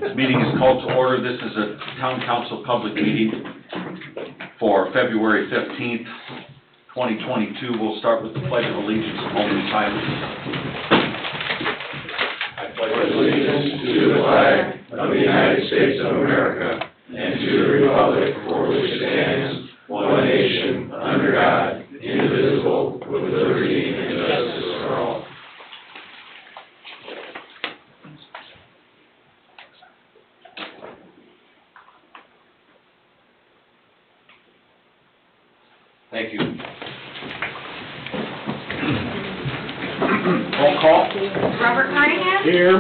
This meeting is called to order. This is a town council public meeting for February 15th, 2022. We'll start with the Pledge of Allegiance, a moment of silence. I pledge allegiance to the flag of the United States of America and to the republic for which it stands, one nation, under God, indivisible, with liberty and justice for all. Thank you. Roll call. Robert Carnahan. Here.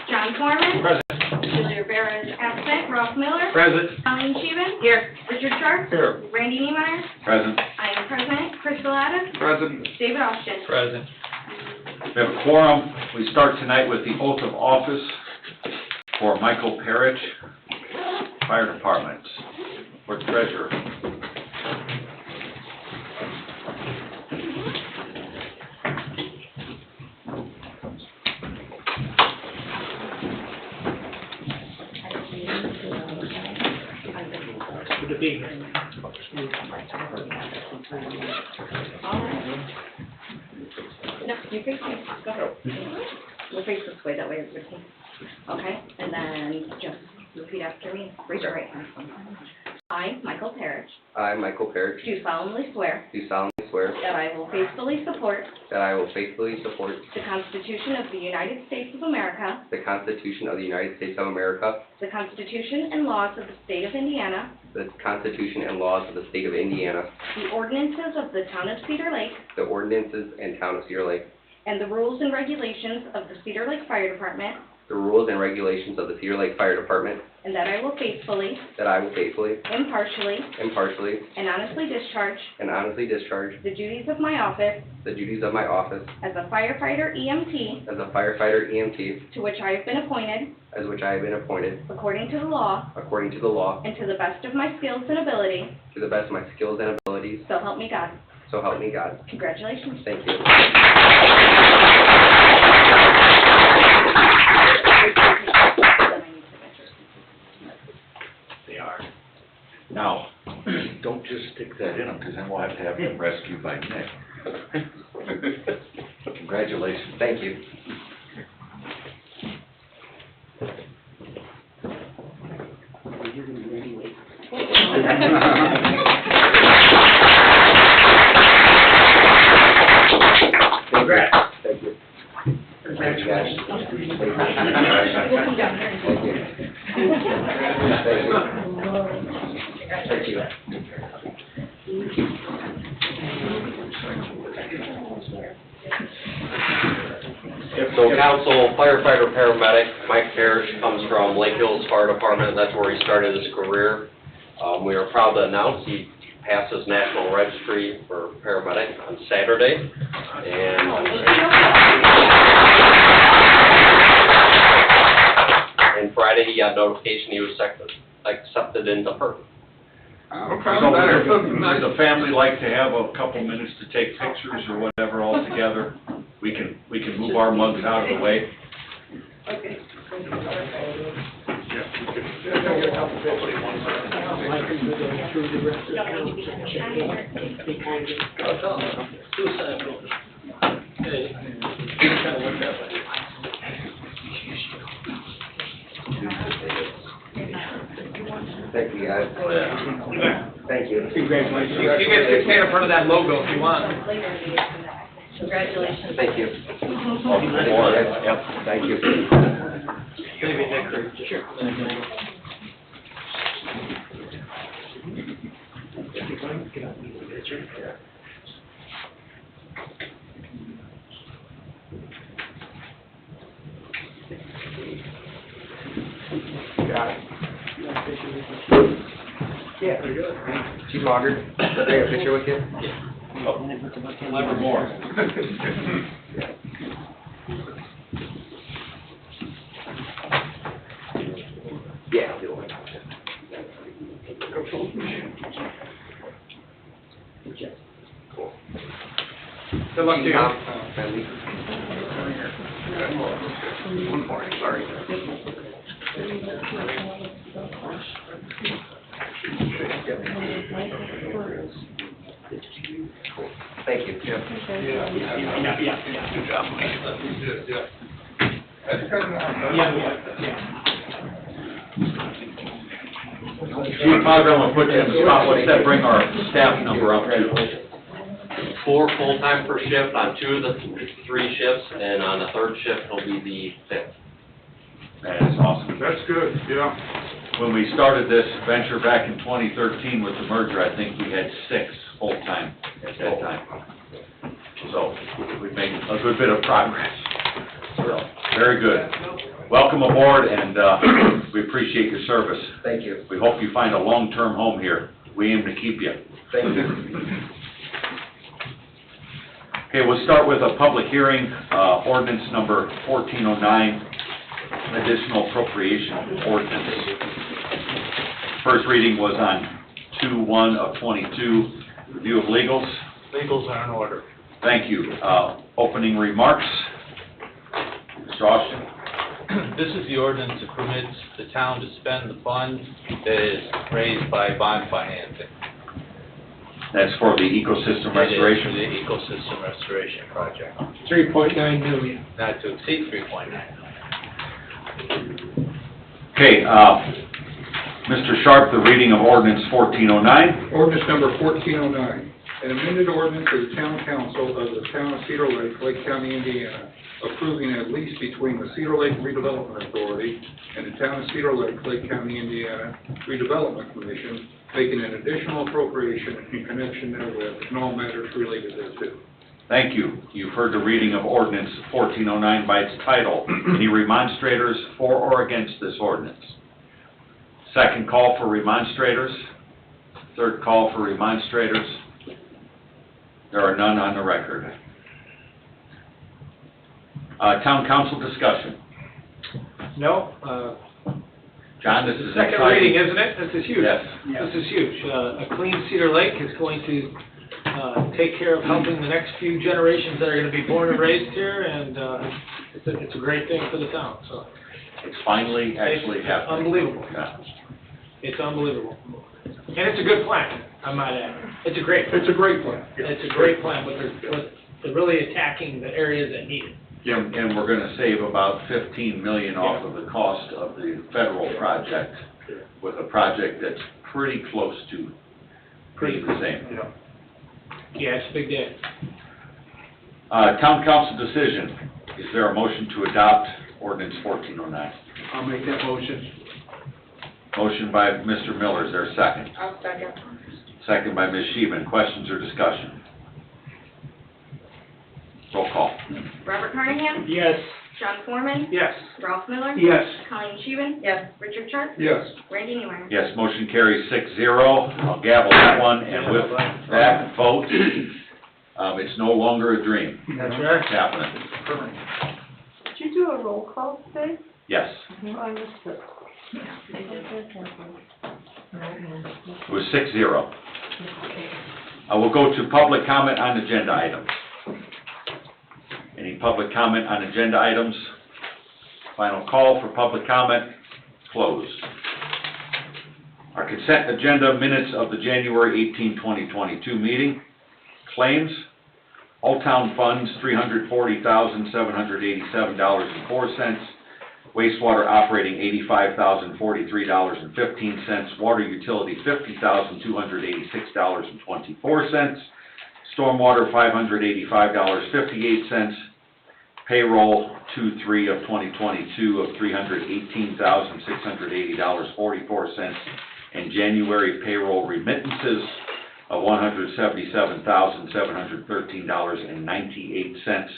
John Foreman. Present. Julia Rivera is absent. Ralph Miller. Present. Colleen Sheehan. Here. Richard Sharp. Here. Randy Niemeyer. Present. I am present. Crystal Adams. Present. David Austin. Present. We have a quorum. We start tonight with the oath of office for Michael Parrish, Fire Department, or Treasurer. Good to be here. No, you face me. Go ahead. We'll face this way, that way everybody can. Okay, and then just repeat after me. Raise your right hand. I, Michael Parrish, I, Michael Parrish, do solemnly swear do solemnly swear that I will faithfully support that I will faithfully support the Constitution of the United States of America, the Constitution of the United States of America, the Constitution and laws of the State of Indiana, the Constitution and laws of the State of Indiana, the ordinances of the Town of Cedar Lake, the ordinances and Town of Cedar Lake, and the rules and regulations of the Cedar Lake Fire Department, the rules and regulations of the Cedar Lake Fire Department, and that I will faithfully, impartially, impartially, and honestly discharge and honestly discharge the duties of my office the duties of my office as a firefighter EMT as a firefighter EMT, to which I have been appointed as which I have been appointed according to the law according to the law, and to the best of my skills and ability, to the best of my skills and abilities, so help me God. so help me God. Congratulations. Thank you. They are. Now, don't just stick that in them, because then we'll have to have them rescued by Nick. Congratulations. Thank you. Congrats. Thank you. Thank you, guys. Thank you. We'll come down there. Thank you. Thank you. Thank you. So council, firefighter, paramedic, Mike Parrish comes from Lake Hills Fire Department. That's where he started his career. We are proud to announce he passed his national registry for paramedic on Saturday. And Friday he got notification he was accepted into PERT. Does the family like to have a couple minutes to take pictures or whatever all together? We can move our mugs out of the way. Okay. Thank you, guys. Thank you. Congratulations. You guys can stand in front of that logo if you want. Congratulations. Thank you. Yep, thank you. Maybe Nick. Sure. Got it. Yeah. Chief Auger, can I take a picture with you? Never more. Yeah, I'll do one. Good luck to you. Friendly. One more, sorry. Thank you. Yeah. Good job, Mike. That's kind Chief Mauger, I'm gonna put you on the spot, what's that bring our staff number up to? 4 full-time per shift on 2 of the 3 shifts, and on the 3rd shift, it'll be the 5th. That is awesome. That's good, yeah. When we started this venture back in 2013 with the merger, I think we had 6 full-time at that time. So we've made a good bit of progress. So, very good. Welcome aboard, and we appreciate your service. Thank you. We hope you find a long-term home here. We aim to keep you. Thank you. Okay, we'll start with a public hearing, ordinance number 1409, additional appropriation ordinance. First reading was on 2/1 of 22. Review of legals. Legals are in order. Thank you. Opening remarks. Mr. Austin. This is the ordinance that permits the town to spend the funds that is raised by bond financing. That's for the ecosystem restoration. It is for the ecosystem restoration project, 3.9 million. not to exceed 3.9. Okay, Mr. Sharp, the reading of ordinance 1409. Ordinance number 1409, an amended ordinance of the town council of the town of Cedar Lake, Lake County, Indiana, approving a lease between the Cedar Lake Redevelopment Authority and the town of Cedar Lake, Lake County, Indiana Redevelopment Commission, making an additional appropriation in connection therewith and all matters related thereto. Thank you. You've heard the reading of ordinance 1409 by its title. Any remonstrators for or against this ordinance? Second call for remonstrators. Third call for remonstrators. There are none on the record. Town council discussion. No, John, this is second exciting. reading, isn't it? This is huge. Yes. This is huge. A clean Cedar Lake is going to take care of helping the next few generations that are going to be born and raised here, and it's a great thing for the town, so. It's finally actually It's happening. unbelievable. Yeah. It's unbelievable. And it's a good plan, I might add. It's a great plan. It's a great plan. It's a great plan, but they're really attacking the areas that need it. And we're gonna save about 15 million off of the cost of the federal project with a project that's pretty close to being the same. Yeah, it's a big day. Town council decision. Is there a motion to adopt ordinance 1409? I'll make that motion. Motion by Mr. Miller. Is there a second? I'll second. Second by Ms. Sheehan. Questions or discussion? Roll call. Robert Carnahan? Yes. John Foreman? Yes. Ralph Miller? Yes. Colleen Scheven? Yes. Richard Sharp? Yes. Randy Neiman? Yes, motion carries 6-0. I'll gavel that one, and with that vote, it's no longer a dream. That's right. It's happening. Did you do a roll call today? Yes, Oh, I missed it. it was 6-0. I will go to public comment on agenda items. Any public comment on agenda items? Final call for public comment, closed. Our consent agenda minutes of the January 18, 2022 meeting. Claims, Old Town Funds, $340,787.04. Wastewater operating, $85,043.15. Water utility, $50,286.24. Stormwater, $585.58. Payroll, 2/3 of 2022 of $318,680.44. And January payroll remittances of $177,713.98.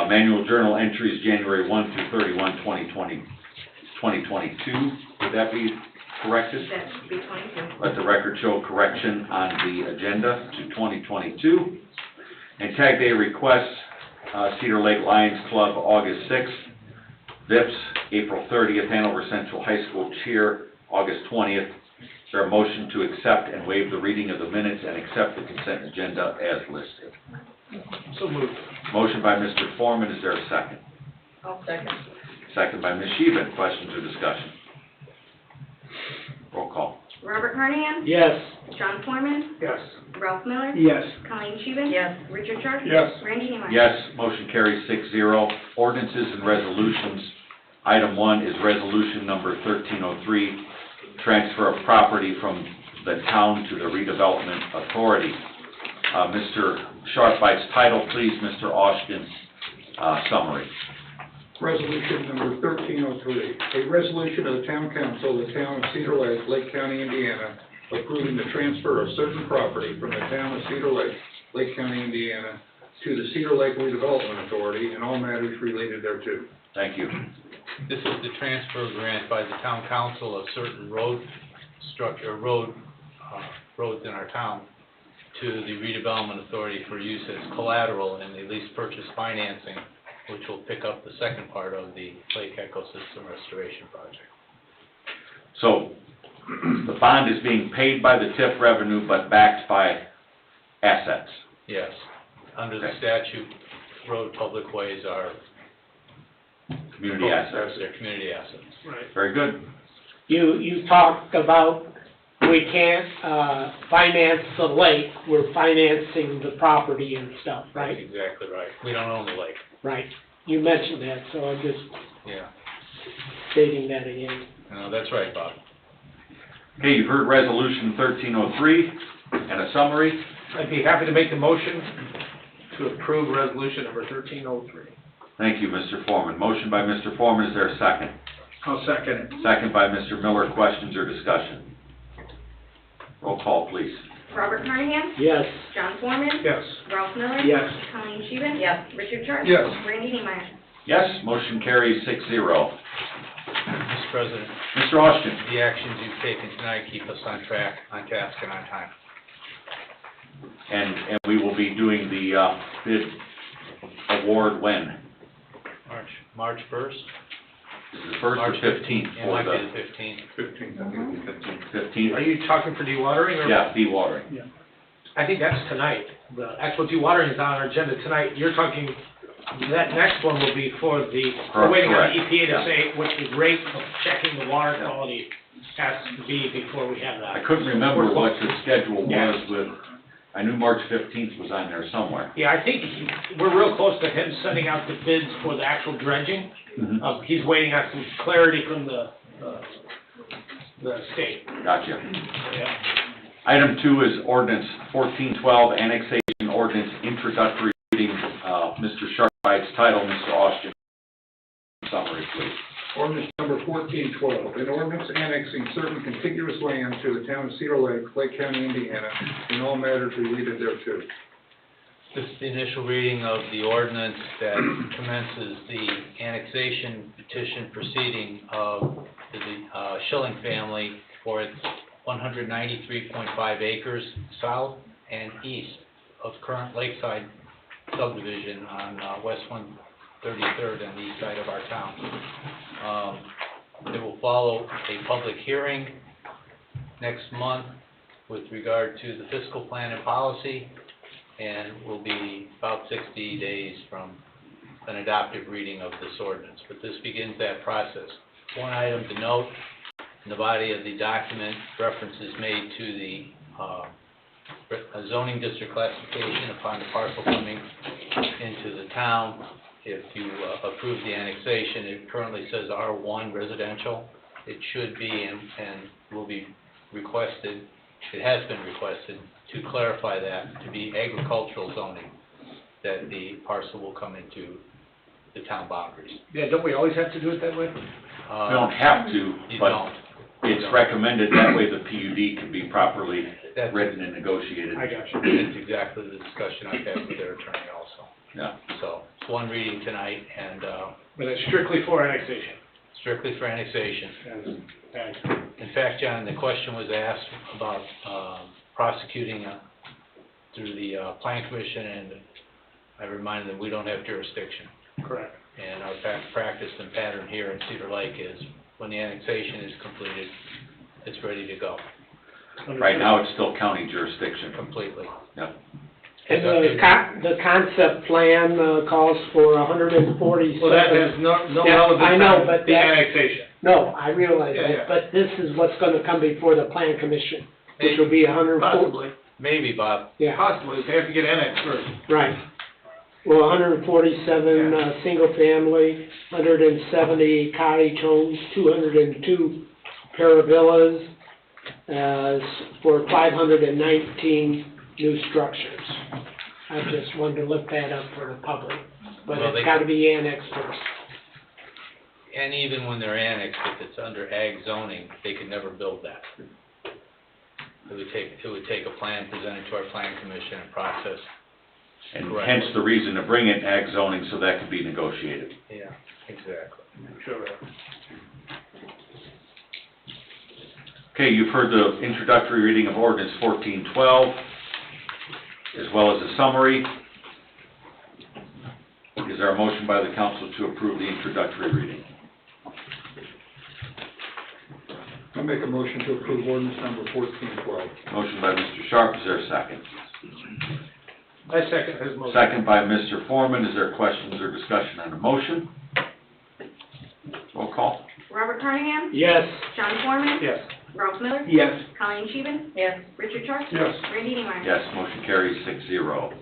Manual journal entries, January 1 through 31, 2022. Would that be corrected? That should be 22. Let the record show correction on the agenda to 2022. And tag day requests, Cedar Lake Lions Club, August 6th. VIPS, April 30th. Hanover Central High School Cheer, August 20th. Is there a motion to accept and waive the reading of the minutes and accept the consent agenda as listed? So moved. Motion by Mr. Foreman, is there a second? I'll second. Second by Ms. Sheehan. Questions or discussion? Roll call. Robert Carnahan? Yes. John Foreman? Yes. Ralph Miller? Yes. Colleen Scheven? Yes. Richard Sharp? Yes. Randy Neiman? Yes, motion carries 6-0. Ordinances and resolutions. Item 1 is resolution number 1303, transfer of property from the town to the redevelopment authority. Mr. Sharp by its title, please. Mr. Austin, summary. Resolution number 1303, a resolution of the Town Council of the Town of Cedar Lake, Lake County, Indiana, approving the transfer of certain property from the Town of Cedar Lake, Lake County, Indiana, to the Cedar Lake Redevelopment Authority and all matters related thereto. Thank you. This is the transfer grant by the town council of certain roads in our town to the redevelopment authority for use as collateral in the lease purchase financing, which will pick up the second part of the lake ecosystem restoration project. So, the bond is being paid by the TIF revenue, but backed by assets. Yes, under the Okay. statute, road public ways are. Community assets. They're community assets. Right. Very good. You talked about we can't, finance the lake, we're financing the property and stuff, That's right? exactly right. We don't own the lake. Right. You mentioned that, so I'm just Yeah, stating that again. no, that's right, Bob. Okay, you've heard resolution 1303 and a summary. I'd be happy to make the motion to approve resolution number 1303. Thank you, Mr. Foreman. Motion by Mr. Foreman, is there a second? I'll second it. Second by Mr. Miller. Questions or discussion? Roll call, please. Robert Carnahan? Yes. John Foreman? Yes. Ralph Miller? Yes. Colleen Scheven? Yes. Richard Sharp? Yes. Randy Neiman? Yes, motion carries 6-0. Mr. President, Mr. Austin. the actions you've taken tonight keep us on track, on task, and on time. And we will be doing the bid award when? March 1st? Is it first or March 15th? It might be the 15th. 15th, I think it's 15th. 15th? Are you talking for dewatering or? Yeah, dewatering. I think that's tonight. The actual dewatering is on our agenda tonight. You're talking, that next one will be for the, we're waiting on the Correct. EPA to Yeah. say what the rate of checking the water Yeah. quality has to be before we have that. I couldn't remember We're what close. the schedule Yeah. was with, I knew March 15th was on there somewhere. Yeah, I think we're real close to him sending out the bids for the actual dredging. Mhm. He's waiting on some clarity from the state. Gotcha. Yeah. Item 2 is ordinance 1412, annexation ordinance, introductory reading. Mr. Sharp by its title, Mr. Austin. Summary, please. Ordinance number 1412, an ordinance annexing certain contiguous land to the Town of Cedar Lake, Lake County, Indiana, and all matters related thereto. This is the initial reading of the ordinance that commences the annexation petition proceeding of the Schilling family for its 193.5 acres south and east of current Lakeside subdivision on West 133rd and the east side of our town. It will follow a public hearing next month with regard to the fiscal plan and policy, and will be about 60 days from an adoptive reading of this ordinance. But this begins that process. One item to note, in the body of the document, reference is made to the zoning district classification upon the parcel coming into the town. If you approve the annexation, it currently says R1 residential. It should be and will be requested, it has been requested, to clarify that to be agricultural zoning, that the parcel will come into the town boundaries. Yeah, don't we always have to do it that way? We don't have to, You but don't. it's recommended that way the PUD can be properly That's, written and negotiated. I got you. that's exactly the discussion I've had with their attorney also. Yeah. So, it's one reading tonight, and But it's strictly for annexation. strictly for annexation. And In fact, John, the question was asked about prosecuting through the Plan Commission, and I reminded them we don't have jurisdiction. correct. And our practice and pattern here in Cedar Lake is when the annexation is completed, it's ready to go Right now, it's still county jurisdiction. completely. Yep. And the concept plan calls for 147. Well, that has no Yeah, relevance I know, on but the that- annexation. No, I realize Yeah, yeah. that, but this is what's gonna come before the plan commission, which will be 140. Possibly, Maybe, Bob. Yeah, possibly, they have to get annexed first. right. Well, 147, single family, 170 cottage homes, 202 paravillas, for 519 new structures. I just wanted to look that up for the public, but Well, it's they- gotta be annexed first. And even when they're annexed, if it's under ag zoning, they could never build that. It would take a plan presented to our plan commission and process. And Correct. hence the reason to bring in ag zoning, so that could be negotiated. Yeah, exactly. Sure. Okay, you've heard the introductory reading of ordinance 1412, as well as a summary. Is there a motion by the council to approve the introductory reading? I'll make a motion to approve ordinance number 1412. Motion by Mr. Sharp, is there a second? I second his motion. Second by Mr. Foreman, is there questions or discussion on the motion? Roll call. Robert Carnahan? Yes, John Foreman? Yes. Ralph Miller? Yes. Colleen Scheven? Yes. Richard Sharp? Yes. Randy Neiman? Yes, motion carries 6-0.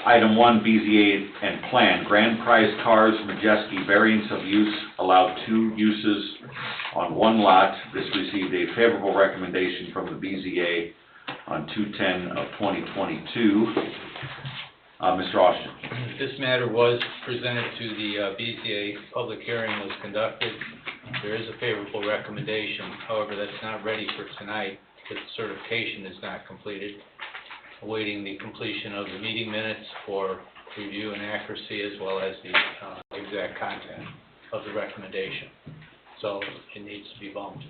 Item 1, BZA and plan, grand prize cars, Majeski, variance of use, allowed 2 uses on 1 lot. This received a favorable recommendation from the BZA on 2/10 of 2022. Mr. Austin. This matter was presented to the BZA, public hearing was conducted. There is a favorable recommendation, however, that's not ready for tonight because certification is not completed. Awaiting the completion of the meeting minutes for review and accuracy as well as the exact content of the recommendation. So it needs to be bumped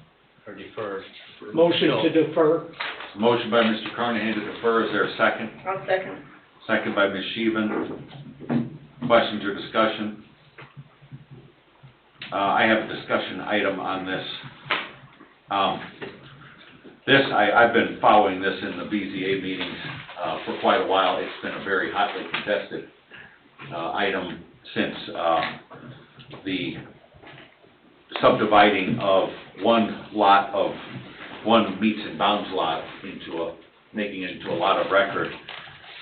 or deferred. motion to defer. Motion by Mr. Carnahan to defer, is there a second? I'll second. Second by Ms. Sheehan. Questions or discussion? I have a discussion item on this. I've been following this in the BZA meetings for quite a while. It's been a very hotly contested item since the subdividing of one meets and bounds lot making it into a lot of record.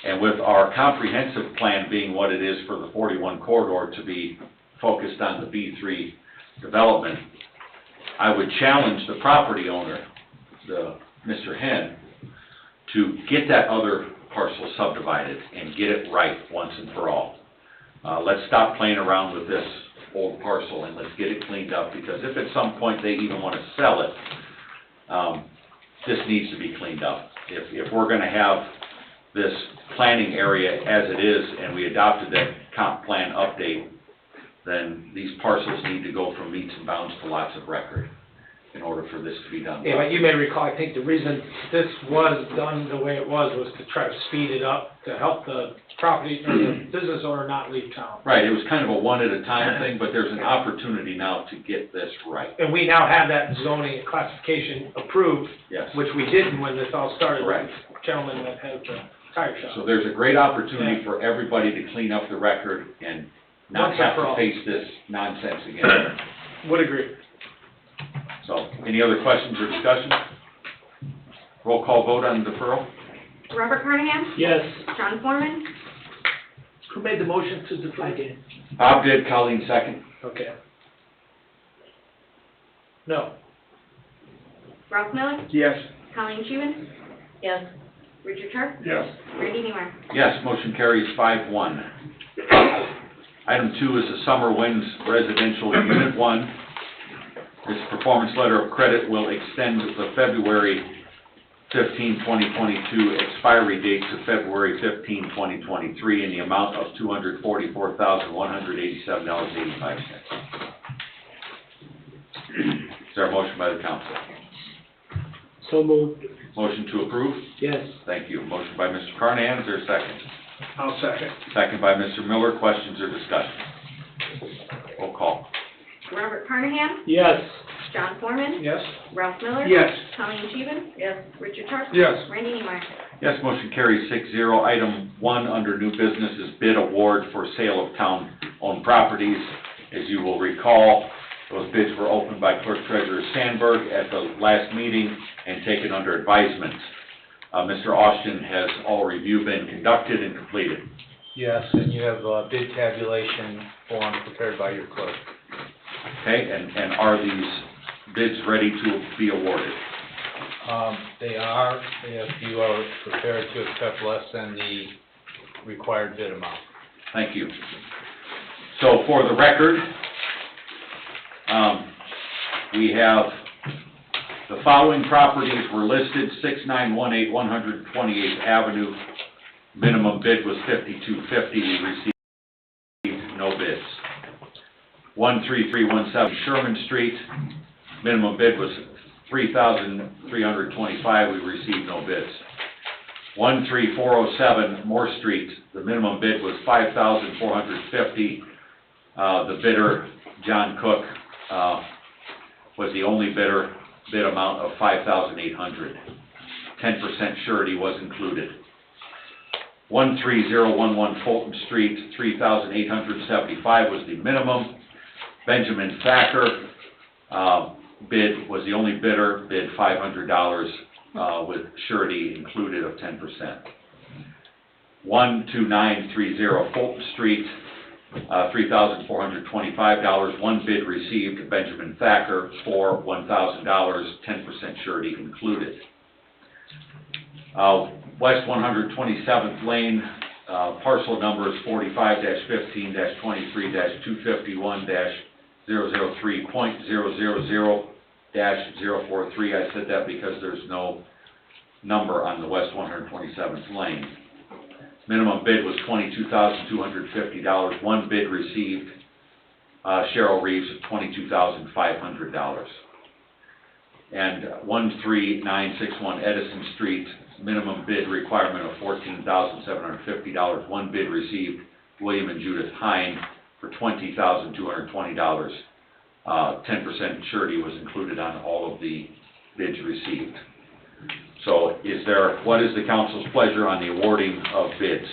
And with our comprehensive plan being what it is for the 41 corridor to be focused on the B3 development, I would challenge the property owner, Mr. Henn, to get that other parcel subdivided and get it right once and for all. Let's stop playing around with this old parcel and let's get it cleaned up, because if at some point they even want to sell it, this needs to be cleaned up. If we're going to have this planning area as it is, and we adopted that comp plan update, then these parcels need to go from meets and bounds to lots of record in order for this to be done. Yeah, but you may recall, I think the reason this was done the way it was to try to speed it up, to help the property, or the business owner not leave town. Right, it was kind of a one-at-a-time thing, but there's an opportunity now to get this right. And we now have that zoning classification approved, Yes. which we didn't when this all started. Correct. Gentleman that had the tire shop. So there's a great opportunity for everybody to clean up the record and not Once and have for to all. face this nonsense again. Would agree. So, any other questions or discussion? Roll call vote on deferral? Robert Carnahan? Yes, John Foreman? Who made the motion to defer? I did. Bob did, Colleen second. Okay. No. Ralph Miller? Yes. Colleen Scheven? Yes. Richard Sharp? Yes. Randy Neiman? Yes, motion carries 5-1. Item 2 is the Summer Winds Residential Unit 1. This performance letter of credit will extend the February 15, 2022 expiry date to February 15, 2023 in the amount of $244,187.85. Is there a motion by the council? So moved. Motion to approve? Yes, Thank you. Motion by Mr. Carnahan, is there a second? I'll second. Second by Mr. Miller. Questions or discussion? Roll call. Robert Carnahan? yes, John Foreman? Yes? Ralph Miller? Yes. Colleen Scheven? Yes. Richard Sharp? Yes. Randy Neiman? Yes, motion carries 6-0. Item 1 under new business is bid award for sale of town-owned properties. As you will recall, those bids were opened by Clerk Treasurer Sandberg at the last meeting and taken under advisement. Mr. Austin, has all review been conducted and completed? Yes, and you have a bid tabulation form prepared by your clerk. Okay, and are these bids ready to be awarded? They are, if you are prepared to accept less than the required bid amount. Thank you. So for the record, we have the following properties were listed: 6918 128th Avenue. Minimum bid was $52.50. We received no bids. 13317 Sherman Street. Minimum bid was $3,325. We received no bids. 13407 Moore Street. The minimum bid was $5,450. The bidder, John Cook, was the only bidder. Bid amount of $5,800. 10% surety was included. 13011 Fulton Street, $3,875 was the minimum. Benjamin Thacker bid was the only bidder, bid $500 with surety included of 10%. 12930 Fulton Street, $3,425. One bid received, Benjamin Thacker, for $1,000, 10% surety included. West 127th Lane, parcel numbers 45-15-23-251-003.000-043. I said that because there's no number on the West 127th Lane. Minimum bid was $22,250. One bid received, Cheryl Reeves, of $22,500. And 13961 Edison Street, minimum bid requirement of $14,750. One bid received, William and Judith Hine, for $20,220. 10% surety was included on all of the bids received. So what is the council's pleasure on the awarding of bids?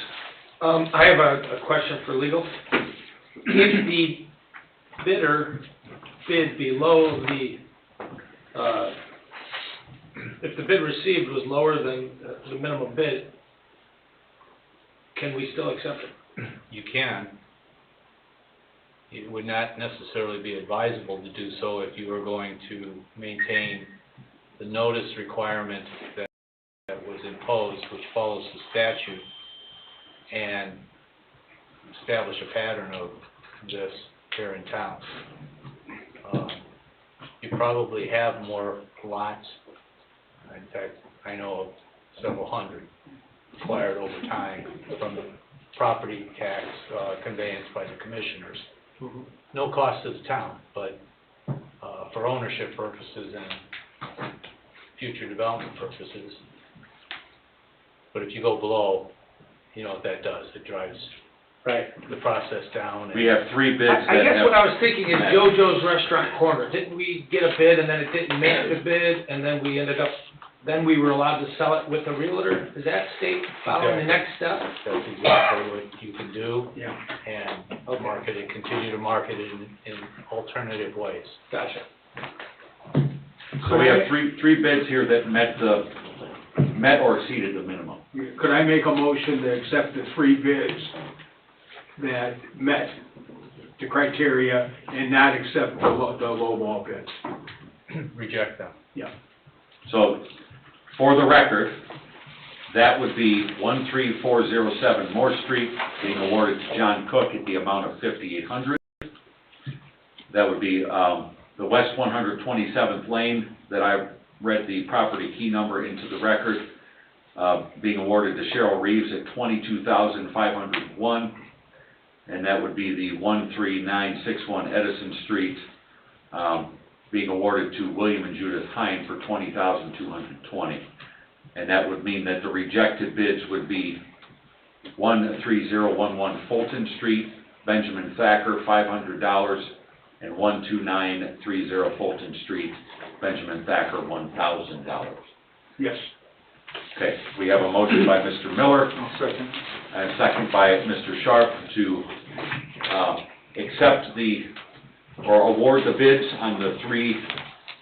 I have a question for legal. If the bidder bid below if the bid received was lower than the minimum bid, can we still accept it? You can. It would not necessarily be advisable to do so if you were going to maintain the notice requirement that was imposed, which follows the statute, and establish a pattern of this here in town. You probably have more lots. In fact, I know of several hundred acquired over time from the property tax conveyance by the commissioners. No cost to the town, but for ownership purposes and future development purposes. But if you go below, you know what that does. It drives the process down. We have three bids that I guess have... what I was thinking is JoJo's Restaurant Corner. Didn't we get a bid and then it didn't make the bid, and then we ended up, then we were allowed to sell it with the realtor? Is that state following the next step? That's exactly what you can do. Yeah. And market it, continue to market it in alternative ways. Gotcha. So we have three bids here that met or exceeded the minimum. Could I make a motion to accept the three bids that met the criteria and not accept the low ball bids? Reject them. Yeah. So, for the record, that would be 13407 Moore Street being awarded to John Cook at the amount of $5,800. That would be the West 127th Lane that I read the property key number into the record, being awarded to Cheryl Reeves at $22,501. And that would be the 13961 Edison Street, being awarded to William and Judith Hine for $20,220. And that would mean that the rejected bids would be 13011 Fulton Street, Benjamin Thacker, $500, and 12930 Fulton Street, Benjamin Thacker, $1,000. Yes. Okay, we have a motion by Mr. Miller I'll second. and a second by Mr. Sharp to accept or award the bids on the 3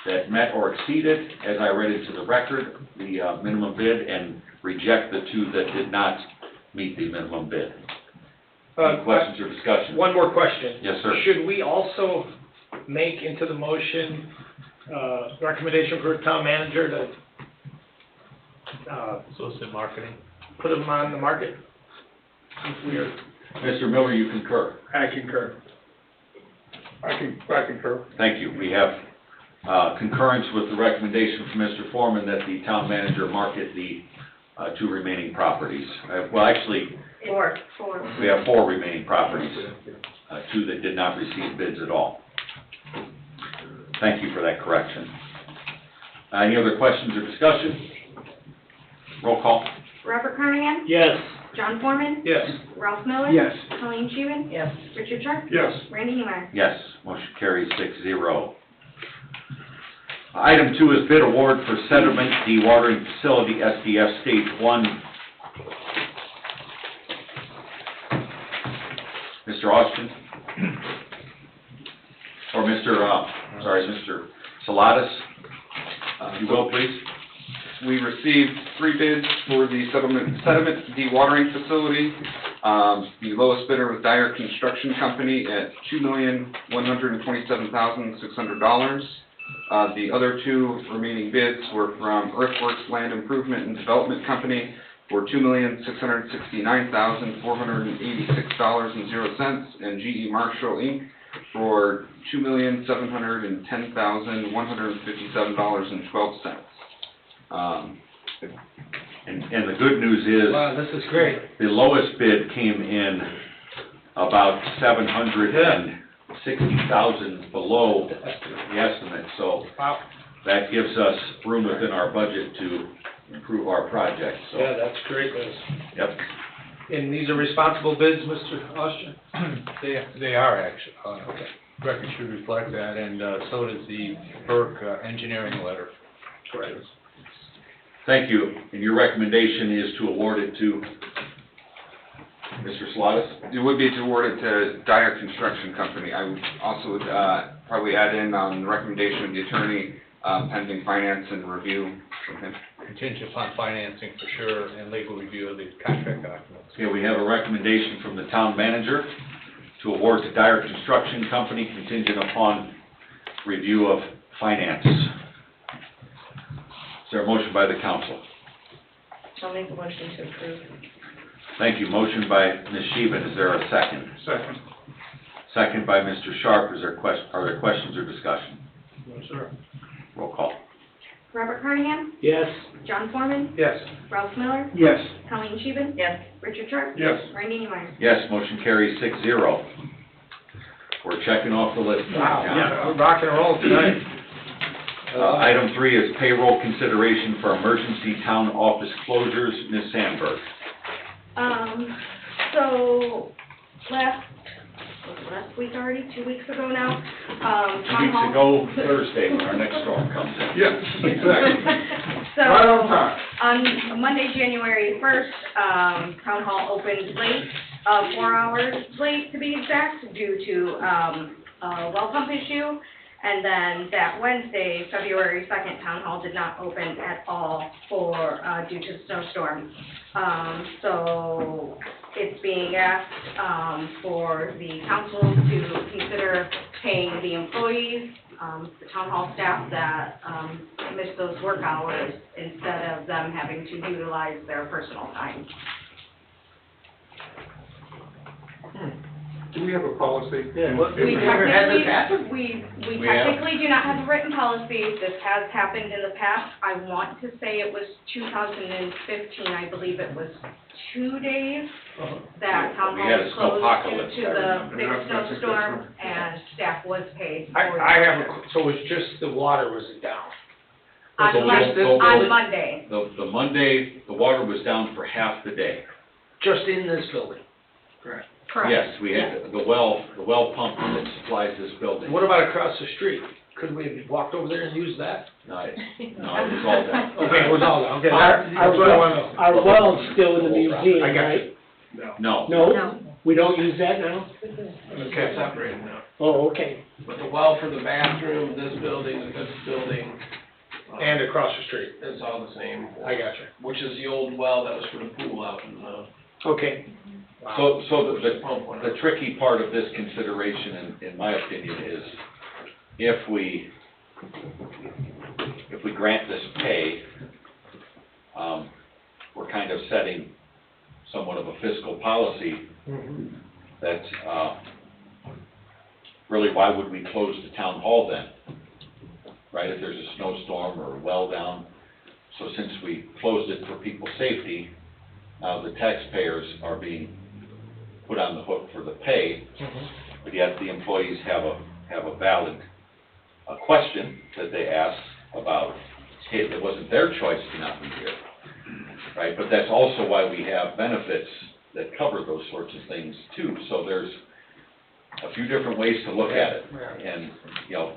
that met or exceeded, as I read into the record, the minimum bid, and reject the 2 that did not meet the minimum bid. Any questions or discussion? One more question. Yes, sir. Should we also make into the motion, recommendation for town manager to, Solicit marketing. put them on the market? If we are, Mr. Miller, you concur? I concur. I concur. Thank you. We have concurrence with the recommendation from Mr. Foreman that the town manager market the 2 remaining properties. Well, actually, 4. we have 4 remaining properties, 2 that did not receive bids at all. Thank you for that correction. Any other questions or discussion? Roll call. Robert Carnahan? Yes. John Foreman? Yes. Ralph Miller? Yes. Colleen Scheven? Yes. Richard Sharp? Yes. Randy Neiman? Yes, motion carries 6-0. Item 2 is bid award for sediment dewatering facility, SDF Stage 1. Mr. Austin? Or Mr. Salatas, if you will, please. We received 3 bids for the sediment dewatering facility. The lowest bidder was Dyer Construction Company at $2,127,600. The other 2 remaining bids were from Earthworks Land Improvement and Development Company for $2,669,486.00, and GE Marshall Inc. for $2,710,157.12. And the good news is, Wow, this is great. the lowest bid came in about $760,000 below the estimate, so Wow. that gives us room within our budget to improve our project, so. Yeah, that's great news. Yep. And these are responsible bids, Mr. Austin? They are actually, record should reflect that, and so does the Burke engineering letter. Correct. Thank you. And your recommendation is to award it to Mr. Salatas? It would be to award it to Dyer Construction Company. I would also probably add in on the recommendation of the attorney pending finance and review from him. Contingent upon financing for sure, and legal review of the contract documents. Okay, we have a recommendation from the town manager to award to Dyer Construction Company contingent upon review of finance. Is there a motion by the council? I'll make a motion to approve. Thank you. Motion by Ms. Sheehan. Is there a second? Second. Second by Mr. Sharp. Are there questions or discussion? No, sir. Roll call. Robert Carnahan? Yes. John Foreman? Yes. Ralph Miller? Yes. Colleen Scheven? Yes. Richard Sharp? Yes. Randy Neiman? Yes, motion carries 6-0. We're checking off the list. Wow, John. yeah, we're rocking and rolling tonight. Item 3 is payroll consideration for emergency town office closures. Ms. Sandberg. So, last week already, 2 weeks ago now, 2 town weeks hall. ago, Thursday, when our next storm comes in. Yes, exactly. So, Right on time. on Monday, January 1st, town hall opened late, 4 hours late to be exact, due to, a well pump issue. And then that Wednesday, February 2nd, town hall did not open at all due to snowstorm. So it's being asked, for the council to consider paying the employees, the town hall staff that, missed those work hours instead of them having to utilize their personal time. Do we have a policy? Yeah. We Never had this happen? technically, we We have. technically do not have a written policy. This has happened in the past. I want to say it was 2015, I believe it was 2 days that town We hall had a was closed snowpocalypse, due to I the remember. big That's a good snowstorm, one. and staff was paid. I for have, that. so it was just the water was down. On So Mon- just this- on Monday. The Monday, the water was down for half the day. Just in this building. Correct. Yes, we had the well pump that supplies this building. What about across the street? could we have walked over there and used that? No, it was all done. Okay, it was all done, okay, Our, that's what I wanna know. our well's still in the museum, I got right? No. No? No. We don't use that now? Okay, separated now. Oh, okay. But the well for the bathroom, this building, And across the street, it's all the same. I got you. Which is the old well that was for the pool out in Okay. So pump one. the tricky part of this consideration, in my opinion, is if we grant this pay, we're kind of setting somewhat of a fiscal policy Mhm. that, really, why would we close the town hall then? Right, if there's a snowstorm or a well down. So since we closed it for people's safety, now the taxpayers are being put on the hook for the pay, but yet the employees have a valid question that they ask about, hey, it wasn't their choice to not be here, right? But that's also why we have benefits that cover those sorts of things too. So there's a few different ways to look at it. And,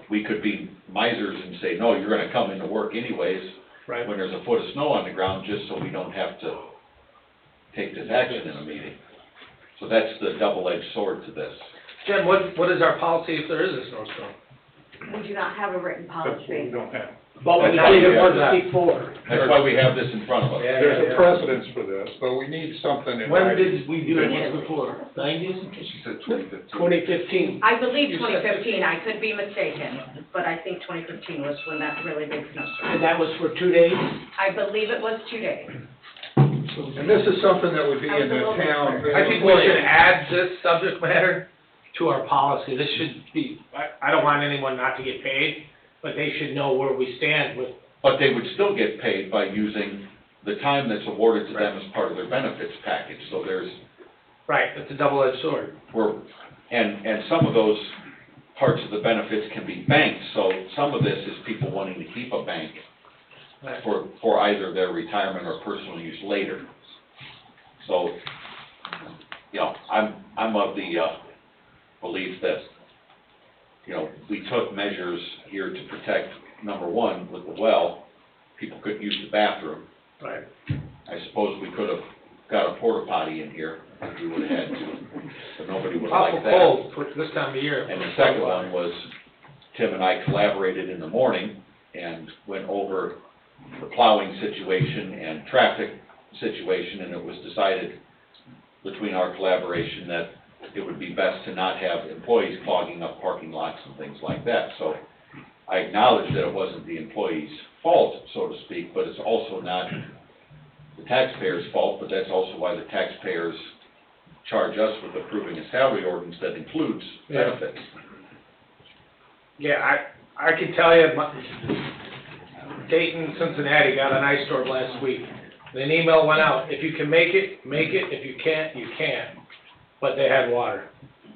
we could be misers and say, no, you're gonna come into work anyways, Right. when there's a foot of snow on the ground, just so we don't have to take this action in a meeting. So that's the double-edged sword to this. Jen, what is our policy if there is a snowstorm? We do not have a written policy. don't have. But we That's did why we it have once that. before. That's why we have this in front of us. There's a precedence for this, but we need something in When writing. did we do it once before? 90s? She said 2015. 2015. I believe 2015, I could be mistaken, but I think 2015 was when that really big snowstorm. And that was for 2 days? I believe it was 2 days. And this is something that would be in the town. I think we should add this subject matter to our policy. This should be, I don't want anyone not to get paid, but they should know where we stand with. But they would still get paid by using the time that's awarded to them as part of their benefits package. So there's, Right, it's a double-edged sword. and some of those parts of the benefits can be banked. So some of this is people wanting to keep a bank Right. for either their retirement or personal use later. So, I'm of the, belief that, we took measures here to protect, number one, with the well, people couldn't use the bathroom. Right. I suppose we could have got a porta potty in here if we would have had to, but nobody would have liked Awful that. cold for this time of year. And the second one was, Tim and I collaborated in the morning and went over the plowing situation and traffic situation, and it was decided between our collaboration that it would be best to not have employees clogging up parking lots and things like that. So I acknowledge that it wasn't the employee's fault, so to speak, but it's also not the taxpayer's fault, but that's also why the taxpayers charge us with approving a salary ordinance that includes benefits. Yeah, I can tell you, Dayton, Cincinnati got an ice storm last week. An email went out, if you can make it, if you can't, you can't. But they had water.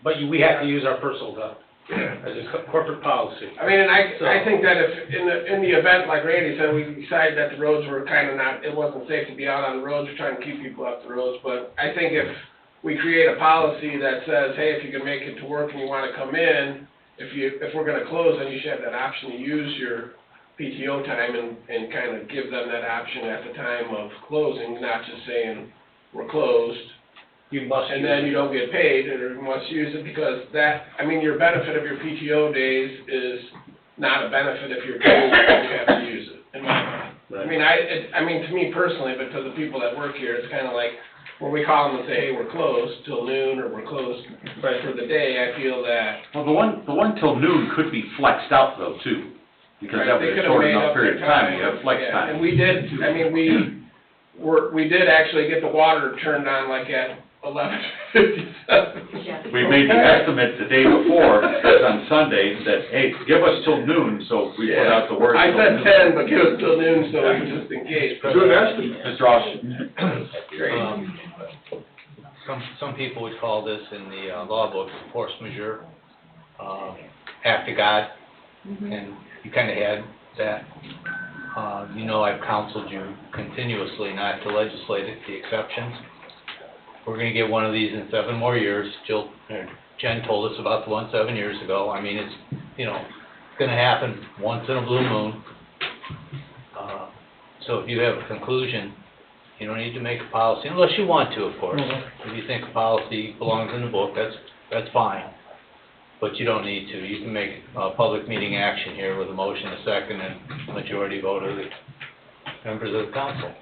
But we had to use our personal stuff as a corporate policy. I mean, and I think that if, in the event, like Randy said, we decided that the roads were kind of not, it wasn't safe to be out on the roads, we're trying to keep people off the roads, but I think if we create a policy that says, hey, if you can make it to work and you want to come in, if we're gonna close, then you should have that option to use your PTO time and kind of give them that option at the time of closing, not just saying, we're closed, You must and use then it. you don't get paid, or you must use it, because that, I mean, your benefit of your PTO days is not a benefit if you're closed and you have to use it, in my mind. I mean, I mean, to me personally, but to the people that work here, it's kind of like, when we call them and say, hey, we're closed till noon, or we're closed for the day, I feel that. Well, the one till noon could be flexed out though, too, because Right, that they was a could've short made enough up period of their time, you have flex Yeah, time. and we did, I mean, we did actually get the water turned on like at 11:57. Yes. We made the estimate the day before, that's on Sunday, that, hey, give us till noon, so we put out the word. I till said noon. 10, but give us till noon, so just in case. Good estimate. Mr. Ross, Great. Some people would call this in the law books force majeure, act of God, and you kind of had that. I've counseled you continuously not to legislate the exceptions. We're going to get one of these in 7 more years. Jen told us about the one 7 years ago. I mean, it's, gonna happen once in a blue moon. So if you have a conclusion, you don't need to make a policy, unless you want to, of course. If you think a policy belongs in the book, that's fine. But you don't need to. You can make a public meeting action here with a motion, a second, and a majority vote of the members of the council.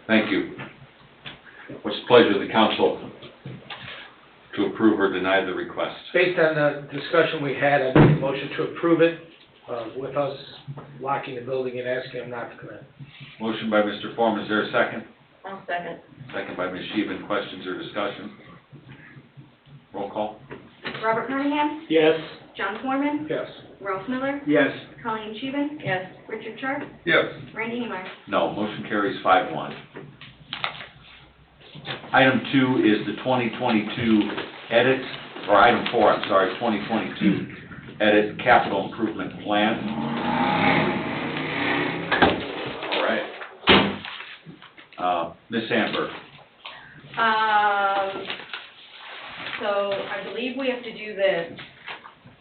Thank you. What's the pleasure of the council to approve or deny the request? Based on the discussion we had, I make a motion to approve it, with us locking the building and asking them not to come in. Motion by Mr. Foreman, is there a second? I'll second. Second by Ms. Sheehan, questions or discussion? Roll call. Robert Carnahan? Yes. John Foreman? Yes. Ralph Miller? Yes. Colleen Scheven? Yes. Richard Sharp? Yes. Randy Neemeyer? No, motion carries 5-1. Item 2 is the 2022 edit, or item 4, I'm sorry, 2022 edit capital improvement plan. All right. Ms. Sandberg. So I believe we have to do this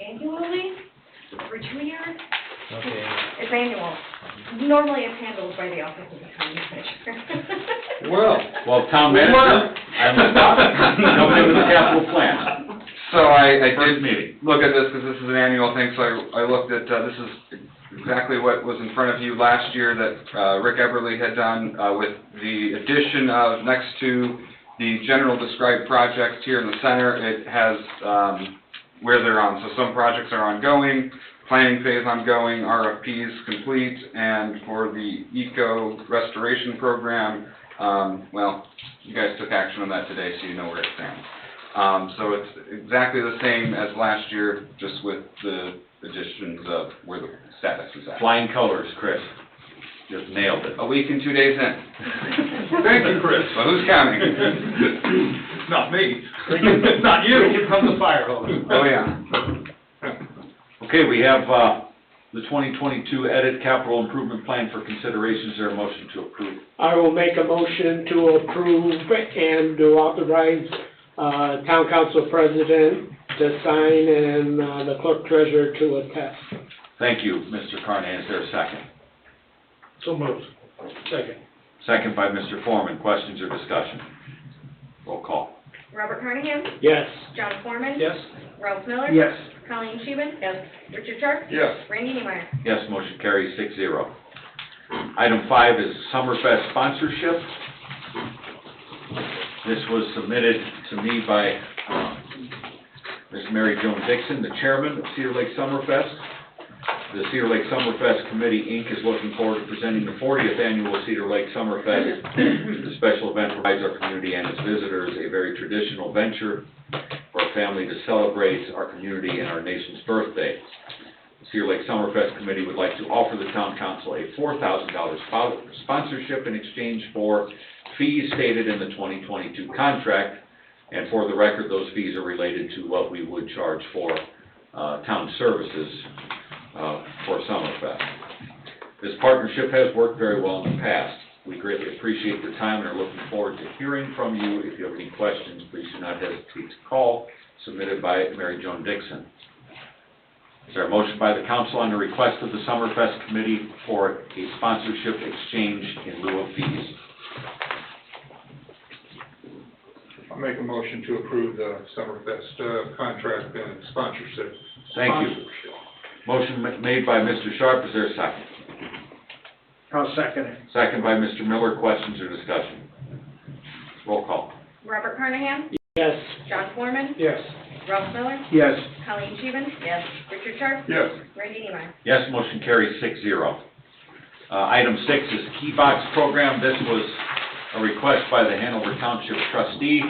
annually, every 2 years? Okay. It's annual. Normally it's handled by the office of the county manager. Well, town manager, I'm coming in with the capital plan. So I First did meeting. look at this, because this is an annual thing, so I looked at, this is exactly what was in front of you last year that Rick Eberly had done, with the addition of, next to the general described projects here in the center, it has where they're on. So some projects are ongoing, planning phase ongoing, RFPs complete, and for the eco restoration program, well, you guys took action on that today, so you know where it stands. So it's exactly the same as last year, just with the additions of where the status is at. Flying colors, Chris. Just nailed it. A week and 2 days in. Thank you, Chris. So who's counting? Not me. Not you. Here comes the fire hose. Oh, yeah. Okay, we have the 2022 edit capital improvement plan for consideration. Is there a motion to approve? I will make a motion to approve and to authorize, town council president to sign and, the clerk treasurer to attest. Thank you, Mr. Carnahan. Is there a second? So moved. Second. Second by Mr. Foreman. Questions or discussion? Roll call. Robert Carnahan? Yes. John Foreman? Yes. Ralph Miller? Yes. Colleen Scheven? Yes. Richard Sharp? Yes. Randy Neemeyer? Yes, motion carries 6-0. Item 5 is Summerfest sponsorship. This was submitted to me by Ms. Mary Joan Dixon, the chairman of Cedar Lake Summerfest. The Cedar Lake Summerfest Committee, Inc. is looking forward to presenting the 40th annual Cedar Lake Summerfest. The special event provides our community and its visitors a very traditional venture for a family to celebrate our community and our nation's birthday. The Cedar Lake Summerfest Committee would like to offer the town council a $4,000 sponsorship in exchange for fees stated in the 2022 contract. And for the record, those fees are related to what we would charge for town services for Summerfest. This partnership has worked very well in the past. We greatly appreciate your time and are looking forward to hearing from you. If you have any questions, please do not hesitate to call, submitted by Mary Joan Dixon. Is there a motion by the council on the request of the Summerfest Committee for a sponsorship exchange in lieu of fees? I'll make a motion to approve the Summerfest, contract and sponsorship. Thank you. Motion made by Mr. Sharp. Is there a second? I'll second it. Second by Mr. Miller. Questions or discussion? Roll call. Robert Carnahan? Yes. John Foreman? Yes. Ralph Miller? Yes. Colleen Scheven? Yes. Richard Sharp? Yes. Randy Neemeyer? Yes, motion carries 6-0. Item 6 is Key Box Program. This was a request by the Hanover Township trustee,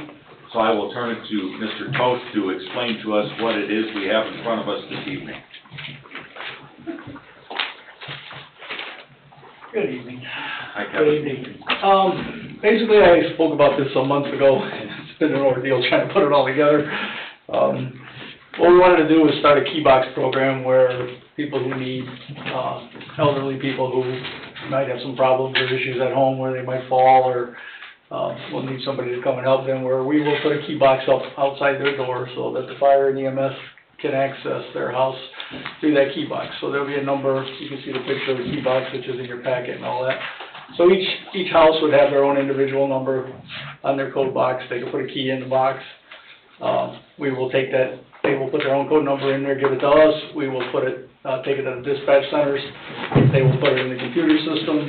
so I will turn it to Mr. Toth to explain to us what it is we have in front of us this evening. Good evening. Hi, Good Kevin. evening. Basically, I spoke about this some months ago, and it's been an ordeal trying to put it all together. What we wanted to do was start a key box program where people who need, elderly people who might have some problems or issues at home where they might fall or will need somebody to come and help them, where we will put a key box up outside their door so that the fire and EMS can access their house through that key box. So there'll be a number, you can see the picture of the key box, which is in your packet and all that. So each house would have their own individual number on their code box. They can put a key in the box. We will take that, they will put their own code number in there, give it to us. We will put it, take it to the dispatch centers. They will put it in the computer system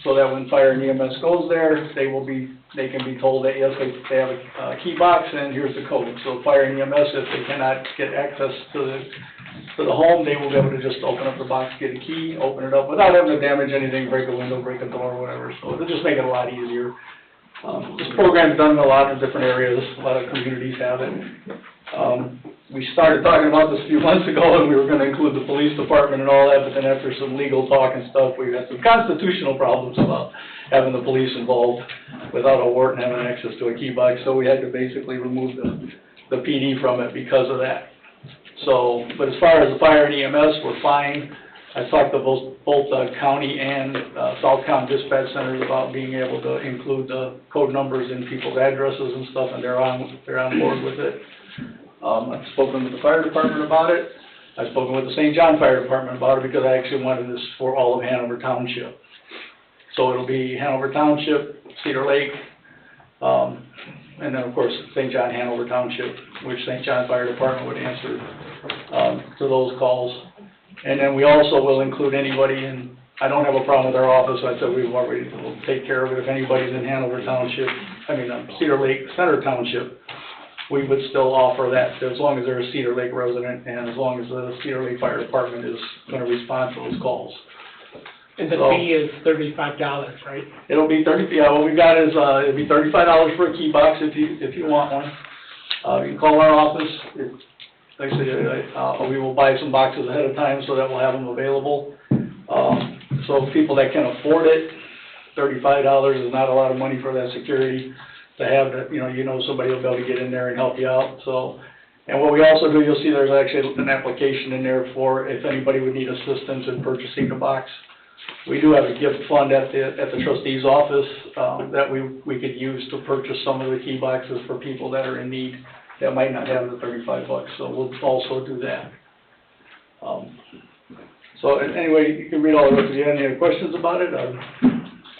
so that when fire and EMS goes there, they can be told that, yes, they have a key box and here's the code. So fire and EMS, if they cannot get access to the home, they will be able to just open up the box, get a key, open it up without having to damage anything, break a window, break a door, whatever. So it'll just make it a lot easier. This program's done in a lot of different areas. A lot of communities have it. We started talking about this a few months ago, and we were gonna include the police department and all that, but then after some legal talk and stuff, we had some constitutional problems about having the police involved without a warrant having access to a key box, so we had to basically remove the PD from it because of that. So, but as far as the fire and EMS, we're fine. I talked to both county and Southcom dispatch centers about being able to include the code numbers in people's addresses and stuff, and they're on board with it. I've spoken with the fire department about it. I've spoken with the St. John Fire Department about it because I actually wanted this for all of Hanover Township. So it'll be Hanover Township, Cedar Lake, and then of course St. John Hanover Township, which St. John Fire Department would answer to those calls. And then we also will include anybody in, I don't have a problem with our office, I said we'll take care of it. If anybody's in Hanover Township, Cedar Lake Center Township, we would still offer that, as long as they're a Cedar Lake resident and as long as the Cedar Lake Fire Department is gonna respond to those calls. And the fee is $35, right? It'll be what we got is, it'll be $35 for a key box if you want one. You can call our office. Like I said, we will buy some boxes ahead of time so that we'll have them available. So people that can afford it, $35 is not a lot of money for that security to have that, you know somebody will be able to get in there and help you out, so. And what we also do, you'll see there's actually an application in there for if anybody would need assistance in purchasing the box. We do have a gift fund at the trustee's office, that we could use to purchase some of the key boxes for people that are in need that might not have the $35, so we'll also do that. So anyway, you can read all the rest. If you have any other questions about it,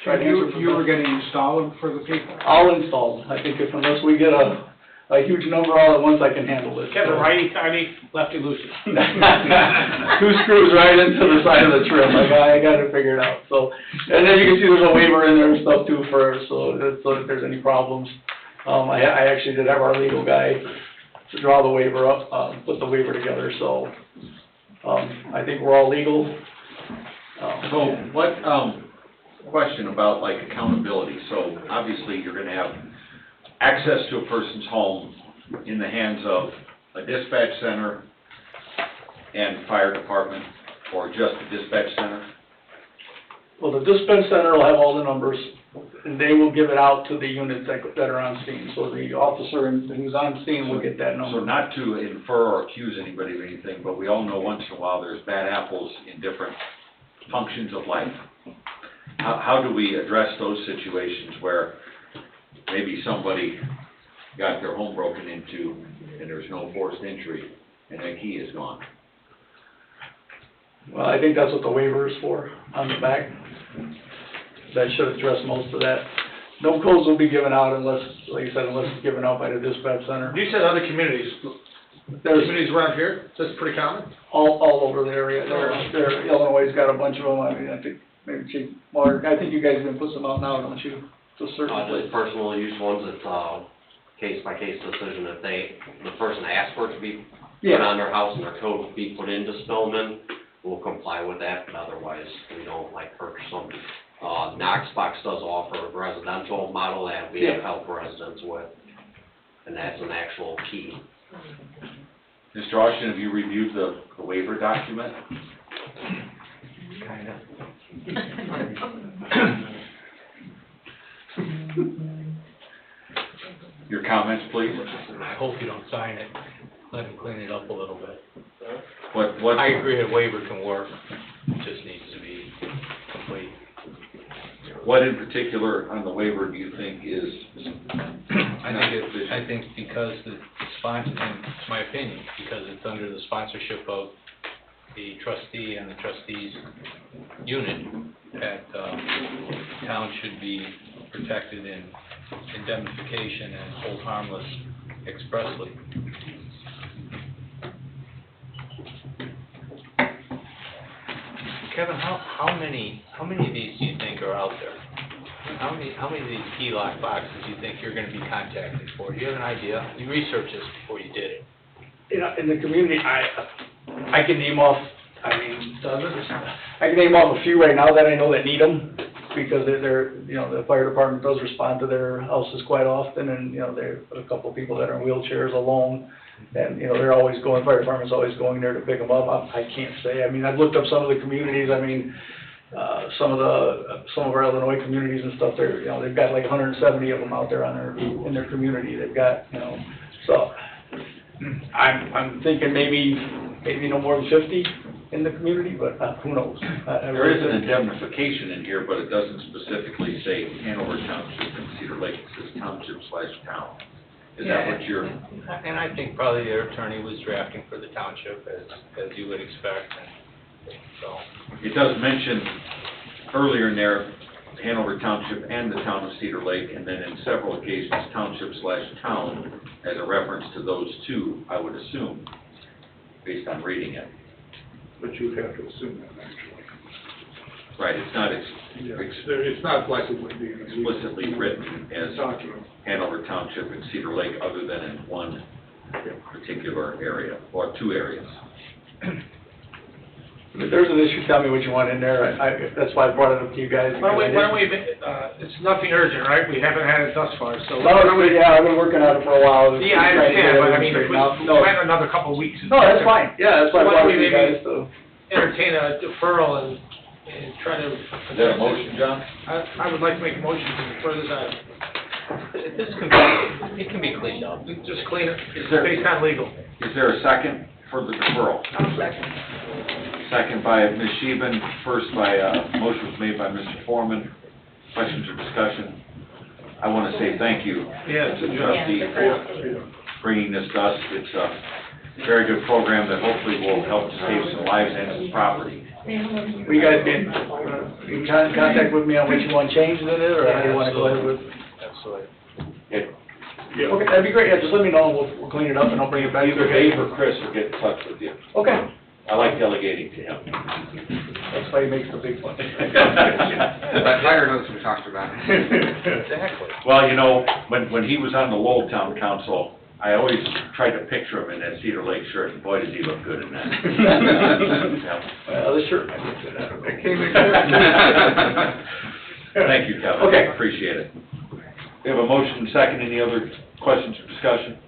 try to answer. You were gonna install them for the people? I'll install them. I think unless we get a huge number all at once, I can handle it. Get the righty-tighty, lefty-loosey. 2 screws right into the side of the trim. I got it figured out. So, and then you can see there's a waiver in there and stuff too so if there's any problems. I actually did have our legal guy to draw the waiver up, put the waiver together, so, I think we're all legal. So what, question about like accountability. So obviously you're gonna have access to a person's home in the hands of a dispatch center and fire department, or just the dispatch center? Well, the dispatch center will have all the numbers, and they will give it out to the units that are on scene. So the officer who's on scene will get that number. So not to infer or accuse anybody of anything, but we all know once in a while there's bad apples in different functions of life. How do we address those situations where maybe somebody got their home broken into and there's no forced entry and their key is gone? Well, I think that's what the waiver is for, on the back. That should address most of that. No codes will be given out unless, like I said, unless it's given out by the dispatch center. You said other communities. There's Communities around here, that's pretty common? all over the area. Illinois's got a bunch of them. I mean, I think maybe Chief Mark, I think you guys even put some out now, don't you? To certain places. Just personal use ones, it's case-by-case decision. If the person asks for it to be put on their house and their code will be put into Spillman, we'll comply with that, but otherwise, we don't purchase them. Knoxbox does offer a residential model that we have helped residents with, and that's an actual key. Mr. Austin, have you reviewed the waiver document? Kind of. Your comments, please. I hope you don't sign it. Let him clean it up a little bit. What? I agree a waiver can work. It just needs to be complete. What in particular on the waiver do you think is? I think because the in my opinion, because it's under the sponsorship of the trustee and the trustees unit, that town should be protected in indemnification and hold harmless expressly. Kevin, how many of these do you think are out there? How many of these key lock boxes do you think you're gonna be contacted for? Do you have an idea? You researched this before you did it. You know, in the community, I can name off, I mean, dozens. I can name off a few right now that I know that need them, because they're, you know, the fire department does respond to their houses quite often, and, you know, there are a couple of people that are in wheelchairs alone, and, you know, they're always going, fire department's always going there to pick them up. I can't say, I mean, I've looked up some of the communities, I mean, some of our Illinois communities and stuff, they're, you know, they've got like 170 of them out there in their community, they've got, you know, so, I'm thinking maybe no more than 50 in the community, but who knows? There is an indemnification in here, but it doesn't specifically say Hanover Township and Cedar Lake, it says township/town. Is that what you're? And I think probably their attorney was drafting for the township, as you would expect, and so. It does mention earlier in there, Hanover Township and the town of Cedar Lake, and then in several occasions, township/town, as a reference to those two, I would assume, based on reading it. But you have to assume that, actually. Right, it's not It's not likely being explicitly written as document. Hanover Township and Cedar Lake, other than in one particular area, or two areas. If there's an issue, tell me what you want in there, that's why I brought it up to you guys. Why don't we, it's nothing urgent, right? We haven't had it thus far, so. Yeah, I've been working on it for a while. Yeah, I understand, but I mean, if we No, went another couple of weeks. that's fine, yeah, that's why I Why brought don't it to we you guys, so. entertain a deferral and try to. Is that a motion, John? I would like to make a motion to defer this item. It can be cleaned up. Just clean it, Is there- based on legal. Is there a second for the deferral? I'll second. Second by Ms. Sheehan, first by, motion was made by Mr. Foreman. Questions or discussion? I want to say thank you Yeah, to the trustee for bringing this to us. It's a very good program that hopefully will help to save some lives and some property. Will you guys be in contact with me on what you want changed in it, or how you want to go ahead with? Absolutely. Okay, that'd be great, yeah, just let me know, and we'll clean it up, and I'll bring it back. Either Dave or Chris will get in touch with you. Okay, I like delegating to him. that's why he makes the big one. That fire knows we talked about it. Exactly. Well, you know, when he was on the Lowell Town Council, I always tried to picture him in that Cedar Lake shirt, and boy, does he look good in that. Yeah. Well, the shirt might look good, I don't know. It came in Thank you, Kevin. Okay. Appreciate it. We have a motion and second. Any other questions or discussion?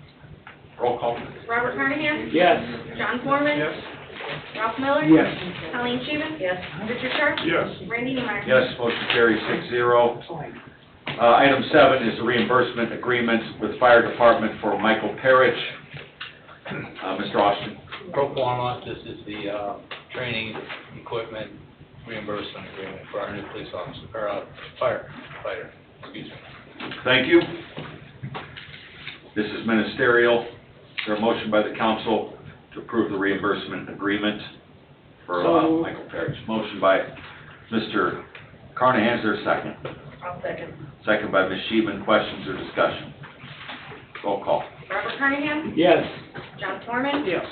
Roll call. Robert Carnahan? Yes. John Foreman? Yes. Ralph Miller? Yes. Colleen Scheven? Yes. Richard Sharp? Yes. Randy Neiman? Yes, motion carries 6-0. Item 7 is the reimbursement agreement with Fire Department for Michael Parrish. Mr. Austin. Pro forma, this is the training equipment reimbursement agreement for our new police officer, or firefighter, excuse me. Thank you. This is ministerial. Is there a motion by the council to approve the reimbursement agreement for Michael Parrish? Motion by Mr. Carnahan, is there a second? I'll second. Second by Ms. Sheehan. Questions or discussion? Roll call. Robert Carnahan? Yes. John Foreman? Yes.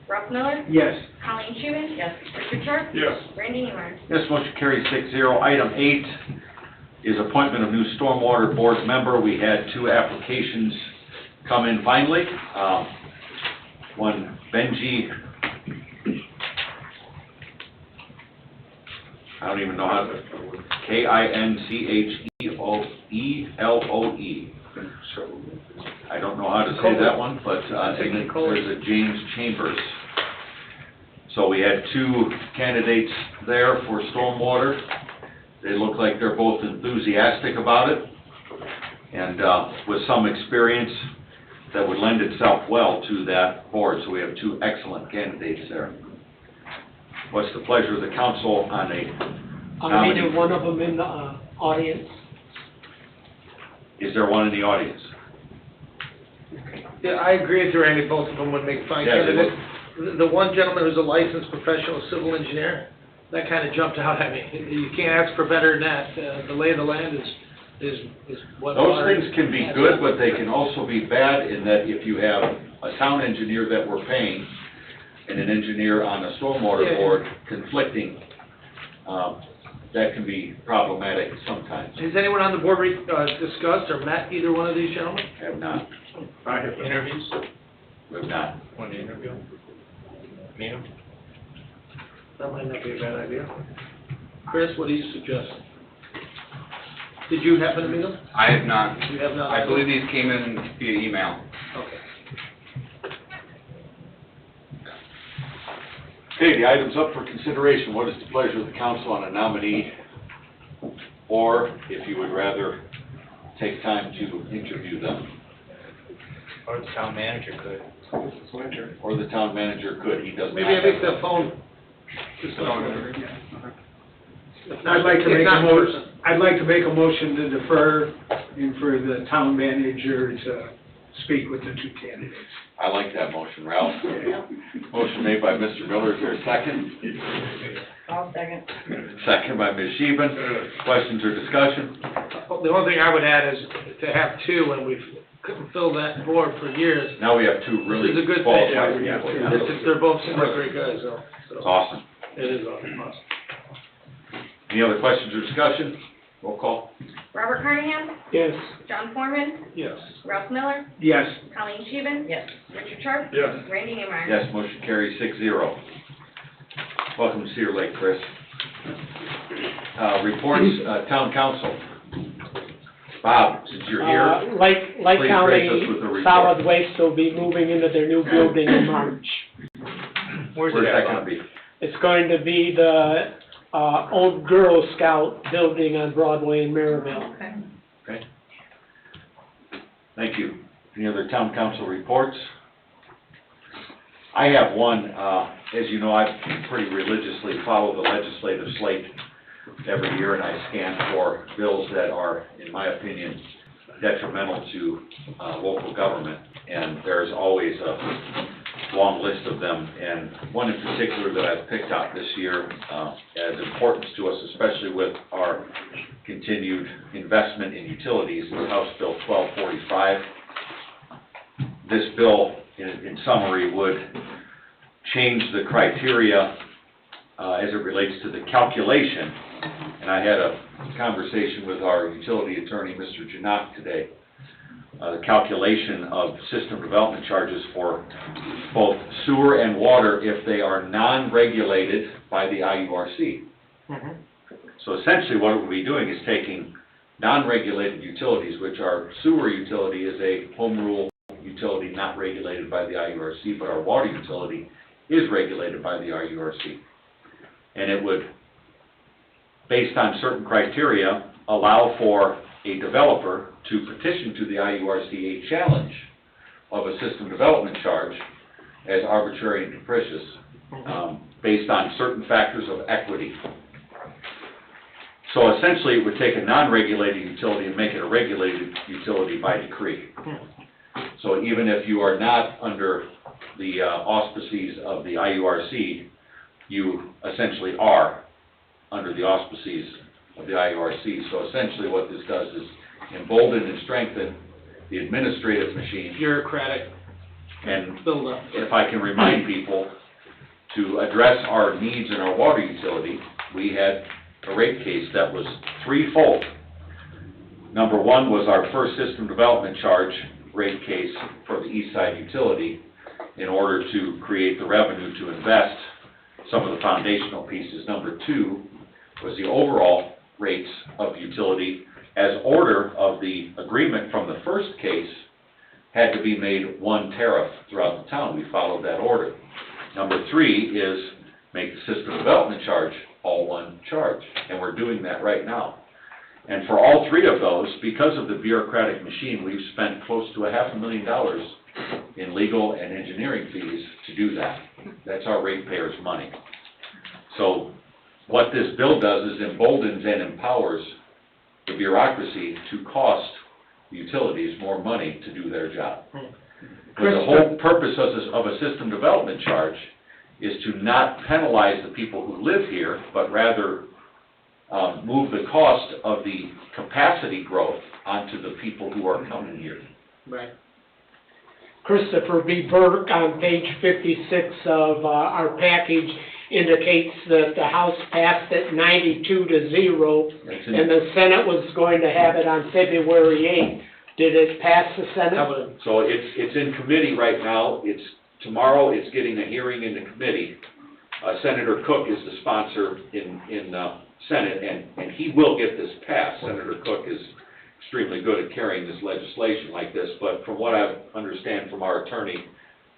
Ralph Miller? Yes. Colleen Scheven? Yes. Richard Sharp? Yes. Randy Neiman? Yes, motion carries 6-0. Item 8 is appointment of new stormwater board member. We had 2 applications come in finally. One, Benji, I don't even know how to, Kincheoeloe. I don't know how to say that one, but and then there's a James Chambers. So we had 2 candidates there for stormwater. They look like they're both enthusiastic about it, and with some experience that would lend itself well to that board. So we have 2 excellent candidates there. What's the pleasure of the council on a nominee? Either one of them in the audience. Is there one in the audience? Yeah, I agree with you, Randy, both of them would make fine Yeah, they candidates. The one gentleman who's a licensed professional civil engineer, that kind of jumped out at me. You can't ask for better than that. The lay of the land is what. Those things can be good, but they can also be bad in that if you have a town engineer that we're paying and an engineer on a stormwater Yeah. board conflicting, that can be problematic sometimes. Has anyone on the board discussed or met either one of these gentlemen? Have not, Interviews, we have not. one interview. Meet 'em. That might not be a bad idea. Chris, what do you suggest? Did you happen to meet them? I have not. You have not? I believe these came in via email. Okay. Okay, the item's up for consideration. What is the pleasure of the council on a nominee? Or if you would rather take time to interview them, Or the town manager could. or the town manager could, he does not. Maybe I have make them. the phone. I'd like to If make not a in motion, person. I'd like to make a motion to defer and for the town manager to speak with the two candidates. I like that motion, Ralph. Motion made by Mr. Miller, is there a second? I'll second. Second by Ms. Sheehan. Questions or discussion? The only thing I would add is to have two, and we've couldn't fill that board for years. Now we have two really This is a good qualified thing. people. They're both seem like great guys, so. It's awesome. It is awesome. Any other questions or discussion? Roll call. Robert Carnahan? Yes. John Foreman? Yes. Ralph Miller? Yes. Colleen Scheven? Yes. Richard Sharp? Yes. Randy Neimeyer? Yes, motion carries 6-0. Welcome to Cedar Lake, Chris. Reports, town council. Bob, since you're here, Lake please County grace us with a report. Solid Waste will be moving into their new building in March. Where's that gonna be? It's going to be the, old Girl Scout building on Broadway in Maryville. Okay. Thank you. Any other town council reports? I have one, as you know, I pretty religiously follow the legislative slate every year, and I scan for bills that are, in my opinion, detrimental to, local government, and there's always a long list of them, and one in particular that I've picked out this year, as importance to us, especially with our continued investment in utilities, is House Bill 1245. This bill, in summary, would change the criteria as it relates to the calculation, and I had a conversation with our utility attorney, Mr. Janak, today, the calculation of system development charges for both sewer and water if they are non-regulated by the IURC. So essentially what it would be doing is taking non-regulated utilities, which our sewer utility is a home rule utility not regulated by the IURC, but our water utility is regulated by the IURC. And it would, based on certain criteria, allow for a developer to petition to the IURC a challenge of a system development charge as arbitrary and capricious, based on certain factors of equity. So essentially, it would take a non-regulated utility and make it a regulated utility by decree. So even if you are not under the auspices of the IURC, you essentially are under the auspices of the IURC. So essentially what this does is embolden and strengthen the administrative machine. Bureaucratic And buildup. if I can remind people, to address our needs in our water utility, we had a rate case that was threefold. Number one was our first system development charge rate case for the East Side utility in order to create the revenue to invest some of the foundational pieces. Number two was the overall rates of utility as order of the agreement from the first case had to be made one tariff throughout the town. We followed that order. Number three is make the system development charge all one charge, and we're doing that right now. And for all three of those, because of the bureaucratic machine, we've spent close to $500,000 in legal and engineering fees to do that. That's our ratepayers' money. So what this bill does is emboldens and empowers the bureaucracy to cost utilities more money to do their job. Because the whole purpose of a system development charge is to not penalize the people who live here, but rather move the cost of the capacity growth onto the people who are coming here. Right. Christopher B. Burke on page 56 of our package indicates that the House passed it 92-0, and the Senate was going to have it on February 8th. Did it pass the Senate? So it's in committee right now. Tomorrow it's getting a hearing in the committee. Senator Cook is the sponsor in Senate, and he will get this passed. Senator Cook is extremely good at carrying this legislation like this, but from what I understand from our attorney,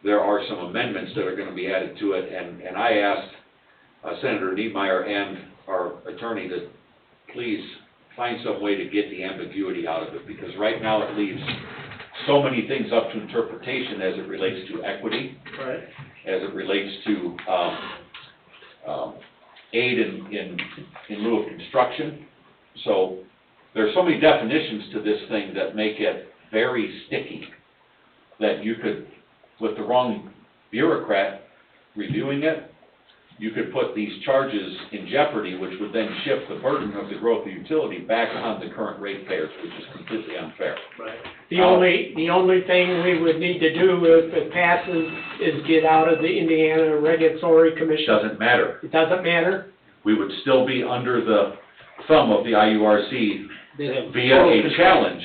there are some amendments that are going to be added to it, and I asked Senator Niemeyer and our attorney to please find some way to get the ambiguity out of it, because right now it leaves so many things up to interpretation as it relates to equity, Right. as it relates to aid in lieu of construction. So there's so many definitions to this thing that make it very sticky, that you could, with the wrong bureaucrat reviewing it, you could put these charges in jeopardy, which would then shift the burden of the growth of utility back on the current ratepayers, which is completely unfair. Right. The only thing we would need to do if it passes is get out of the Indiana Regulatory Commission. Doesn't matter. It doesn't matter? We would still be under the thumb of the IURC via a challenge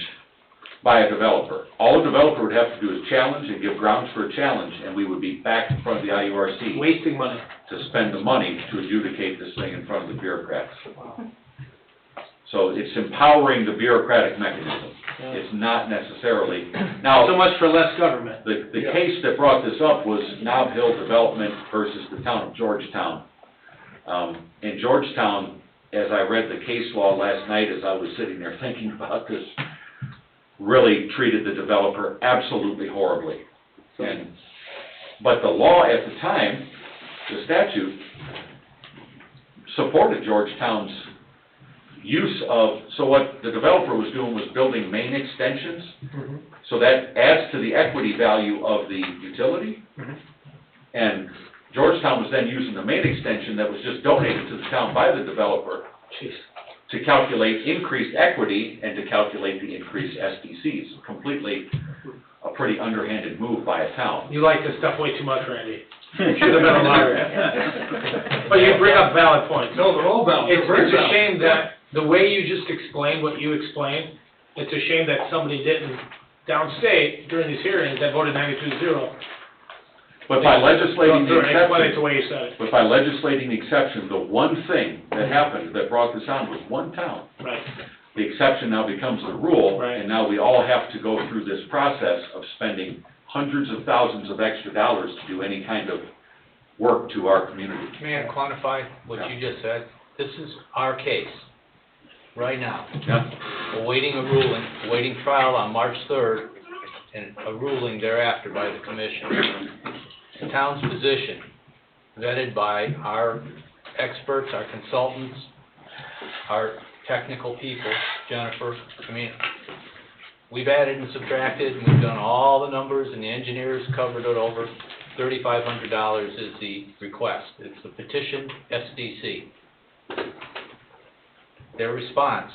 by a developer. All a developer would have to do is challenge and give grounds for a challenge, and we would be back in front of the IURC Wasting money. to spend the money to adjudicate this thing in front of the bureaucrats. So it's empowering the bureaucratic mechanism. It's not necessarily, now, So much for less government. the case that brought this up was Nob Hill Development versus the town of Georgetown. In Georgetown, as I read the case law last night as I was sitting there thinking about this, really treated the developer absolutely horribly. But the law at the time, the statute, supported Georgetown's use of, so what the developer was doing was building main extensions, so that adds to the equity value of the utility. And Georgetown was then using the main extension that was just donated to the town by the developer to calculate increased equity and to calculate the increased SDCs. Completely a pretty underhanded move by a town. You like this stuff way too much, Randy. You should have been a lawyer. But you bring up valid points. No, they're all valid. It's a shame that the way you just explained what you explained, it's a shame that somebody didn't downstate during these hearings that voted 92-0. But by legislating the Explain it the exception, way you said it. but by legislating the exception, the one thing that happened that brought this on was one town. Right. The exception now becomes the rule, Right. and now we all have to go through this process of spending hundreds of thousands of extra dollars to do any kind of work to our community. May I quantify what you just said? This is our case, right now. Yeah. Awaiting a ruling, awaiting trial on March 3rd, and a ruling thereafter by the commission. The town's position, vetted by our experts, our consultants, our technical people, Jennifer, I mean, we've added and subtracted, and we've done all the numbers, and the engineers covered it over. $3,500 is the request. It's the petition SDC. Their response,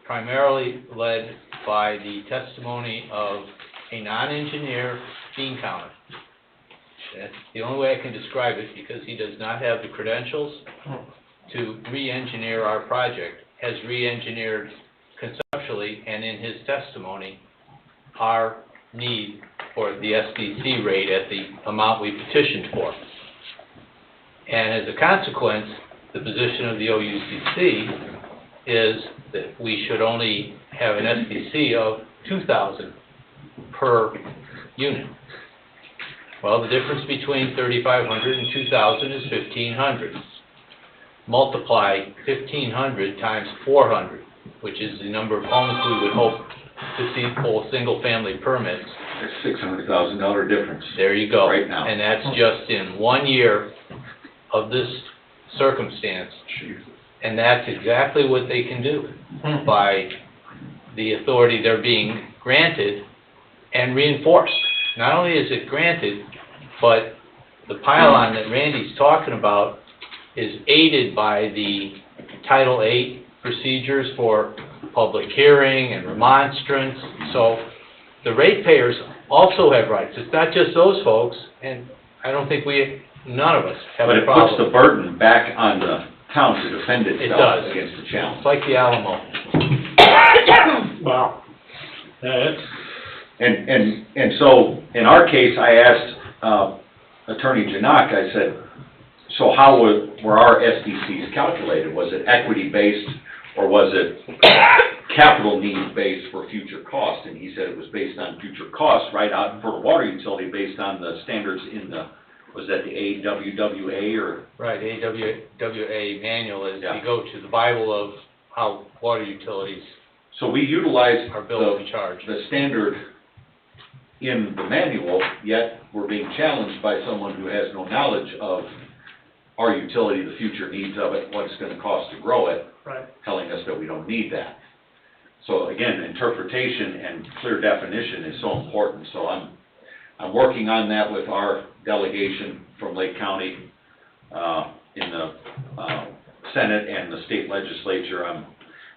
primarily led by the testimony of a non-engineer bean counter. That's the only way I can describe it, because he does not have the credentials to re-engineer our project, has re-engineered conceptually and in his testimony our need for the SDC rate at the amount we petitioned for. And as a consequence, the position of the OUCC is that we should only have an SDC of $2,000 per unit. Well, the difference between $3,500 and $2,000 is $1,500. Multiply $1,500 times 400, which is the number of homes we would hope to see pull single-family permits. There's $600,000 difference. There you go. Right now. And that's just in 1 year of this circumstance. And that's exactly what they can do by the authority they're being granted and reinforced. Not only is it granted, but the pylon that Randy's talking about is aided by the Title VIII procedures for public hearing and remonstrance. So the ratepayers also have rights. It's not just those folks, and I don't think none of us have But a it puts the problem. burden back on the town to defend It itself does. against the challenge. It's like the Alamo. Wow. That's, And so, in our case, I asked Attorney Janak, I said, so how were our SDCs calculated? Was it equity-based, or was it capital needs-based for future cost? And he said it was based on future costs, right out for the water utility, based on the standards in the, was that the AWWA, or? Right, AWWA manual is, Yeah. you go to the Bible of how water utilities So we utilize are billed and charged. the standard in the manual, yet we're being challenged by someone who has no knowledge of our utility, the future needs of it, what it's gonna cost to grow it, right. telling us that we don't need that. So again, interpretation and clear definition is so important, so I'm working on that with our delegation from Lake County, in the, Senate and the state legislature. I'm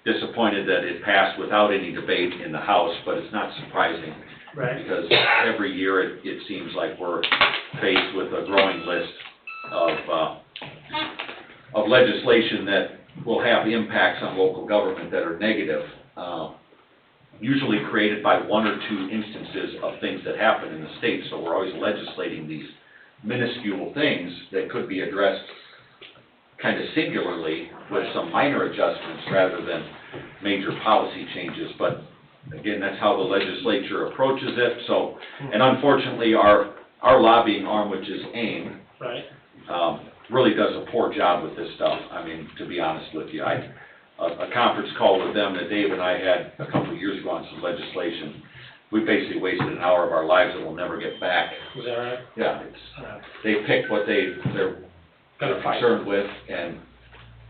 disappointed that it passed without any debate in the House, but it's not surprising, Right. because every year it seems like we're faced with a growing list of legislation that will have impacts on local government that are negative, usually created by one or two instances of things that happen in the state. So we're always legislating these minuscule things that could be addressed kind of singularly with some minor adjustments rather than major policy changes. But again, that's how the legislature approaches it. So, and unfortunately, our lobbying arm, which is AIM, Right. really does a poor job with this stuff. I mean, to be honest with you, a conference call with them that Dave and I had a couple of years ago on some legislation, we basically wasted an hour of our lives that we'll never get back. Is that right? Yeah, they pick what they're concerned with, and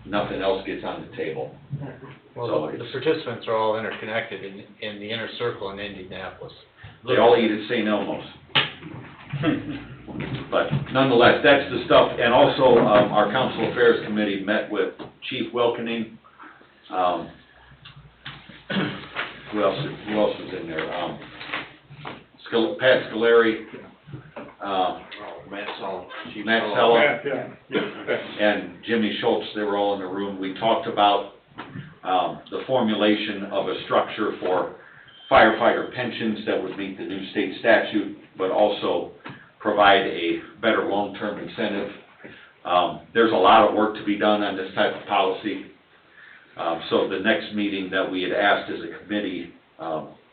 nothing else gets on the table. So Well, the it's- participants are all interconnected in the inner circle in Indianapolis. They all eat at St. Elmo's. But nonetheless, that's the stuff, and also, our Council Affairs Committee met with Chief Wilkening. Who else was in there? Pat Scolari, Matt Sell. Matt Sella, Yeah. and Jimmy Schultz. They were all in the room. We talked about, the formulation of a structure for firefighter pensions that would meet the new state statute, but also provide a better long-term incentive. There's a lot of work to be done on this type of policy. So the next meeting that we had asked as a committee,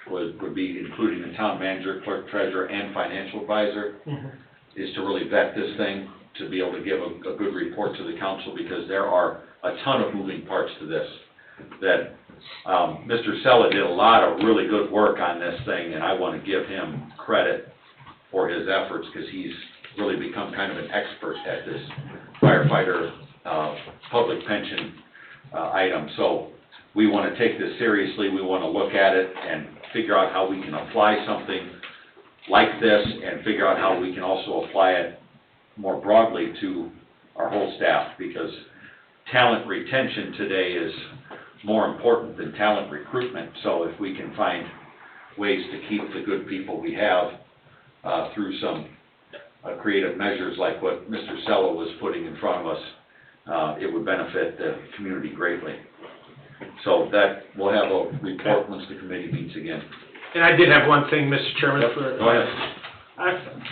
would be including the town manager, clerk treasurer, and financial advisor, is to really vet this thing, to be able to give a good report to the council, because there are a ton of moving parts to this. That, Mr. Sella did a lot of really good work on this thing, and I want to give him credit for his efforts, because he's really become kind of an expert at this firefighter, public pension, item. So we want to take this seriously. We want to look at it and figure out how we can apply something like this, and figure out how we can also apply it more broadly to our whole staff, because talent retention today is more important than talent recruitment. So if we can find ways to keep the good people we have, through some creative measures like what Mr. Sella was putting in front of us, it would benefit the community greatly. So that, we'll have a report once the committee meets again. And I did have one thing, Mr. Chairman, for. Go ahead.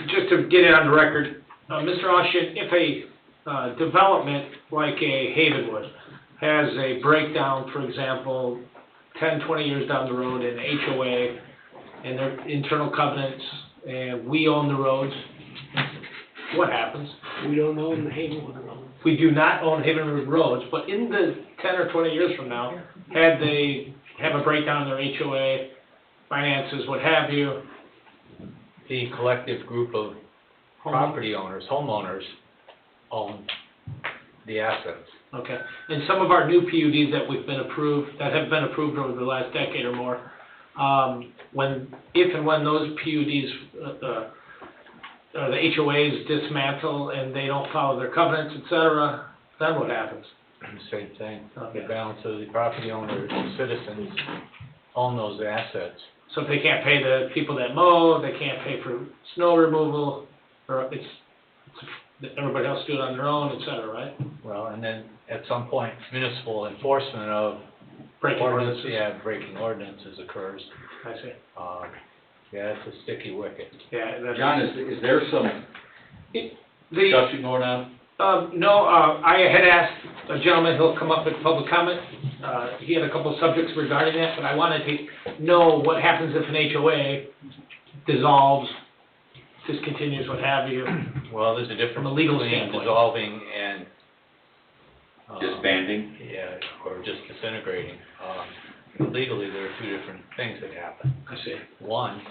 Just to get it on the record, Mr. Austin, if a development like a Havenwood has a breakdown, for example, 10, 20 years down the road in HOA and their internal covenants, and we own the roads, what happens? We don't own the Havenwood Road. We do not own Havenwood roads, but in the 10 or 20 years from now, had they have a breakdown in their HOA, finances, what have you, The collective group of property owners, homeowners, own the assets. okay. And some of our new PUDs that have been approved over the last decade or more, if and when those PUDs, the HOAs dismantle and they don't follow their covenants, et cetera, then what happens? Same thing. Okay. The balance of the property owners and citizens own those assets. So if they can't pay the people that mow, they can't pay for snow removal, or everybody else do it on their own, et cetera, right? Well, and then at some point, municipal enforcement of Breaking ordinances. Yeah, breaking ordinances occurs. I see. Yeah, it's a sticky wicket. Yeah, that's. John, is there some discussion going on? No, I had asked a gentleman, he'll come up with public comment, he had a couple of subjects regarding that, but I wanted to know what happens if an HOA dissolves, discontinues, what have you. Well, there's a difference From a legal between standpoint. dissolving and Disbanding? yeah, or just disintegrating. Legally, there are two different things that happen. I see. One,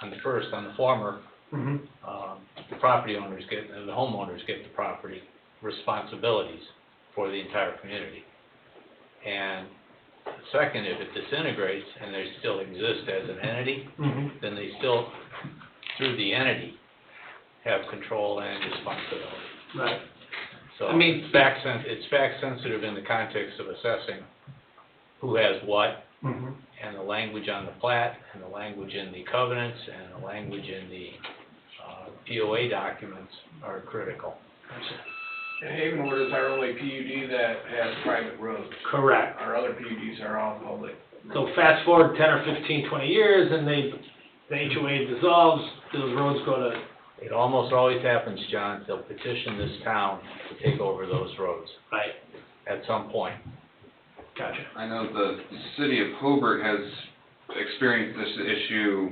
on the former, Mm-hmm. the property owners get, the homeowners get the property responsibilities for the entire community. And second, if it disintegrates and they still exist as an entity, Mm-hmm. then they still, through the entity, have control and responsibility. Right. So I mean- it's fact sensitive in the context of assessing who has what, Mm-hmm. and the language on the plat, and the language in the covenants, and the language in the POA documents are critical. And Havenwood is our only PUD that has private roads. Correct. Our other PUDs are all public. So fast forward 10 or 15, 20 years, and the HOA dissolves, those roads go to, It almost always happens, John, they'll petition this town to take over those roads right, at some point. gotcha. I know the city of Hobart has experienced this issue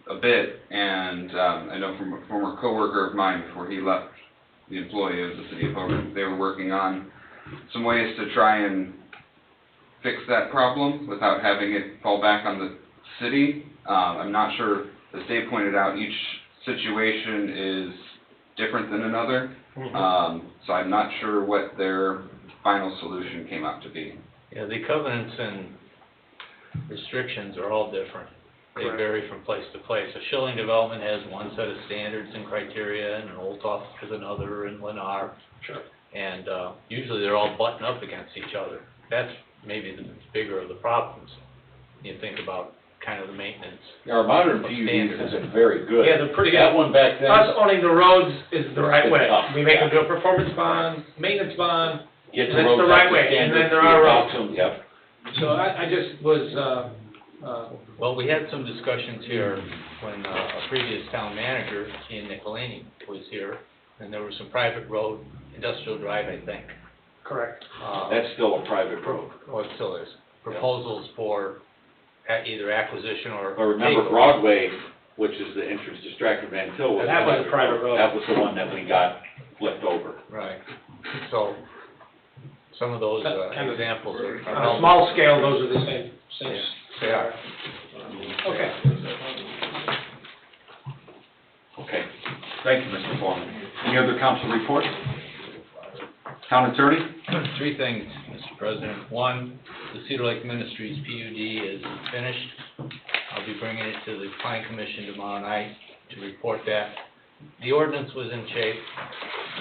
a bit, and I know from a former coworker of mine before he left the employee of the city of Hobart, they were working on some ways to try and fix that problem without having it fall back on the city. I'm not sure, as Dave pointed out, each situation is different than another, so I'm not sure what their final solution came out to be. Yeah, the covenants and restrictions are all different. They Correct. vary from place to place. A Schilling development has one set of standards and criteria, and an Olthoff has another, and Lennar. Sure. And usually they're all buttoned up against each other. That's maybe the bigger of the problems. You think about kind of the maintenance. Our modern Of PUDs standards. have been very good. Yeah, they're pretty good. That one back then. Us owning the roads is the right way. It's tough. We make them do a performance bond, maintenance bond, Get That's the roads right up to way, and then standards, there are we roads. adopt them. Yep. so I just was, Well, we had some discussions here when a previous town manager, Ian Nicolini, was here, and there was some private road, Industrial Drive, I think. correct. That's still a private road. Well, it still is. Proposals for either acquisition or. But remember takeover. Broadway, which is the entrance to Stratford Van Til, was. That was a private road. That was the one that we got flipped over. Right. So, some of those Kind of- examples are. On a small scale, those are the same. Yeah, they are. Okay. Okay. Thank you, Mr. Foreman. Any other council reports? Town attorney? Three things, Mr. President. One, the Cedar Lake Ministries PUD is finished. I'll be bringing it to the Planning Commission tomorrow night to report that. The ordinance was in shape.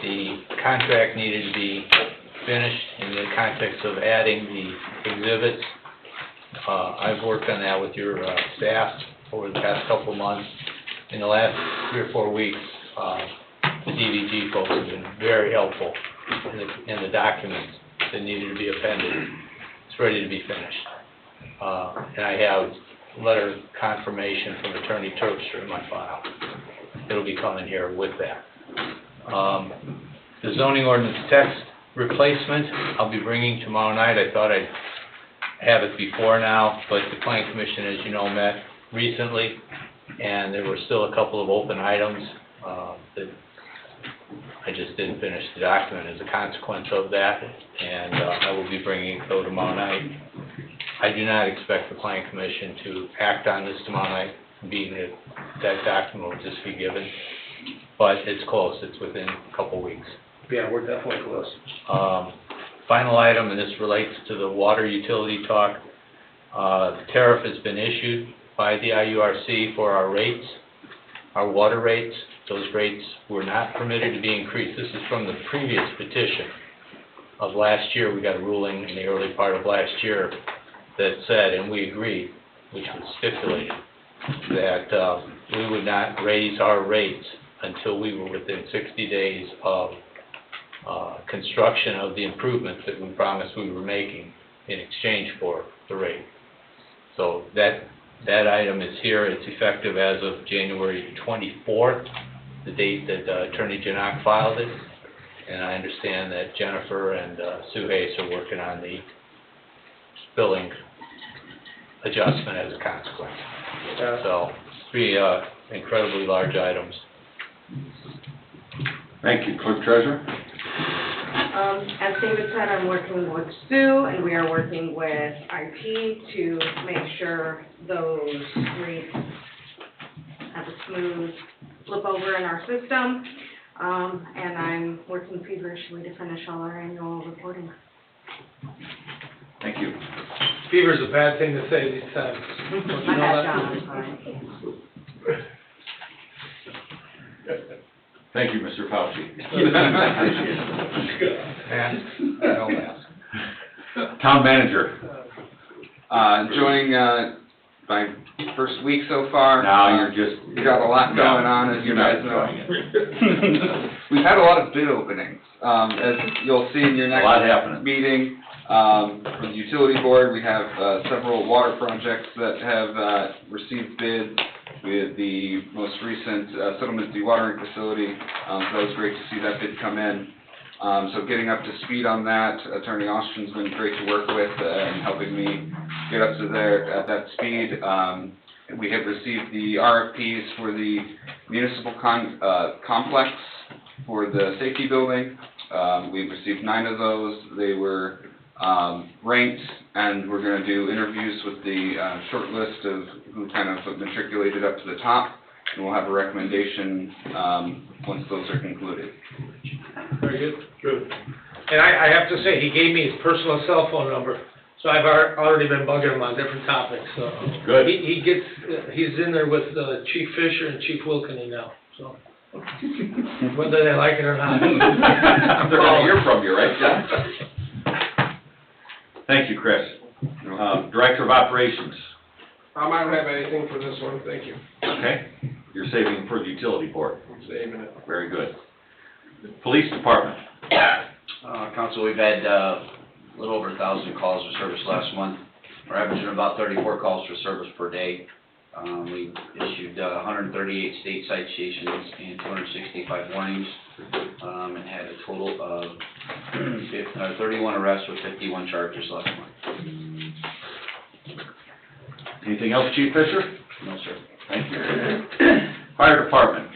The contract needed to be finished in the context of adding the exhibits. I've worked on that with your staff over the past couple of months. In the last 3 or 4 weeks, the DVG folks have been very helpful in the documents that needed to be appended. It's ready to be finished. And I have letter confirmation from Attorney Terpstra in my file. It'll be coming here with that. The zoning ordinance text replacement, I'll be bringing tomorrow night. I thought I'd have it before now, but the Planning Commission, as you know, met recently, and there were still a couple of open items that I just didn't finish the document as a consequence of that, and I will be bringing it though tomorrow night. I do not expect the Planning Commission to act on this tomorrow night, being that document will just be given, but it's close. It's within a couple weeks. Yeah, we're definitely close. Final item, and this relates to the water utility talk. The tariff has been issued by the IURC for our rates, our water rates. Those rates were not permitted to be increased. This is from the previous petition of last year. We got a ruling in the early part of last year that said, and we agreed, which was stipulated, that we would not raise our rates until we were within 60 days of construction of the improvements that we promised we were making in exchange for the rate. So that item is here. It's effective as of January 24th, the date that Attorney Janak filed it. And I understand that Jennifer and Sue Hayes are working on the billing adjustment as a consequence. So, three incredibly large items. Thank you. Clerk Treasurer? As David said, I'm working with Sue, and we are working with IT to make sure those rates have a smooth flip over in our system. And I'm working feverishly to finish all our annual reporting. Thank you. Fever's a bad thing to say these times. Don't you My know bad, that? John, I'm sorry. Thank you, Mr. Fauci. Don't ask. Town Manager? Enjoying, my first week so far. Now you're just... We got a lot going on, as you You're not guys know. enjoying it. We've had a lot of bid openings. As you'll see in your A lot next happening. meeting, for the utility board, we have several water projects that have received bids. We had the most recent settlement dewatering facility, so that was great to see that bid come in. So getting up to speed on that, Attorney Austin's been great to work with and helping me get up to there at that speed. We have received the RFPs for the municipal complex for the safety building. We've received 9 of those. They were ranked, and we're going to do interviews with the short list of who kind of matriculated up to the top, and we'll have a recommendation once those are concluded. Very good. Good. And I have to say, he gave me his personal cell phone number, so I've already been bugging him on different topics, so. Good. He gets, he's in there with Chief Fisher and Chief Wilkeny now, so. Whether they like it or not. They're gonna hear from you, right, John? Thank you, Chris. Director of Operations? I don't have anything for this one, thank you. Okay. You're saving for the utility board. I'm saving it. Very good. Police Department? Council, we've had a little over 1,000 calls for service last month. We're averaging about 34 calls for service per day. We issued 138 state citations and 265 warnings, and had a total of 31 arrests with 51 charges last month. Anything else, Chief Fisher? No, sir. Thank you. Fire Department?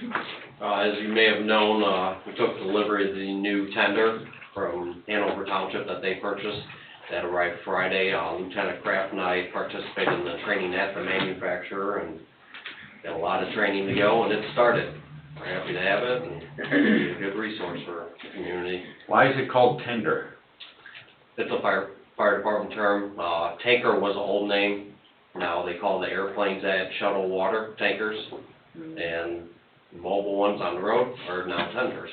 As you may have known, we took delivery of the new tender from Hanover Township that they purchased. That arrived Friday. Lieutenant Kraft and I participated in the training at the manufacturer and got a lot of training to go, and it started. We're happy to have it, and it's a good resource for the community. Why is it called tender? It's a fire department term. Tanker was an old name. Now they call the airplanes that shuttle water tankers, and mobile ones on the road are now tenders.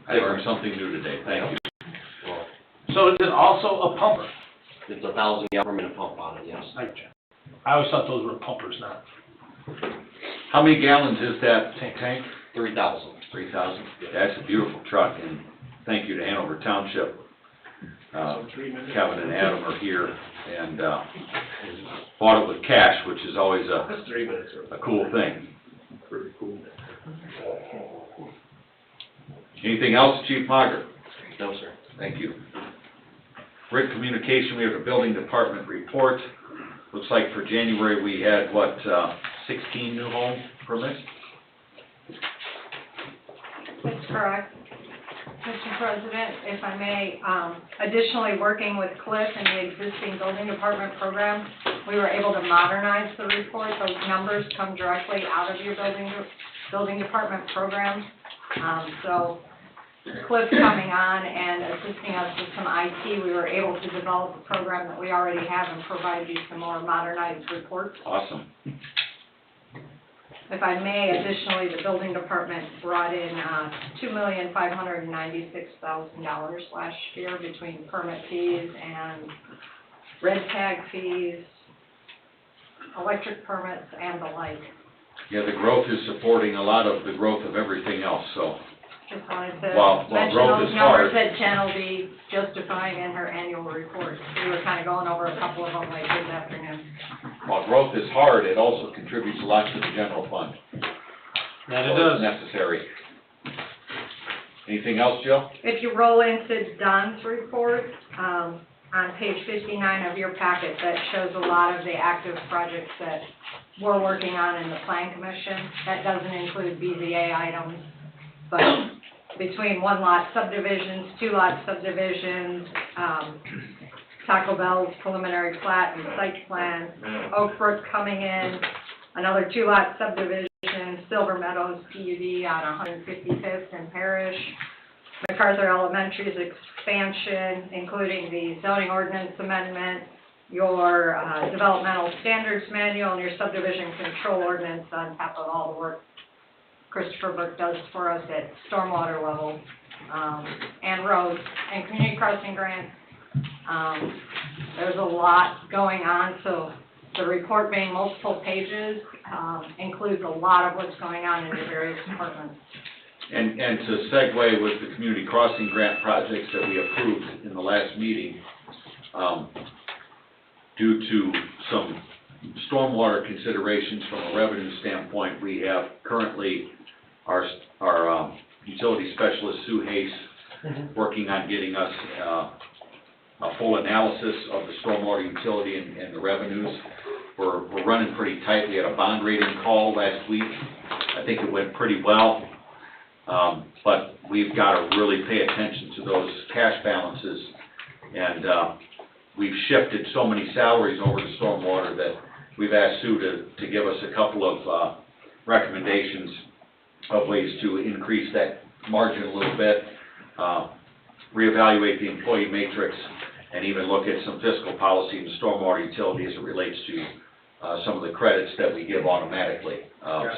I learned something new today. Thank you. So is it also a pumper? It's 1,000 gallon per minute pump on it, yes. I always thought those were pumpers now. How many gallons is that Tank? 3,000. 3,000? That's a beautiful truck, and thank you to Hanover Township. Kevin and Adam are here, and bought it with cash, which is always That's 3 minutes. a cool thing. Pretty cool. Anything else, Chief Mager? No, sir. Thank you. Rick Communication, we have a building department report. Looks like for January, we had, 16 new home permits? That's correct. Mr. President, if I may, additionally, working with Cliff and the existing building department program, we were able to modernize the report. Those numbers come directly out of your building department program. So Cliff coming on and assisting us with some IT, we were able to develop a program that we already have and provide you some more modernized reports. Awesome. If I may, additionally, the building department brought in $2,596,000 last year between permit fees and red tag fees, electric permits, and the like. Yeah, the growth is supporting a lot of the growth of everything else, so. Just wanted to While mention growth those is numbers hard. that Jen will be justifying in her annual report. We were kind of going over a couple of them like this afternoon. While growth is hard, it also contributes a lot to the general fund. That So it does. it's necessary. Anything else, Jill? If you roll into Don's report, on page 59 of your packet, that shows a lot of the active projects that we're working on in the Plan Commission. That doesn't include BZA items, but between one lot subdivisions, two lot subdivisions, Taco Bell's preliminary plat and site plan, Oak Brook coming in, another two lot subdivision, Silver Meadows PUD on 155th and Parish, MacArthur Elementary's expansion, including the zoning ordinance amendment, your developmental standards manual, and your subdivision control ordinance on top of all the work Christopher Burke does for us at stormwater level, and roads, and community crossing grants. There's a lot going on, so the report being multiple pages, includes a lot of what's going on in the various departments. And to segue with the community crossing grant projects that we approved in the last meeting, due to some stormwater considerations from a revenue standpoint, we have currently our utility specialist, Sue Hayes, working on getting us a full analysis of the stormwater utility and the revenues. We're running pretty tight. We had a bond rating call last week. I think it went pretty well. But we've got to really pay attention to those cash balances. And we've shifted so many salaries over to stormwater that we've asked Sue to give us a couple of recommendations of ways to increase that margin a little bit, reevaluate the employee matrix, and even look at some fiscal policy in the stormwater utility as it relates to some of the credits that we give automatically.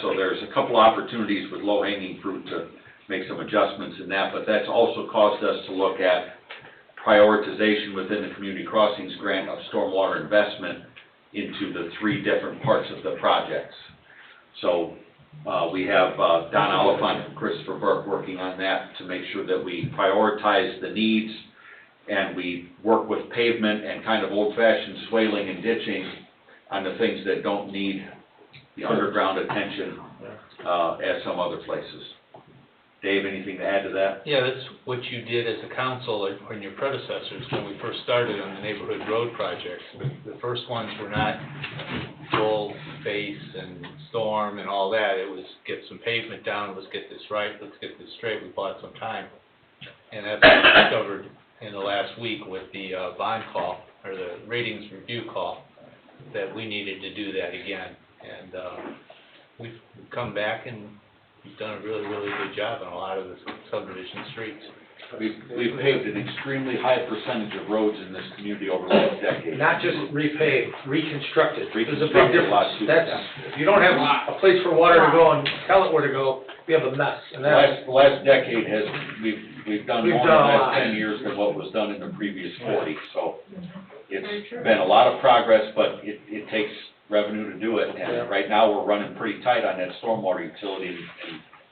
So there's a couple opportunities with low-hanging fruit to make some adjustments in that, but that's also caused us to look at prioritization within the community crossings grant of stormwater investment into the three different parts of the projects. So we have Don Oliphant and Christopher Burke working on that to make sure that we prioritize the needs and we work with pavement and kind of old-fashioned swaling and ditching on the things that don't need the underground attention as some other places. Dave, anything to add to that? Yeah, that's what you did as a council and your predecessors when we first started on the neighborhood road projects. The first ones were not full face and storm and all that. It was get some pavement down, let's get this right, let's get this straight. We bought some time. And that's what we discovered in the last week with the bond call, or the ratings review call, that we needed to do that again. And we've come back and we've done a really, really good job on a lot of the subdivision streets. We've paved an extremely high percentage of roads in this community over the last decade. Not just repaved, reconstructed. There's a big Reconstructed a lot difference. too. That's, if you don't have a place for water to go and tell it where to go, we have a mess. And that's, The last decade has, we've done We've more in done the a lot. last 10 years than what was done in the previous 40. So it's been a lot of progress, but it takes revenue to do it. And right now, we're running pretty tight on that stormwater utility, and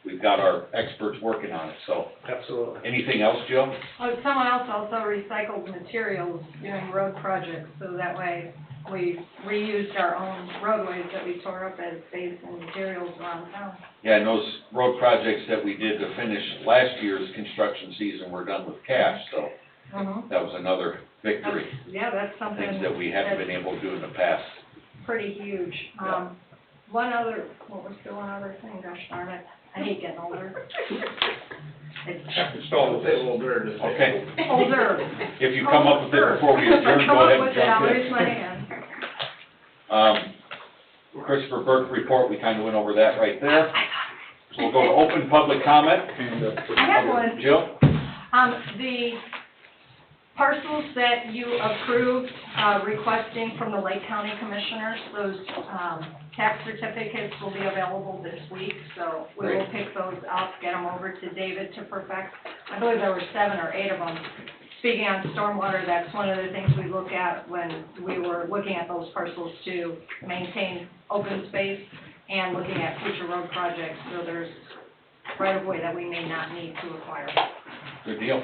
we've got our experts working on it. So absolutely. anything else, Jill? Oh, someone else also recycled materials doing road projects, so that way we reused our own roadways that we tore up as base and materials around town. Yeah, and those road projects that we did to finish last year's construction season were done with cash, so that was another victory. Yeah, that's something. Things that we hadn't been able to do in the past. Pretty huge. One other, what was the one other thing, gosh darn it, I hate getting older. It's all the same older. Okay. Older. If you come up with it before we adjourn, go ahead and If I come up jump with it, I'll in. raise my hand. Christopher Burke report, we kind of went over that right there. So we'll go to open public comment. I have one. Jill? The parcels that you approved, requesting from the Lake County Commissioners, those, tax certificates will be available this week, so we will pick those up, get them over to David to perfect. I believe there were 7 or 8 of them. Speaking on stormwater, that's one of the things we look at when we were looking at those parcels to maintain open space and looking at future road projects, so there's right-of-way that we may not need to acquire. Good deal.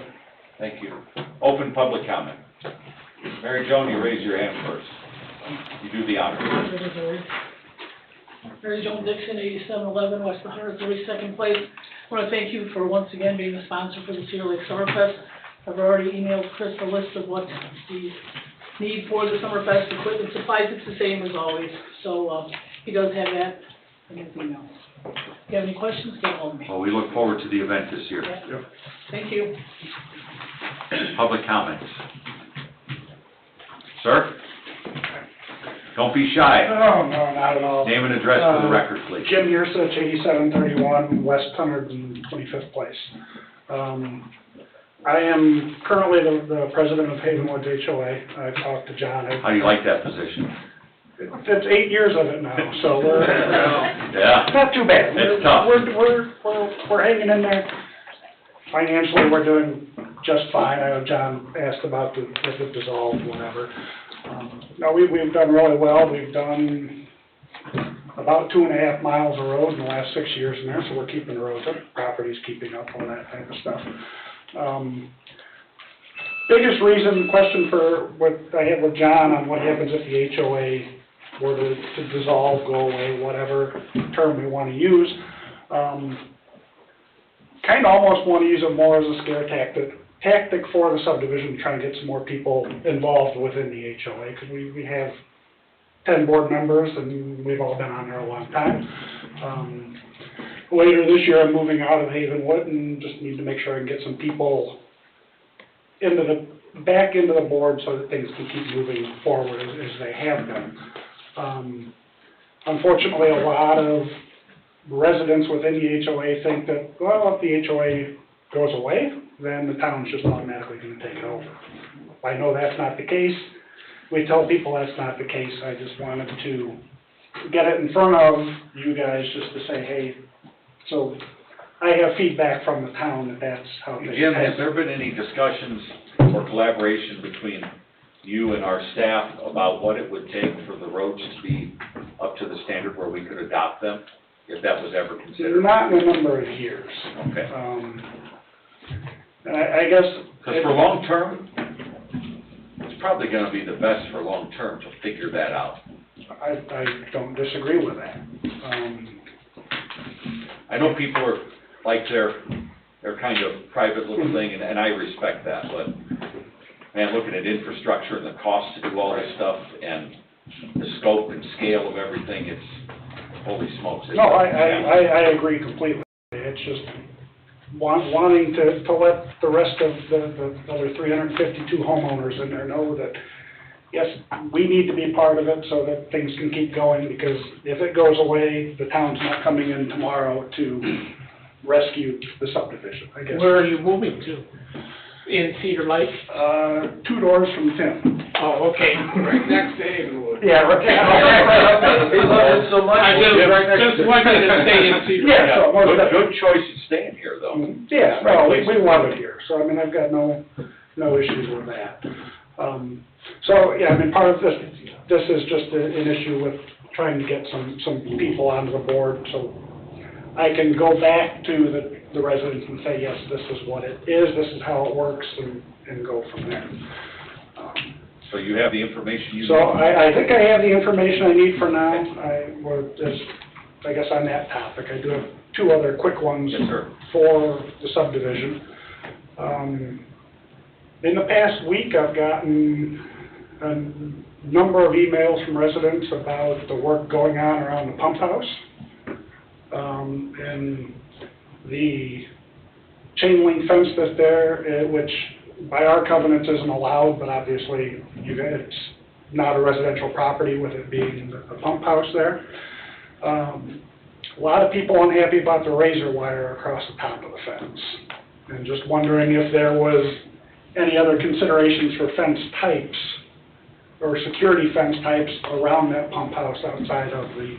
Thank you. Open public comment. Mary Joan, you raise your hand first. You do the honors. Mary Joan Dixon, 8711 West Hunter, 32nd place. I want to thank you for once again being the sponsor for the Cedar Lake Summerfest. I've already emailed Chris a list of what the need for the Summerfest equipment supplies. It's the same as always, so he does have that in his emails. If you have any questions, get hold of me. Well, we look forward to the event this year. Yeah. Thank you. Public comments. Sir? Don't be shy. Oh, no, not at all. Name and address for the record, please. Jim Yursich, 8731 West 125th Place. I am currently the president of Havenwood HOA. I talked to John. How do you like that position? It's 8 years of it now, so we're Yeah. not too bad. It's tough. We're hanging in there. Financially, we're doing just fine. I know John asked about if it dissolved, whatever. No, we've done really well. We've done about 2.5 miles of road in the last 6 years in there, so we're keeping the roads up, property's keeping up, all that type of stuff. Biggest reason, question for what I had with John on what happens if the HOA were to dissolve, go away, whatever term we want to use. Kind of almost want to use it more as a scare tactic for the subdivision, trying to get some more people involved within the HOA, because we have 10 board members, and we've all been on there a long time. Later this year, I'm moving out of Havenwood, and just need to make sure I can get some people back into the board so that things can keep moving forward as they have been. Unfortunately, a lot of residents within the HOA think that, well, if the HOA goes away, then the town's just automatically going to take it over. I know that's not the case. We tell people that's not the case. I just wanted to get it in front of you guys just to say, hey, so I have feedback from the town that that's how things Jim, has there been any discussions or collaboration between you and our staff about what it would take for the roads to be up to the standard where we could adopt them, if that was ever considered? Not in a number of years. Okay. And I guess... Because for long-term, it's probably going to be the best for long-term to figure that out. I don't disagree with that. I know people are like their kind of private little thing, and I respect that, but, man, looking at infrastructure and the cost to do all this stuff, and the scope and scale of everything, it's, holy smokes. No, I agree completely. It's just wanting to let the rest of the other 352 homeowners in there know that, yes, we need to be part of it so that things can keep going, because if it goes away, the town's not coming in tomorrow to rescue the subdivision, I guess. Where are you moving to? In Cedar Lake? 2 doors from Tim. Oh, okay. Right next to Havenwood. Yeah, right. He loves it so much. I just wanted to stay in Cedar Lake. Yeah, so Good choice of staying here, though. yeah, no, we love it here, so I mean, I've got no issues with that. So, yeah, I mean, part of this is just an issue with trying to get some people onto the board, so I can go back to the residents and say, yes, this is what it is, this is how it works, and go from there. So you have the information you need? So I think I have the information I need for now. I guess on that topic, I do have 2 other quick ones. Yes, sir. For the subdivision. In the past week, I've gotten a number of emails from residents about the work going on around the pump house. And the chain link fence that's there, which by our covenants isn't allowed, but obviously it's not a residential property with it being a pump house there. A lot of people unhappy about the razor wire across the top of the fence. And just wondering if there was any other considerations for fence types or security fence types around that pump house outside of the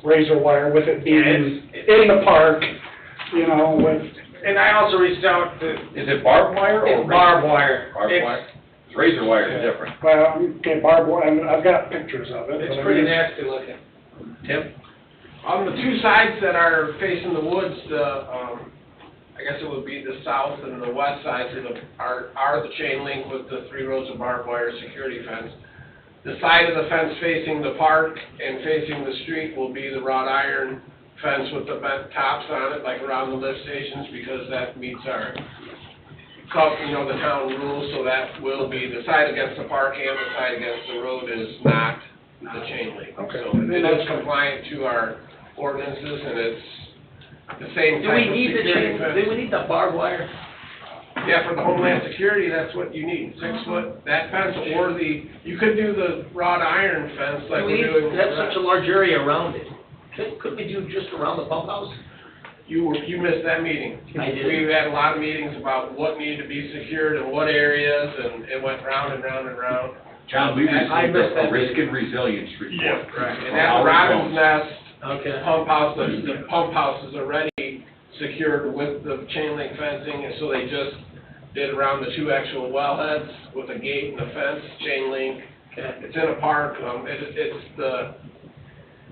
razor wire, with it being in the park, you know, with... And I also reached out to... Is it barbed wire or? It's barbed wire. Barbed wire? Razor wire is different. Well, okay, barbed wire, and I've got pictures of it. It's but I pretty mean, nasty looking. Tim? On the two sides that are facing the woods, I guess it would be the south and the west sides are the chain link with the 3 rows of barbed wire security fence. The side of the fence facing the park and facing the street will be the wrought iron fence with the bent tops on it, like around the lift stations, because that meets our, the town rules, so that will be, the side against the park and the side against the road is not the chain link. Okay. So it is compliant to our ordinances, and it's the same type of security fence. Do we need the barbed wire? Yeah, for the Homeland Security, that's what you need, 6 foot, that fence, or you could do the wrought iron fence like we're doing. That's such a large area around it. Couldn't we do just around the pump house? You missed that meeting. I did. We had a lot of meetings about what needed to be secured and what areas, and it went round and round and round. John, we I received missed a that risk and resilience report. And at Robin's Nest, Okay. pump house, the pump house is already secured with the chain link fencing, and so they just did around the 2 actual wellheads with a gate and a fence, chain link. It's in a park,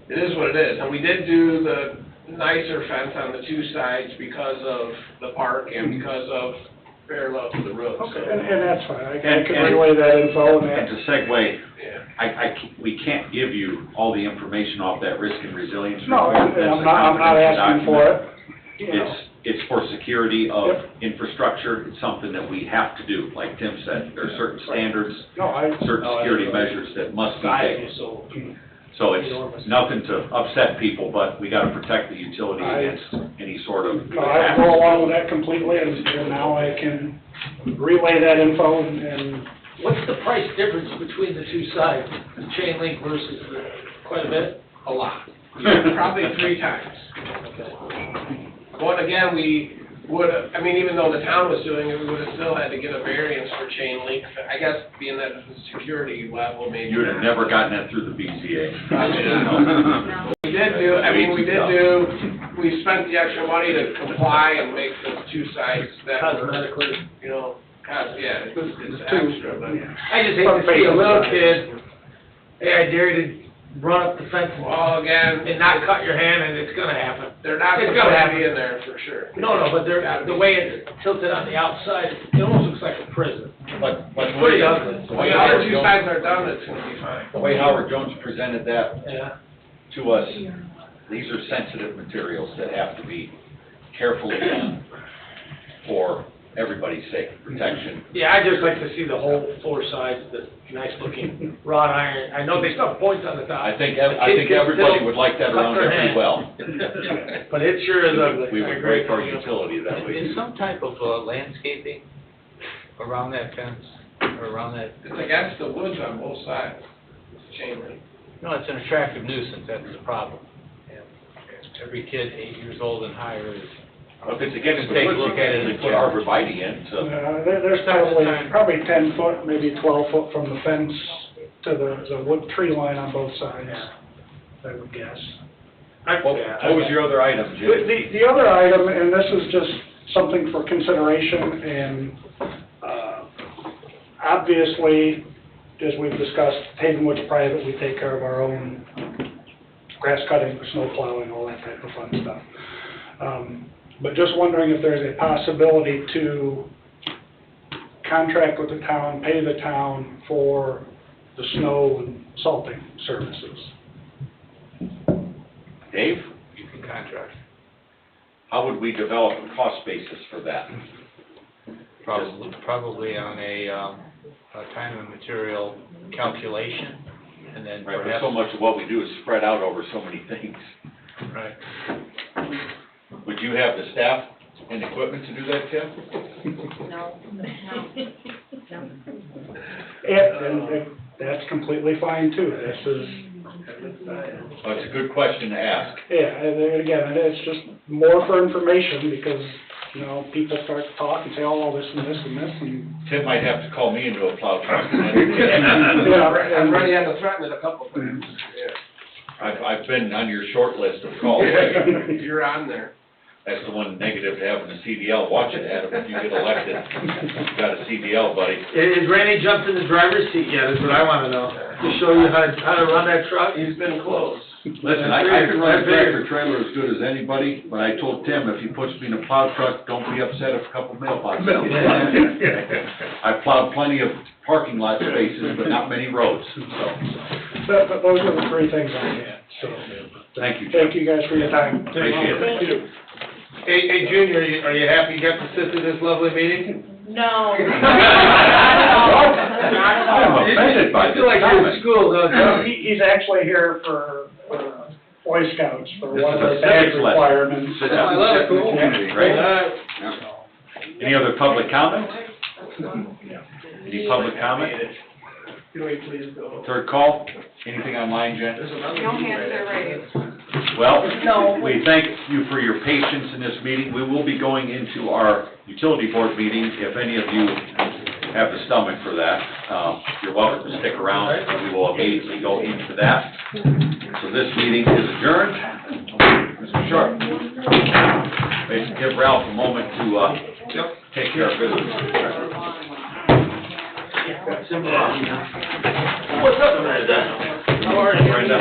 it is what it is. And we did do the nicer fence on the 2 sides because of the park and because of parallel to the road. Okay, and that's fine, I And- can and- relay that info and And that. to segue, Yeah. we can't give you all the information off that risk and resilience No, report. and That's I'm a not confidential asking for document. it. You know. It's for security of Yep. infrastructure. It's something that we have to do, like Tim said. There are certain standards, No, I, certain security measures that must be taken. So, So it's nothing to upset people, but we gotta protect the utility against any sort of no, I go along with that completely, and now I can relay that info and what's the price difference between the 2 sides, the chain link versus quite a bit? A lot. Probably 3 times. Okay. Well, again, we would, even though the town was doing it, we would have still had to get a variance for chain link. I guess being that it's a security level, maybe. You would have never gotten that through the BZA. Probably not. We we spent the extra money to comply and make those 2 sides that were, Cosmetically. it's extra, but. I just hate to see a little kid, hey, I dare you to run up the fence Well, again, and not cut your hand, and it's gonna happen. they're not It's supposed gonna to happen. be in there for sure. No, but the way it's tilted on the outside, it almost looks like a prison. But It's pretty ugly. When the other 2 sides are done, it's gonna be fine. The way Howard Jones presented that Yeah. to us, these are sensitive materials that have to be carefully done for everybody's sake, protection. Yeah, I'd just like to see the whole 4 sides, the nice looking wrought iron. I know they still have points on the top. I think everybody would like that around their pretty well. But it sure is ugly. We would break our utility that way. Is some type of landscaping around that fence, or around that? It's against the woods on both sides, it's chain link. No, it's an attractive nuisance, that's the problem. And every kid 8 years old and higher is, If it's against the Take a woods, look at it they and put arborvitae in, so. there's probably 10 foot, maybe 12 foot from the fence to the wood tree line on both sides, I would guess. What was your other item, Jim? The other item, and this is just something for consideration, and obviously, as we've discussed, Havenwood's private, we take care of our own grass cutting, snow plowing, all that type of fun stuff. But just wondering if there's a possibility to contract with the town, pay the town for the snow and salting services. Dave, you can contract. how would we develop a cost basis for that? Probably on a time and material calculation, and then Right, but perhaps. so much of what we do is spread out over so many things. Right. Would you have the staff and equipment to do that, Tim? No. And that's completely fine too. This is, Oh, it's a good question to ask. yeah, and then again, it's just more for information because you know, people start to talk and say, oh, well, this and this and this, and, Tim might have to call me into a plow truck. I'm ready on the threaten it a couple times, yeah. I've been on your short list of calls. You're on there. That's the one negative to having a CDL. Watch it, Adam, if you get elected. You've got a CDL, buddy. Is Randy jumped in the driver's seat yet, is what I wanna know, to show you how to run that truck? He's been close. Listen, I can run a tractor trailer as good as anybody, but I told Tim, if he puts me in a plow truck, don't be upset if a couple mailboxes. I've plowed plenty of parking lot spaces, but not many roads, so, but those are the three things I had, so. thank you, Thank Jim. you guys for your time. Appreciate it. Thank you. Hey, Junior, are you happy you got to sit through this lovely meeting? No. I'm offended by I feel like this you're in comment. school, don't you? He's actually here for Boy Scouts, for This one is of a the badge civics lesson. requirements. Sit I down love and it. sit in the community, right? Yeah. Any other public comment? Any public comment? Can we please go? Third call? Anything online, Jen? No hands are raised. Well, No. we thank you for your patience in this meeting. We will be going into our utility board meeting, if any of you have the stomach for that. You're welcome to stick around, and we will immediately go into that. So this meeting is adjourned. Mr. Sharp, give Ralph a moment to, take care of business. What's up, Brenda? How are you, Brenda?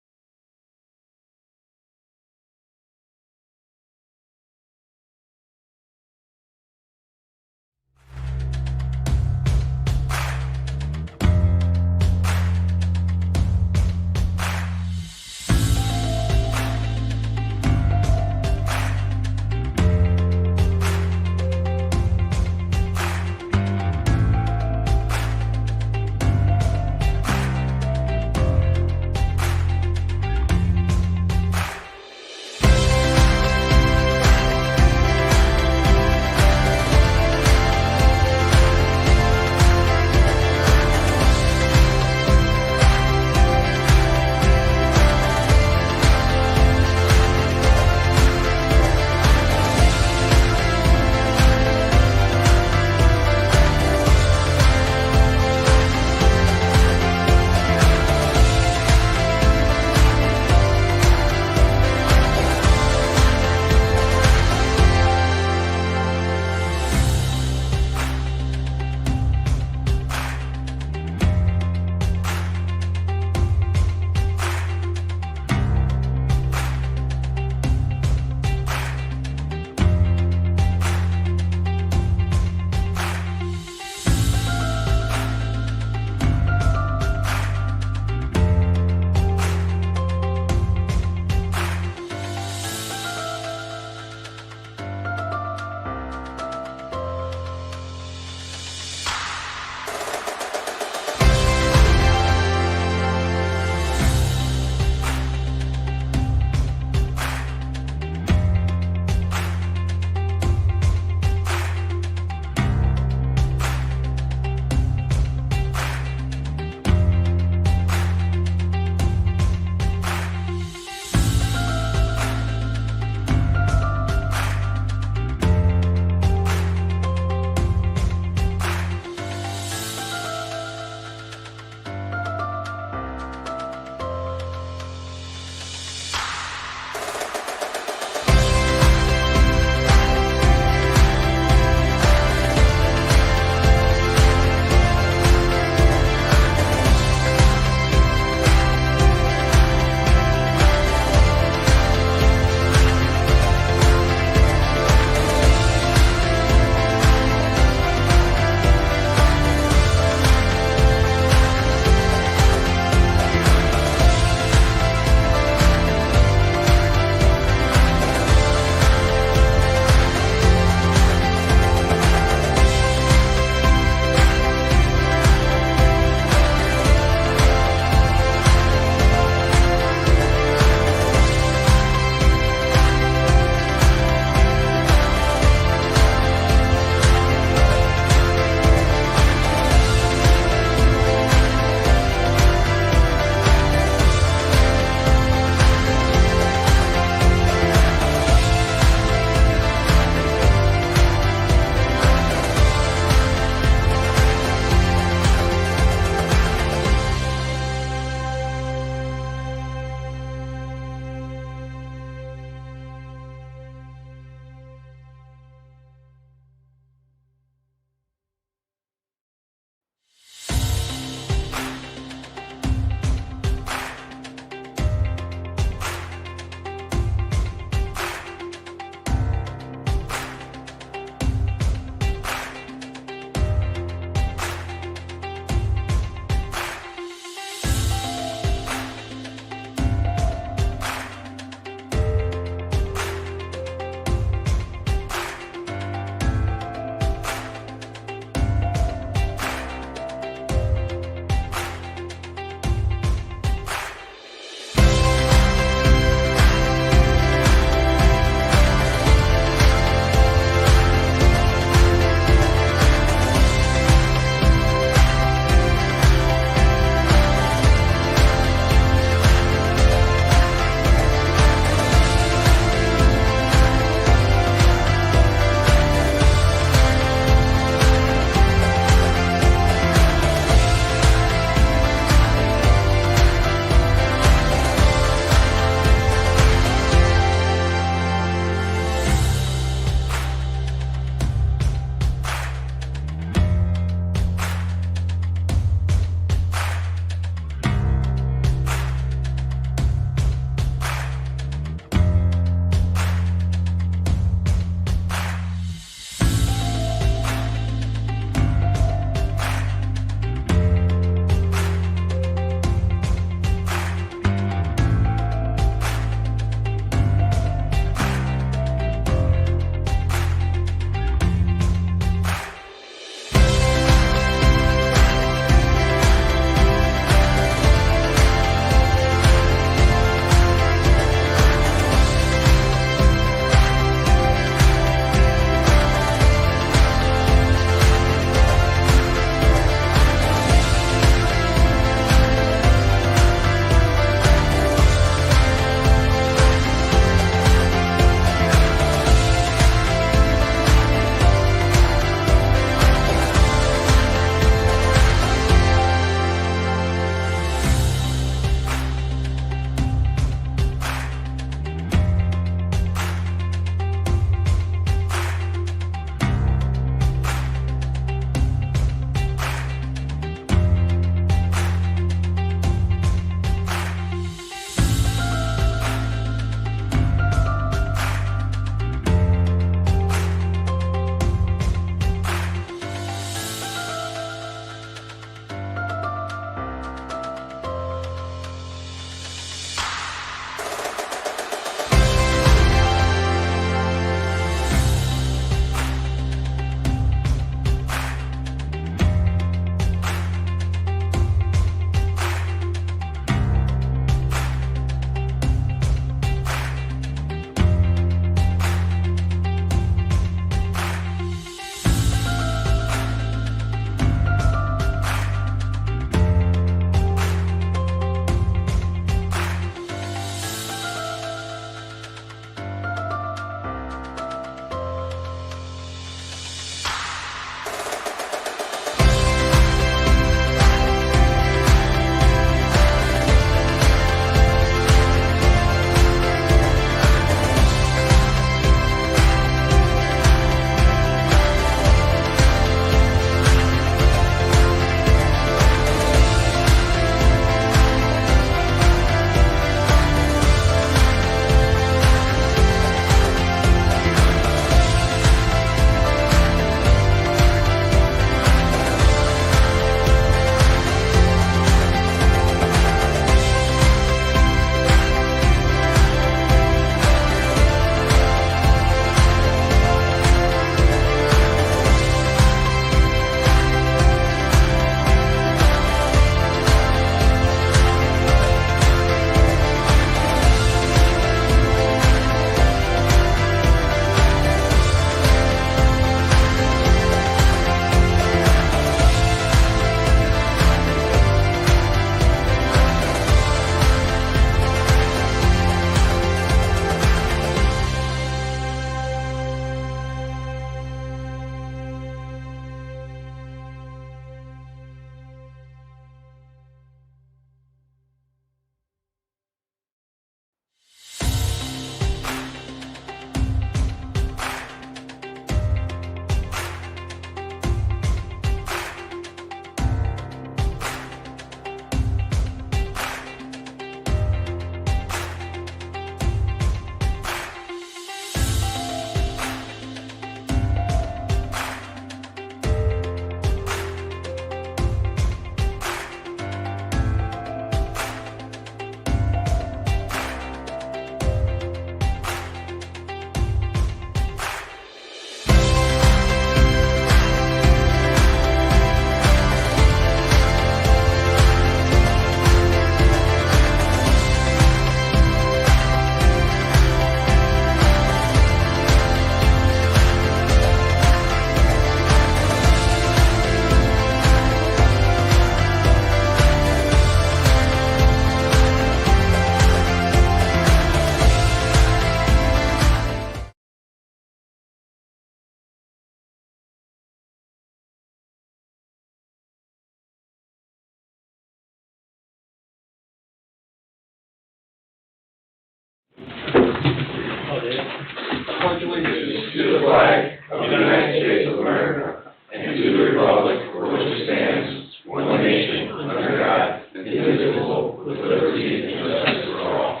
Pledge allegiance to the flag of the United States of America and to the republic for which it stands, one nation, under God, indivisible, with liberty and justice for all.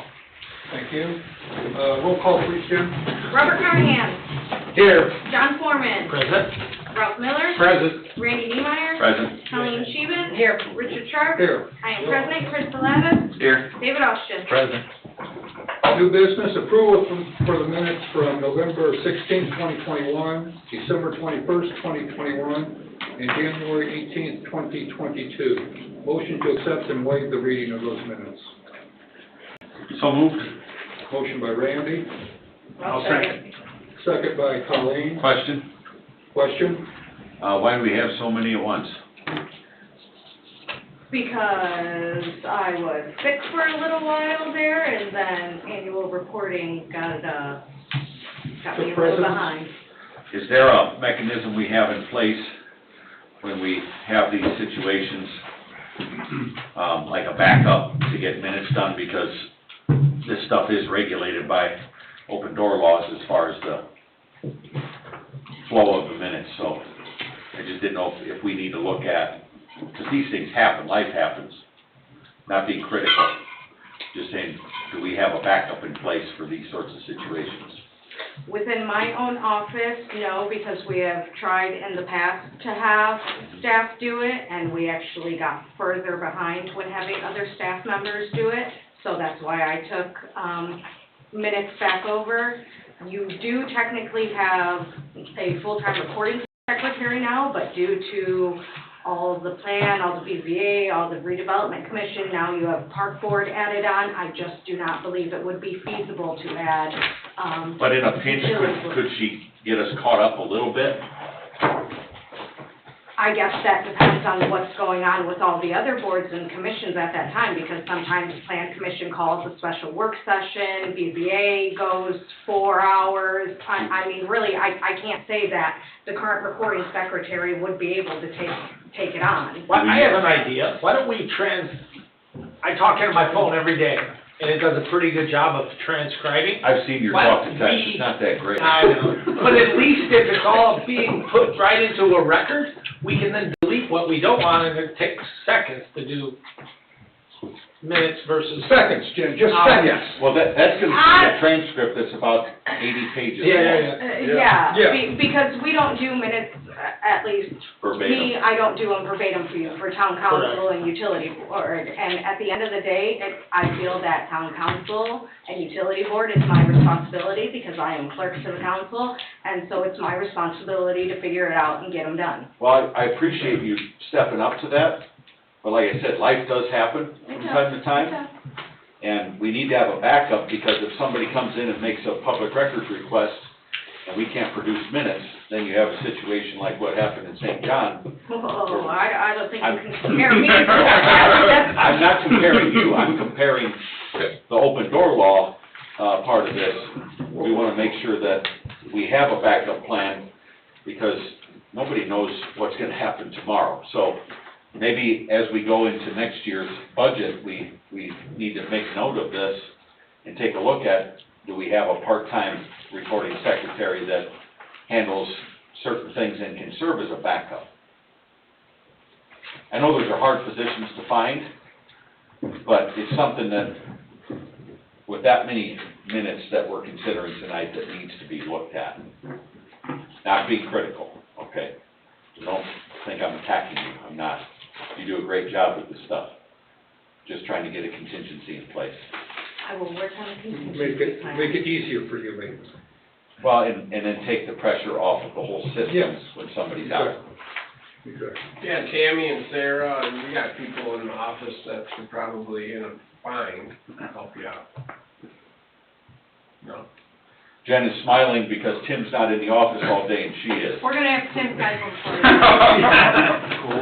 Thank you. Roll call, please, Jim. Robert Carnahan. Here. John Foreman. Present. Ralph Miller. Present. Randy Niemeyer. Present. Colleen Scheven. Here. Richard Sharp. Here. I am President. Chris Levis. Here. David Austin. Present. New business, approval for the minutes from November 16, 2021, December 21st, 2021, and January 18th, 2022. Motion to accept and waive the reading of those minutes. So moved. Motion by Randy, I'll second. second by Colleen. Question? Question? Why do we have so many at once? Because I was sick for a little while there, and then annual reporting got me a little behind. Is there a mechanism we have in place when we have these situations, like a backup to get minutes done? Because this stuff is regulated by open door laws as far as the flow of the minutes, so I just didn't know if we need to look at, because these things happen, life happens, not being critical, just saying, do we have a backup in place for these sorts of situations? Within my own office, no, because we have tried in the past to have staff do it, and we actually got further behind when having other staff members do it, so that's why I took minutes back over. You do technically have a full-time recording secretary now, but due to all of the plan, all the BZA, all the redevelopment commission, now you have park board added on, I just do not believe it would be feasible to add, But in a pinch, could she get us caught up a little bit? I guess that depends on what's going on with all the other boards and commissions at that time, because sometimes the plan commission calls a special work session, BZA goes 4 hours. I mean, really, I can't say that the current recording secretary would be able to take it on. Well, I have an idea. Why don't we I talk into my phone every day, and it does a pretty good job of transcribing. I've seen your Why talk don't to text, we- it's not that great. I know, but at least if it's all being put right into a record, we can then delete what we don't want, and it takes seconds to do minutes versus. Seconds, Jim, just seconds. Well, that's gonna be a transcript that's about 80 pages long. Yeah. Because we don't do minutes, at least Verbatim. me, I don't do them verbatim for you, for town council and utility board. And at the end of the day, I feel that town council and utility board is my responsibility, because I am clerk to the council, and so it's my responsibility to figure it out and get them done. Well, I appreciate you stepping up to that, but like I said, life does happen from time to time. And we need to have a backup, because if somebody comes in and makes a public records request and we can't produce minutes, then you have a situation like what happened in St. John. Oh, I don't think you can compare me. I'm not comparing you, I'm comparing the open door law, part of this. We wanna make sure that we have a backup plan, because nobody knows what's gonna happen tomorrow. So maybe as we go into next year's budget, we need to make note of this and take a look at, do we have a part-time recording secretary that handles certain things and can serve as a backup? I know those are hard positions to find, but it's something that, with that many minutes that we're considering tonight, that needs to be looked at. Not being critical, okay? Don't think I'm attacking you, I'm not. You do a great job with this stuff. Just trying to get a contingency in place. I will work on a contingency plan. Make it easier for you, maybe. Well, and then take the pressure off of the whole system Yes. when somebody's out. Exactly. Yeah, Tammy and Sarah, and we got people in the office that could probably, find, help you out. No. Jen is smiling because Tim's not in the office all day and she is. We're gonna have Tim cycle for you.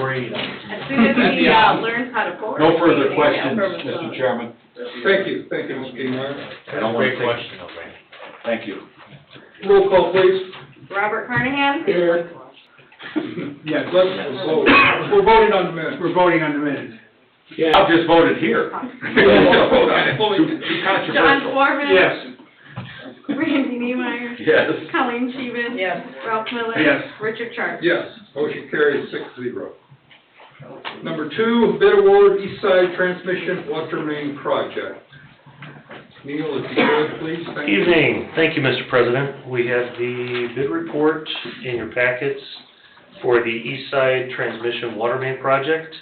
Great. As soon as he learns how to board. No further questions, Mr. Chairman. Thank you, Mr. Niemeyer. I don't want to take. Thank you. Roll call, please. Robert Carnahan? Here. Yes, let's vote. We're voting on the minutes. We're voting on the minutes. Yeah. I've just voted here. Too John controversial. Foreman? Yes. Randy Neemeyer. Yes. Colleen Sheehan. Yes. Ralph Miller. Yes. Richard Sharp. Yes, motion carries 6-0. Number 2, bid award East Side Transmission Water Main Project. Neil, if you would, please, thank you. Evening. Thank you, Mr. President. We have the bid report in your packets for the East Side Transmission Water Main Project.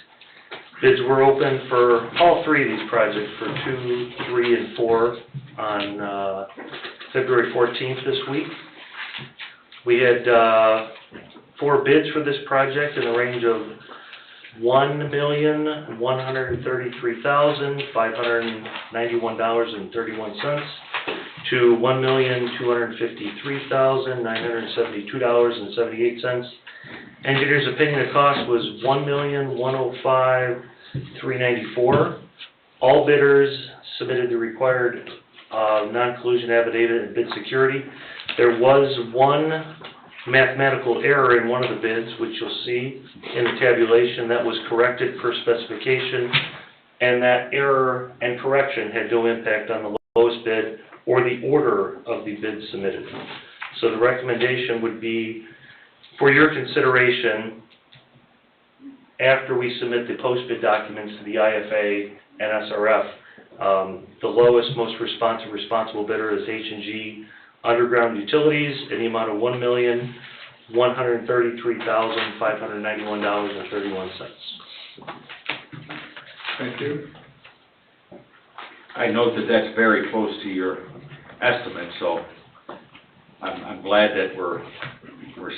Bids were open for all 3 of these projects for 2, 3, and 4 on February 14th this week. We had 4 bids for this project in the range of $1,133,591.31 to $1,253,972.78. Engineer's opinion of cost was $1,105,394. All bidders submitted the required non-collusion affidavit and bid security. There was one mathematical error in one of the bids, which you'll see in the tabulation, that was corrected per specification, and that error and correction had no impact on the lowest bid or the order of the bids submitted. So the recommendation would be, for your consideration, after we submit the post-bid documents to the IFA and SRF, the lowest, most responsible bidder is H&G Underground Utilities in the amount of $1,133,591.31. Thank you. I note that that's very close to your estimate, so I'm glad that we're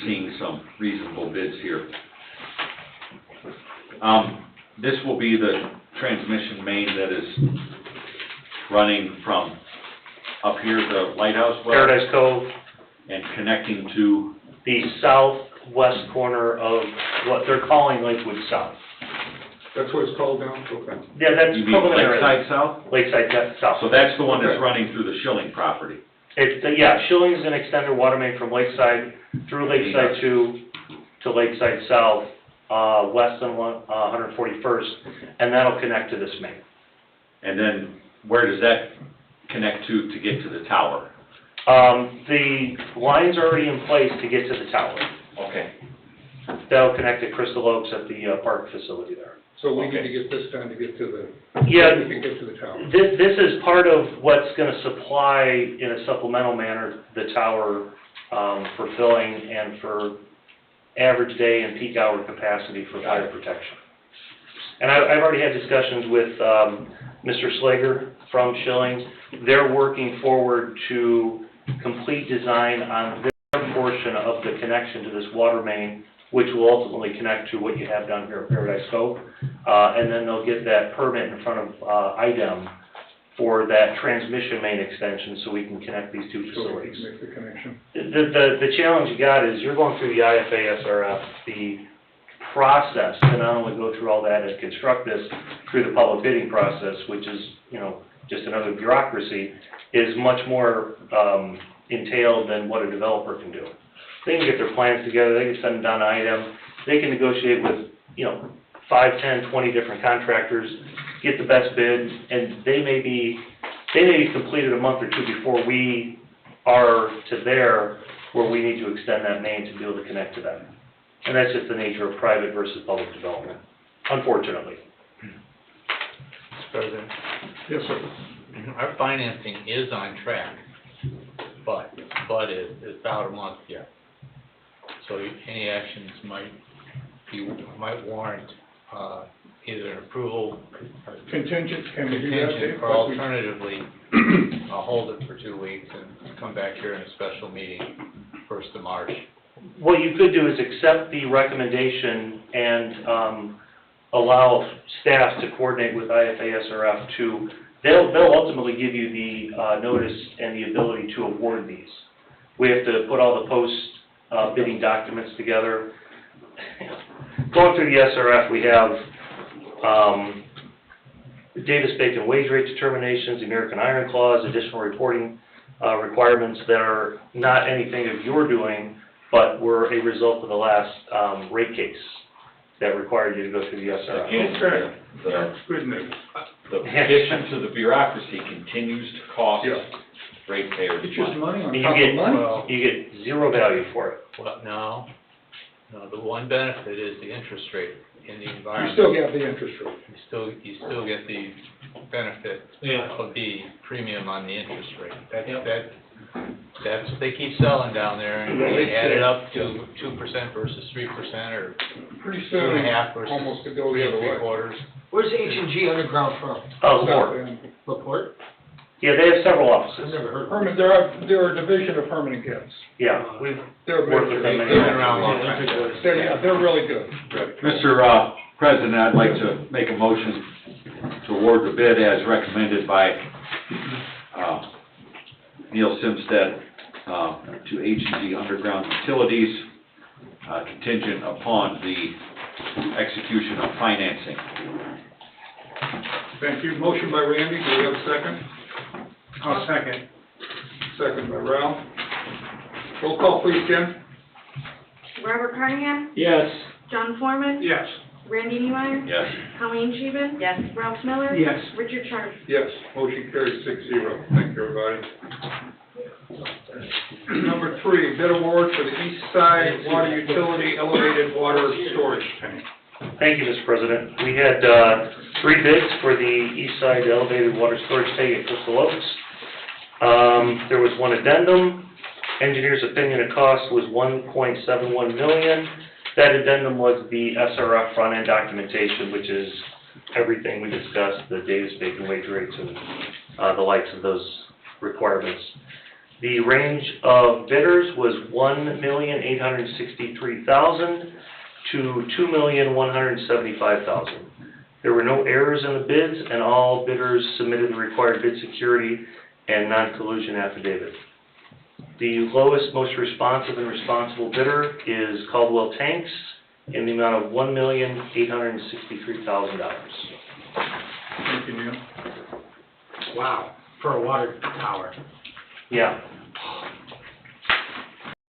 seeing some reasonable bids here. This will be the transmission main that is running from up here, the lighthouse well? Paradise Cove, and connecting to, the southwest corner of what they're calling Lakewood South. That's what it's called now? Okay. Yeah, that's you mean preliminary. Lakeside South? Lakeside South. So that's the one that's Okay. running through the Schilling property. It's, yeah, Schilling's gonna extend their water main from Lakeside through Lakeside 2 to Lakeside South, west on 141st, and that'll connect to this main. And then where does that connect to get to the tower? The lines are already in place to get to the tower. Okay. That'll connect to Crystal Oaks at the park facility there. So we need to get this done to get to the, Yeah. we can get to the tower. This is part of what's gonna supply, in a supplemental manner, the tower, for filling and for average day and peak hour capacity for fire protection. And I've already had discussions with, Mr. Slager from Schilling. They're working forward to complete design on their portion of the connection to this water main, which will ultimately connect to what you have down here at Paradise Cove. And then they'll get that permit in front of, IDEM for that transmission main extension, so we can connect these 2 So we facilities. can make the connection. The challenge you got is you're going through the IFA, SRF, the process to not only go through all that and construct this through the public bidding process, which is, just another bureaucracy, is much more, entailed than what a developer can do. They can get their plans together, they can send them down to IDEM, they can negotiate with, 5, 10, 20 different contractors, get the best bid, and they may be completed a month or 2 before we are to there, where we need to extend that main to be able to connect to them. And that's just the nature of private versus public development, unfortunately. Mr. President, Yes, sir. our financing is on track, but it's about a month yet. So any actions might warrant, either an approval or Contingent, can we do that? contingent, or alternatively, I'll hold it for 2 weeks and come back here in a special meeting, 1st of March. What you could do is accept the recommendation and allow staff to coordinate with IFA, SRF to, they'll ultimately give you the notice and the ability to award these. We have to put all the bidding documents together. Going through the SRF, we have Davis-Bacon wage rate determinations, the American Iron Clause, additional reporting requirements that are not anything of your doing, but were a result of the last rate case that required you to go through the SRF. Again, That's good news. the addition to the bureaucracy continues to cost Yeah. ratepayers' It's just money. money on You top of get, money. you get zero value for it. Well, no, the one benefit is the interest rate in the You environment. still get the interest rate. You still get the benefit of the premium on the interest rate. That's what they keep selling down there, and they add it up to 2% versus 3%, or Pretty soon, 2.5 versus almost to go the other way. 3/4. Where's H&G Underground from? Oh, Laporte. LaPorte? Yeah, they have several offices. I've never heard of it. Permanent, they're a division of permanent gas. Yeah, we've They're worked with them. They've been around a long time. They're really good. Mr. President, I'd like to make a motion to award the bid as recommended by Neil Simstead to H&G Underground Utilities, contingent upon the execution of financing. Thank you. Motion by Randy, do we have a second? I'll second. Second by Ralph. Roll call, please, Ken. Robert Carnahan? Yes. John Foreman? Yes. Randy Neemeyer? Yes. Colleen Scheven? Yes. Ralph Miller? Yes. Richard Sharp? Yes, motion carries 6-0. Thank you, everybody. Number 3, bid award for the East Side Water Utility Elevated Water Storage Tank. Thank you, Mr. President. We had 3 bids for the east side elevated water storage tank at Crystal Oaks. There was one addendum. Engineer's opinion of cost was $1.71 million. That addendum was the SRF front-end documentation, which is everything we discussed, the Davis-Bacon wage rates and the likes of those requirements. The range of bidders was $1,863,000 to $2,175,000. There were no errors in the bids, and all bidders submitted the required bid security and non-collusion affidavit. The lowest, most responsive and responsible bidder is Caldwell Tanks in the amount of $1,863,000. Thank you, Neil. Wow, for a water tower. Yeah.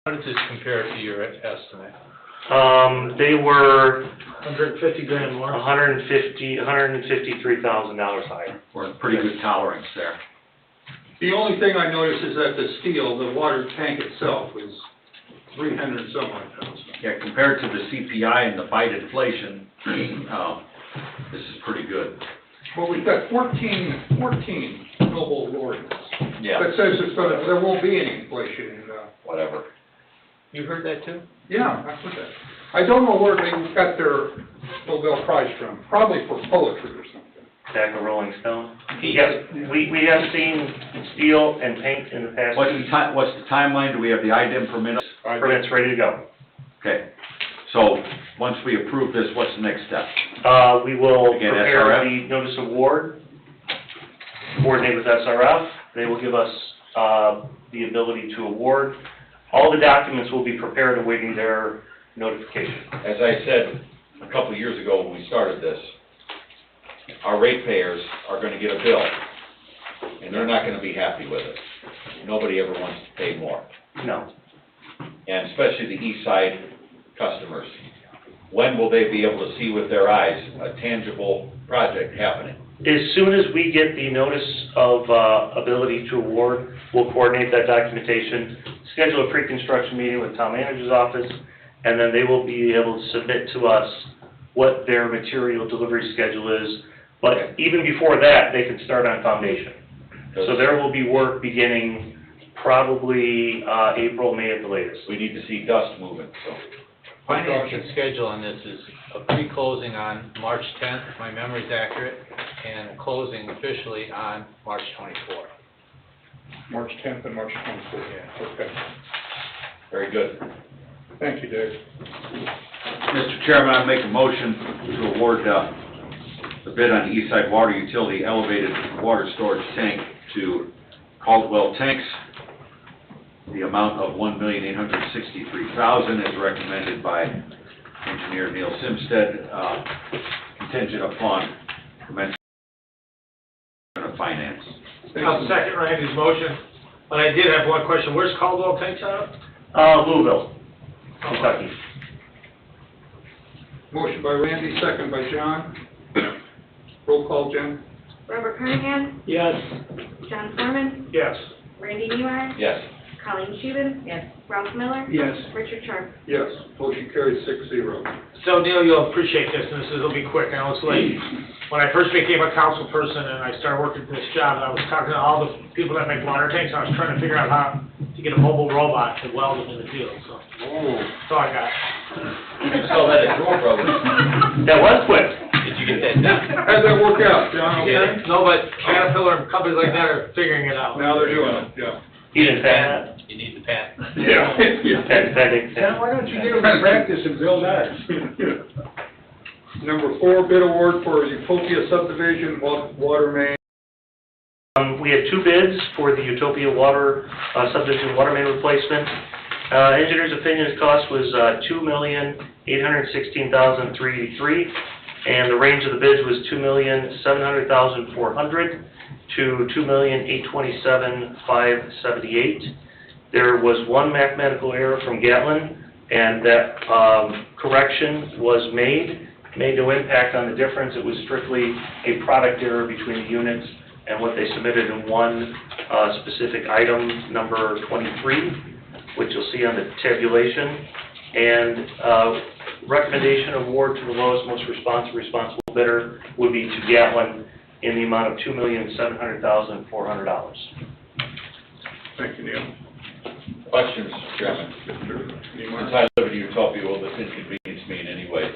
How does this compare to your estimate? They were 150 grand more. $153,000 higher. We're in pretty good tolerance there. The only thing I noticed is that the steel, the water tank itself, is 300 and some odd thousand. Yeah, compared to the CPI and the bite inflation, this is pretty good. Well, we've got 14 noble ordinance. Yeah. That says there won't be any inflation in, Whatever. You heard that too? yeah, I heard that. I don't know where they got their Nobel Prize from, probably for poetry or something. Back of Rolling Stone. Yes, we have seen steel and paint in the past. What's the timeline? Do we have the IDEM permit? Permits ready to go. Okay. So, once we approve this, what's the next step? We will Again, prepare SRF? the notice of award, coordinate with SRF. They will give us the ability to award. All the documents will be prepared awaiting their notification. As I said a couple of years ago when we started this, our ratepayers are gonna get a bill, and they're not gonna be happy with it. Nobody ever wants to pay more, No. and especially the east side customers. When will they be able to see with their eyes a tangible project happening? As soon as we get the notice of ability to award, we'll coordinate that documentation, schedule a pre-construction meeting with town manager's office, and then they will be able to submit to us what their material delivery schedule is. But even before that, they can start on foundation. So there will be work beginning probably April, May at the latest. We need to see dust moving, so. Financing schedule on this is a pre-closing on March 10th, if my memory's accurate, and closing officially on March 24th. March 10th and March 24th. Yeah. Okay. Very good. Thank you, Dave. Mr. Chairman, I make a motion to award the bid on the East Side Water Utility Elevated Water Storage Tank to Caldwell Tanks, the amount of $1,863,000 as recommended by engineer Neil Simstead, contingent upon commencement of finance. I'll second Randy's motion, but I did have one question. Where's Caldwell Tanks out of? Louisville, Kentucky. Motion by Randy, second by John. Roll call, Jen. Robert Carnahan? Yes. John Foreman? Yes. Randy Neiman, Yes. Colleen Scheven, Yes. Ralph Miller, Yes. Richard Sharp. Yes, motion carries 6-0. So Neil, you'll appreciate this, and this will be quick, I know it's late. When I first became a council person and I started working this job, I was talking to all the people that make water tanks, and I was trying to figure out how to get a mobile robot to weld them in the field, so. That's all I got. So that is Roll Brothers. That was quick. Did you get that done? How'd that work out, John, okay? No, but Caterpillar and companies like that are figuring it out. Now they're doing it, yeah. You didn't patent You need the patent. Yeah. that? Patent. Why don't you get them to practice and build ours? Number 4, bid award for Utopia subdivision water main. We had 2 bids for the Utopia water, subdivision water main replacement. Engineer's opinion cost was $2,816,383, and the range of the bids was $2,700,400 to $2,827,578. There was 1 mathematical error from Gatlin, and that correction was made no impact on the difference. It was strictly a product error between the units and what they submitted in one specific item, number 23, which you'll see on the tabulation. And recommendation award to the lowest, most responsible bidder would be to Gatlin in the amount of $2,700,400. Thank you, Neil. Questions, Mr. Chairman? Since I live in Utopia, will this inconvenience me in any way?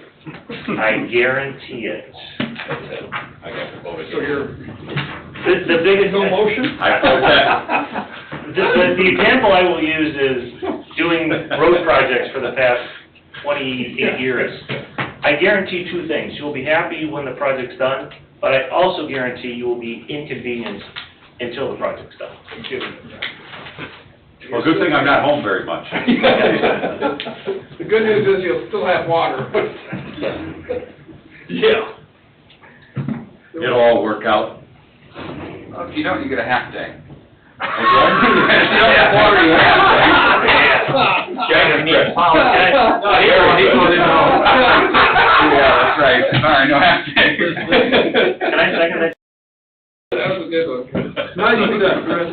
I guarantee it. That's it. I got to vote again. So you're, The biggest... no motion? I vote that. The example I will use is doing road projects for the past 28 years. I guarantee 2 things. You will be happy when the project's done, but I also guarantee you will be inconvenienced until the project's done. Well, good thing I'm not home very much. The good news is you'll still have water. Yeah. It'll all work out. If you don't, you get a half day. If you don't have water, you have to. Jack, we need to apologize. No, he goes in home. Yeah, that's right. Sorry, no half day. Can I second that? That was a good one. Now you can do that, Chris.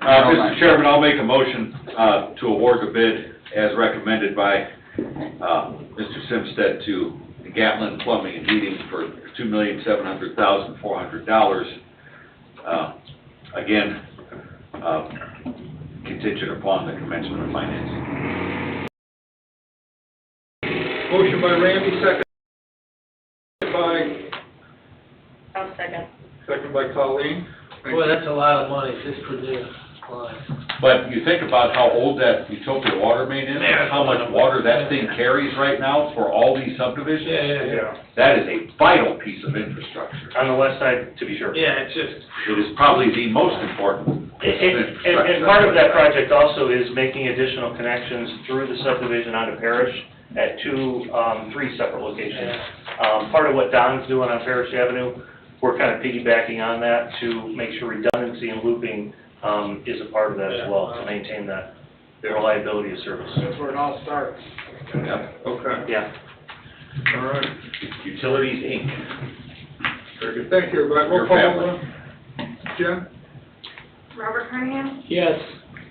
Mr. Chairman, I'll make a motion to award the bid as recommended by Mr. Simstead to Gatlin Plumbing and Heating for $2,700,400. Again, contingent upon the commencement of financing. Motion by Randy, second by, I'll second. second by Colleen. Boy, that's a lot of money just for the line. But you think about how old that Utopia water main is, Man, how much water that thing carries right now for all these subdivisions? Yeah. That is a vital piece of infrastructure. On the west side, to be sure. Yeah, it's just, It is probably the most important piece of infrastructure. And part of that project also is making additional connections through the subdivision onto Parish at 3 separate locations. Part of what Don's doing on Parish Avenue, we're kind of piggybacking on that to make sure redundancy and looping is a part of that as well, to maintain that reliability of service. That's where it all starts. Yep. Okay, Yeah. all right. Utilities, Inc. Very good. Thank you, everybody. Roll Your call, family. Jen? Robert Carnahan, Yes.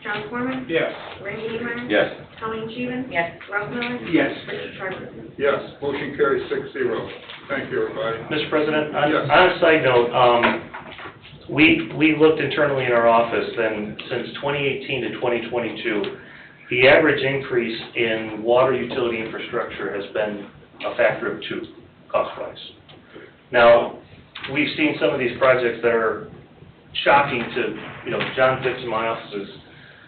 John Foreman, Yes. Randy Neiman, Yes. Colleen Scheven, Yes. Ralph Miller, Yes. Richard Sharp. Yes, motion carries 6-0. Thank you, everybody. Mr. President, on Yes. on a side note, we looked internally in our office, and since 2018 to 2022, the average increase in water utility infrastructure has been a factor of 2, cost-wise. Now, we've seen some of these projects that are shocking to, John Fitz in my office is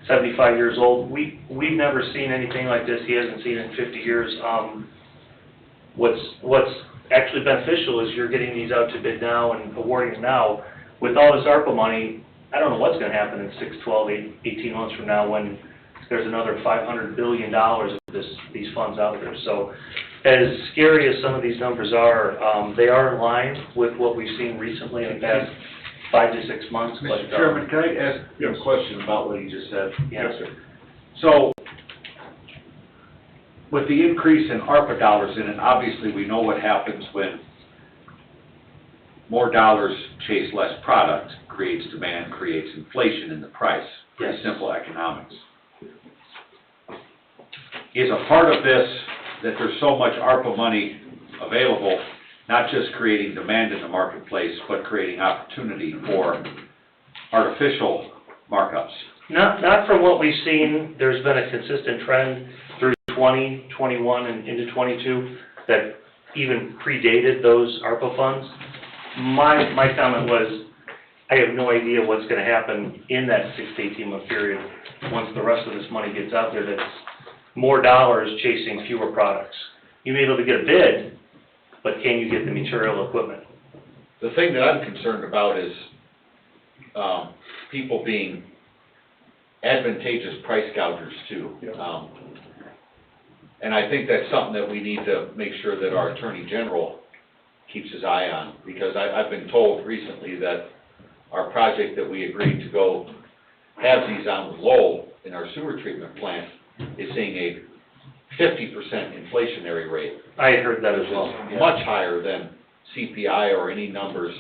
75 years old. We've never seen anything like this. He hasn't seen it in 50 years. What's actually beneficial is you're getting these out to bid now and awarding them now. With all this ARPA money, I don't know what's gonna happen in 6, 12, 18 months from now when there's another $500 billion of these funds out there. So as scary as some of these numbers are, they are in line with what we've seen recently in the past 5 to 6 months. Mr. Chairman, can I ask you a question about what he just said? Yes, sir. So, with the increase in ARPA dollars in it, obviously we know what happens when more dollars chase less product, creates demand, creates inflation in the price. Pretty Yes. simple economics. Is a part of this that there's so much ARPA money available, not just creating demand in the marketplace, but creating opportunity for artificial markups? Not from what we've seen. There's been a consistent trend through 20, 21, and into 22 that even predated those ARPA funds. My comment was, I have no idea what's gonna happen in that 6 to 18 month period once the rest of this money gets out there. That's more dollars chasing fewer products. You may be able to get a bid, but can you get the material equipment? The thing that I'm concerned about is, people being advantageous price gougers too. And I think that's something that we need to make sure that our Attorney General keeps his eye on, because I've been told recently that our project that we agreed to go have these on with Lowell in our sewer treatment plant is seeing a 50% inflationary rate. I had heard that as well. Yeah. Much higher than CPI or any numbers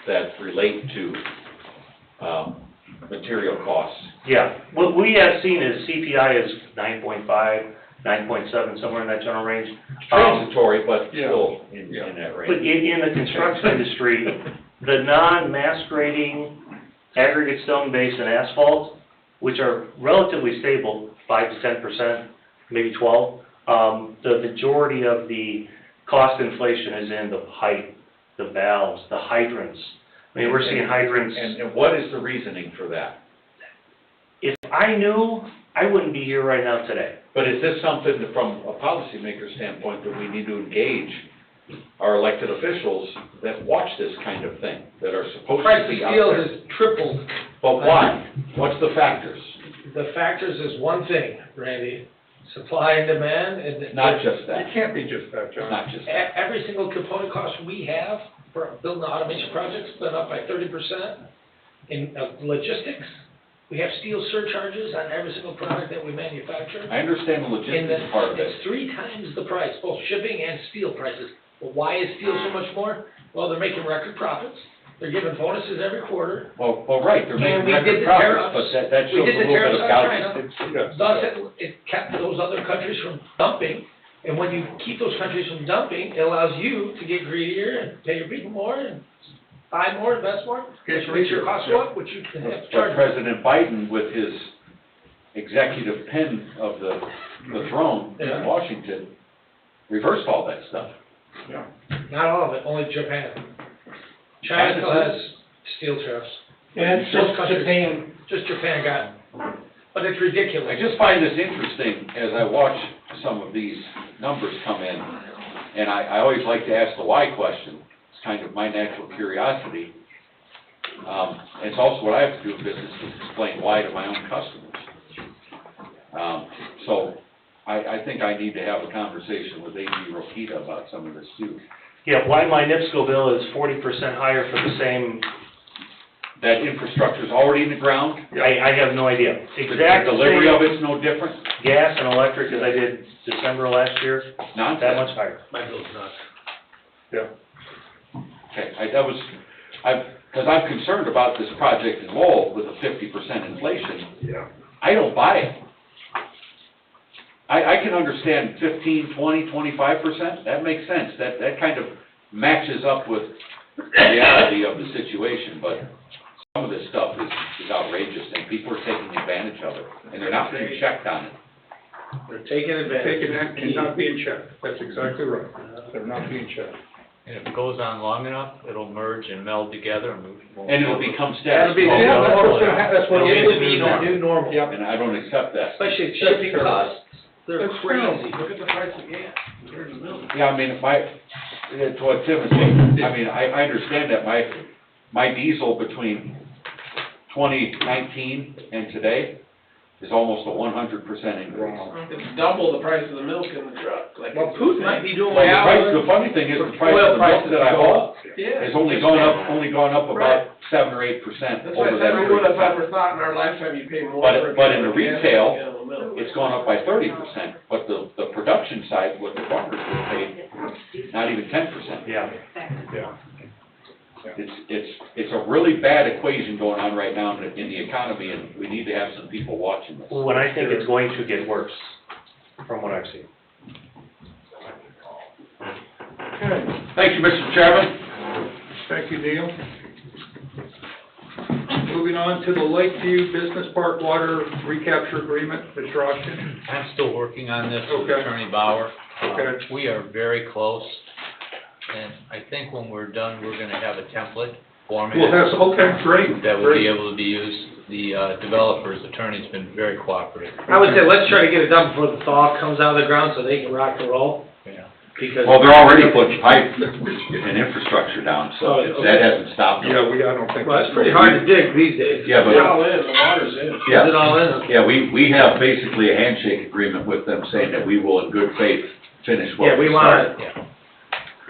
that relate to, material costs. Yeah, what we have seen is CPI is 9.5, 9.7, somewhere in that general range. Transitory, but still in that range. But in the construction industry, the non-mass grading aggregate stone base and asphalt, which are relatively stable, 5 to 10%, maybe 12, the majority of the cost inflation is in the pipe, the valves, the hydrants. I mean, we're seeing hydrants. And what is the reasoning for that? If I knew, I wouldn't be here right now today. But is this something that, from a policymaker standpoint, that we need to engage our elected officials that watch this kind of thing, that are supposed to be out Price of steel there? has tripled. But why? What's the factors? The factors is one thing, Randy, supply and demand, and. Not just that. It can't be just that, John. Not just that. Every single component cost we have for building automation projects been up by 30%. In logistics, we have steel surcharges on every single product that we manufacture. I understand the logistics part of it. It's 3 times the price, both shipping and steel prices. Well, why is steel so much more? Well, they're making record profits. They're giving bonuses every quarter. Well, right, they're And making we record did the profits, but tariffs. that We shows did a the little bit tariffs of on gouging. Thus, it kept those other countries from dumping. And when you keep those countries from dumping, it allows you to get greedier and pay your people more and buy more, invest more, which makes your costs go up, which you can have to charge. But President Biden, with his executive pen of the throne in Yeah. Washington, reversed all that stuff. Yeah. Not all of it, only Japan. China still has steel tariffs. And it's Most just countries- Japan. Just Japan got it. But it's ridiculous. I just find this interesting as I watch some of these numbers come in, and I always like to ask the why question. It's kind of my natural curiosity. It's also what I have to do in business, is explain why to my own customers. So I think I need to have a conversation with A.G. Rokita about some of this too. Yeah, why my NIPSCO bill is 40% higher for the same, That infrastructure's already in the ground? I have no idea. The Exact delivery same of it's no different? gas and electric as I did December last year, that Nonsense. much higher. My bill's not. Yeah. Okay, because I'm concerned about this project in Lowell with a 50% inflation. Yeah. I don't buy it. I can understand 15, 20, 25%, that makes sense. That kind of matches up with the reality of the situation, but some of this stuff is outrageous, and people are taking advantage of it, and they're not being checked on it. They're taking advantage. Taking that and not being checked. That's exactly right. They're not being checked. And if it goes on long enough, it'll merge and meld together and move. And it'll become status That'll be, quo. Yeah, that's what's gonna happen. That's what it'll it be is. the new normal. Yep. And I don't accept that. Especially That's shipping terrible. costs, they're That's crazy. terrible. Look at the price of gas. They're in the middle. Yeah, I mean, to what Tim is saying, I mean, I understand that my diesel between 2019 and today is almost a 100% increase. It's double the price of the milk in the truck, like. Well, Putin might be doing Well, what the funny thing is, the price oil of the milk prices that I go haul up. Yeah. has only gone up Right. about 7 or 8% That's why I over said that we period would of have time. ever thought in our lifetime you'd pay more But- for a but in gallon the of gas retail, than a gallon of milk. It's gone up by 30%, but the production side, what the farmers would pay, not even 10%. Yeah. Yeah. It's a really bad equation going on right now in the economy, and we need to have some people watching this. When I think it's going to get worse, from what I've seen. Okay, Thank you, Mr. Chairman. thank you, Neil. Moving on to the Lakeview Business Park Water Recapture Agreement, Mr. Austin. I'm still working on this with Okay. Attorney Bauer. Okay. We are very close, and I think when we're done, we're gonna have a template format. Well, that's, okay, great, That will be great. able to be used. The developer's attorney's been very cooperative. I would say, let's try to get it done before the thaw comes out of the ground so they can rock and roll, Yeah. because. Well, they're already putting pipe and infrastructure down, so that hasn't stopped them. Yeah, I don't think. Well, it's pretty hard to dig these days. Yeah, but- It's all in, the water's in. Is it all in? Yeah, we have basically a handshake agreement with them saying that we will in good faith finish Yeah, what we we want started. it.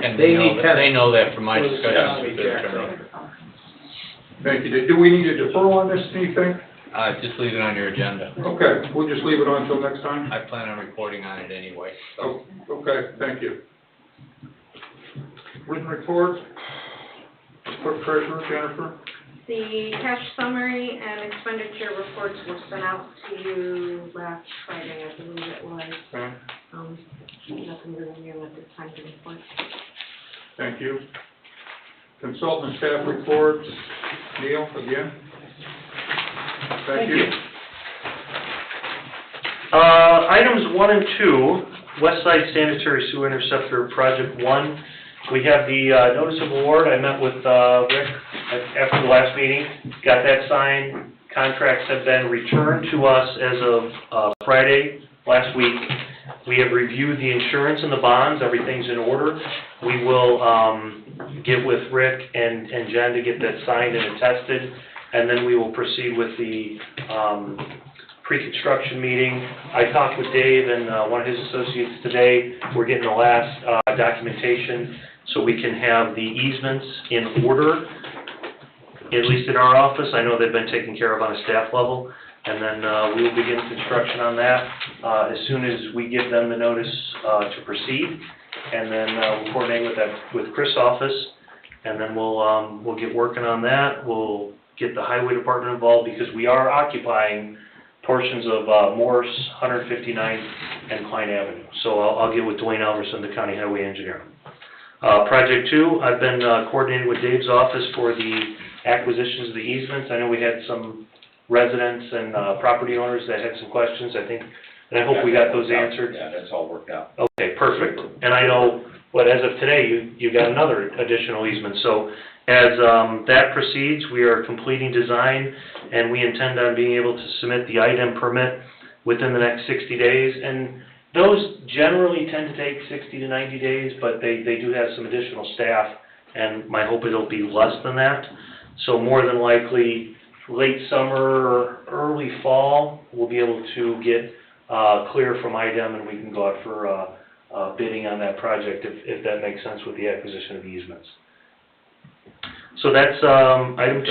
And They they know need that, tenants. they know that from my For the discussions economy, with their Jack. attorney. Thank you. Do we need a deferral on this, do you think? Just leave it on your agenda. Okay, we'll just leave it on until next time? I plan on reporting on it anyway, so. Oh, okay, thank you. Written report, clerk treasurer Jennifer. The cash summary and expenditure reports were sent out to you last Friday, I believe it was. Okay, Nothing really new at this time to report. thank you. Consultant staff reports, Neil, again. Thank you. Items 1 and 2, West Side Sanitary Sewer Interceptor Project 1. We have the notice of award. I met with Rick after the last meeting, got that signed. Contracts have been returned to us as of Friday last week. We have reviewed the insurance and the bonds. Everything's in order. We will get with Rick and Jen to get that signed and attested, and then we will proceed with the pre-construction meeting. I talked with Dave and one of his associates today. We're getting the last documentation so we can have the easements in order, at least in our office. I know they've been taken care of on a staff level. And then we will begin construction on that as soon as we give them the notice to proceed. And then we'll coordinate with Chris' office, and then we'll get working on that. We'll get the highway department involved because we are occupying portions of Morse, 159th, and Klein Avenue. So I'll get with Dwayne Alverson, the county highway engineer. Project 2, I've been coordinating with Dave's office for the acquisitions of the easements. I know we had some residents and property owners that had some questions, I think, and I hope we got those answered. Yeah, that's all worked out. Okay, perfect. And I know, as of today, you got another additional easement. So as that proceeds, we are completing design, and we intend on being able to submit the IDEM permit within the next 60 days. And those generally tend to take 60 to 90 days, but they do have some additional staff, and my hope it'll be less than that. So more than likely, late summer or early fall, we'll be able to get clear from IDEM, and we can go out for bidding on that project if that makes sense with the acquisition of the easements. So that's item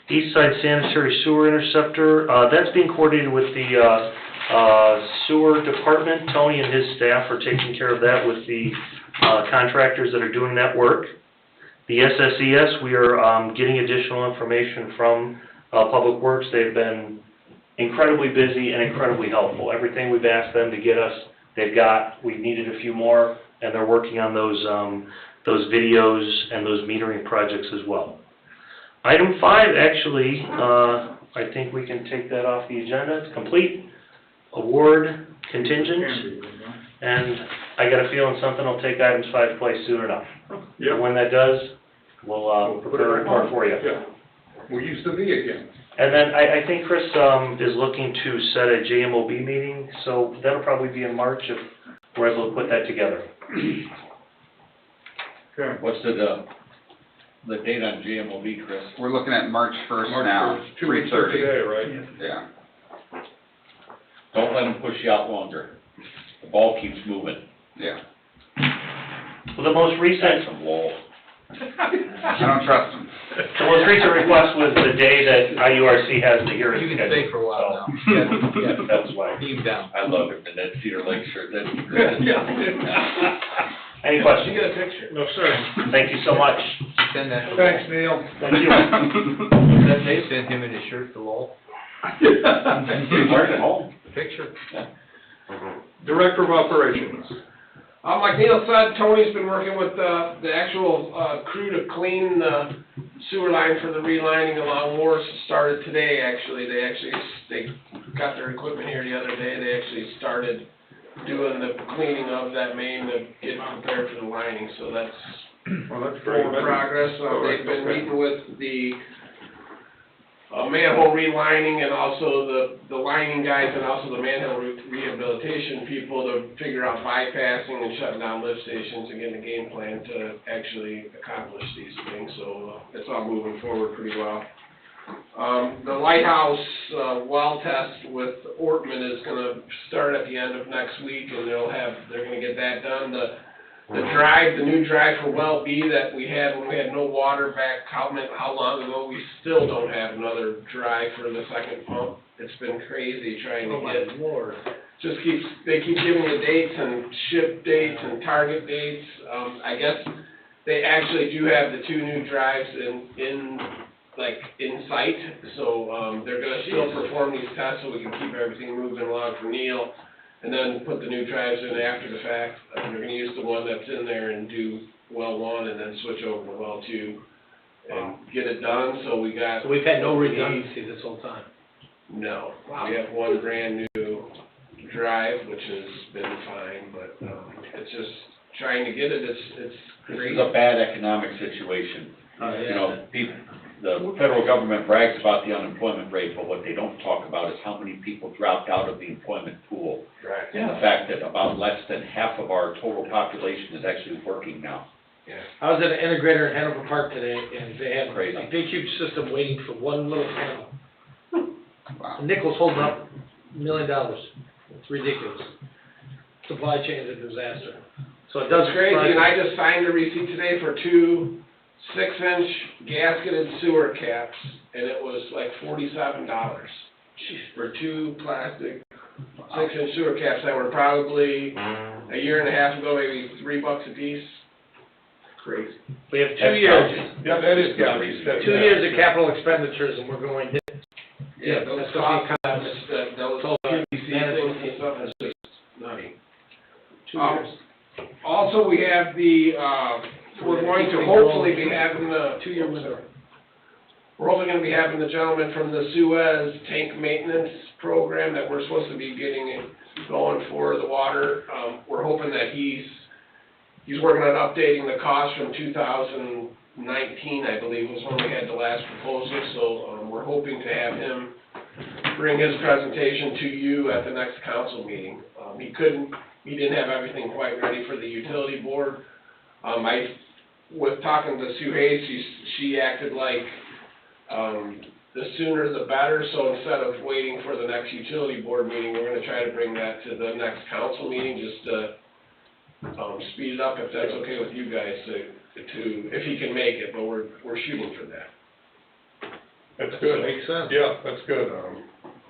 2, East Side Sanitary Sewer Interceptor. That's being coordinated with the sewer department. Tony and his staff are taking care of that with the contractors that are doing that work. The SSES, we are getting additional information from Public Works. They've been incredibly busy and incredibly helpful. Everything we've asked them to get us, they've got. We needed a few more, and they're working on those videos and those metering projects as well. Item 5, actually, I think we can take that off the agenda. It's complete. Award contingent. And I got a feeling something will take items 5 place soon enough. Yeah. And when that does, we'll prepare a report for you. Yeah, we used to be again. And then I think Chris is looking to set a JMOB meeting, so that'll probably be in March if we're able to put that together. Okay. What's the date on GMOB, Chris? We're looking at March 1st March now, 1st, 2 weeks from 3:30. today, right? Yeah. Don't let them push you out longer. The ball keeps moving. Yeah. Well, the most recent, That's some wall. I don't trust them. the most recent request was the day that IURC has the hearing You scheduled. can stay for a while now. So, yeah, that's why. Team down. I love it, in that Cedar Lake shirt, that's great. Any questions? You get a picture? No, sir. Thank you so much. send that to Thanks, Lowell. Neil. Thank you. That they sent him in his shirt to Lowell. Right at home. Picture. Director of Operations. Like Neil said, Tony's been working with the actual crew to clean the sewer line for the relining along Morris. Started today, actually. They got their equipment here the other day. They actually started doing the cleaning of that main to get prepared for the lining, so that's Well, that's great. forward progress. Oh, They've been okay. meeting with the manhole relining and also the lining guys and also the manhole rehabilitation people to figure out bypassing and shutting down lift stations and getting a game plan to actually accomplish these things. So it's all moving forward pretty well. The lighthouse well test with Ortman is gonna start at the end of next week, and they're gonna get that done. The new drive for well B that we had when we had no water back, how long ago, we still don't have another drive for the second pump. It's been crazy trying to get. Oh, my Lord. They keep giving you dates and ship dates and target dates. I guess they actually do have the 2 new drives in sight, so, they're gonna still perform these tests so we can keep everything moving along for Neil, and then put the new drives in after the fact. They're gonna use the one that's in there and do well 1 and then switch over to well 2 and get it done, so we got. So we've had no redundancy this whole time? No. We have 1 brand new drive, which has been fine, but, it's just trying to get it, it's This crazy. is a bad economic situation. Yeah. You know, the federal government brags about the unemployment rate, but what they don't talk about is how many people dropped out of the employment pool. Right. And the fact that about less than half of our total population is actually working now. Yeah. I was at an integrator in Hanover Park today, and they had Crazy. a big huge system waiting for one little panel. Wow. Nickel's holding up $1 million. It's ridiculous. Supply chain's a disaster. So it does. It's crazy, and I just signed a receipt today for 2 6-inch gasketed sewer caps, and it was like $47 for 2 plastic 6-inch sewer caps that were probably a year and a half ago, maybe $3 a piece. Crazy. We have 2 That's years, gouging. Yeah, that is gouging. 2 years of capital expenditures, and we're going. Yeah, those That's what the costs, those PVC things and stuff is just nutty. 2 years. Also, we have we're going to hopefully be having the. 2-year window. We're hopefully gonna be having the gentleman from the Suez tank maintenance program that we're supposed to be getting it going for the water. We're hoping that he's working on updating the cost from 2019, I believe, was when we had the last proposal. So, we're hoping to have him bring his presentation to you at the next council meeting. He didn't have everything quite ready for the utility board. With talking to Sue Hayes, she acted like, the sooner the better, so instead of waiting for the next utility board meeting, we're gonna try to bring that to the next council meeting, just to, speed it up, if that's okay with you guys, if he can make it, but we're shooting for that. That's good. Makes sense. Yeah, that's good.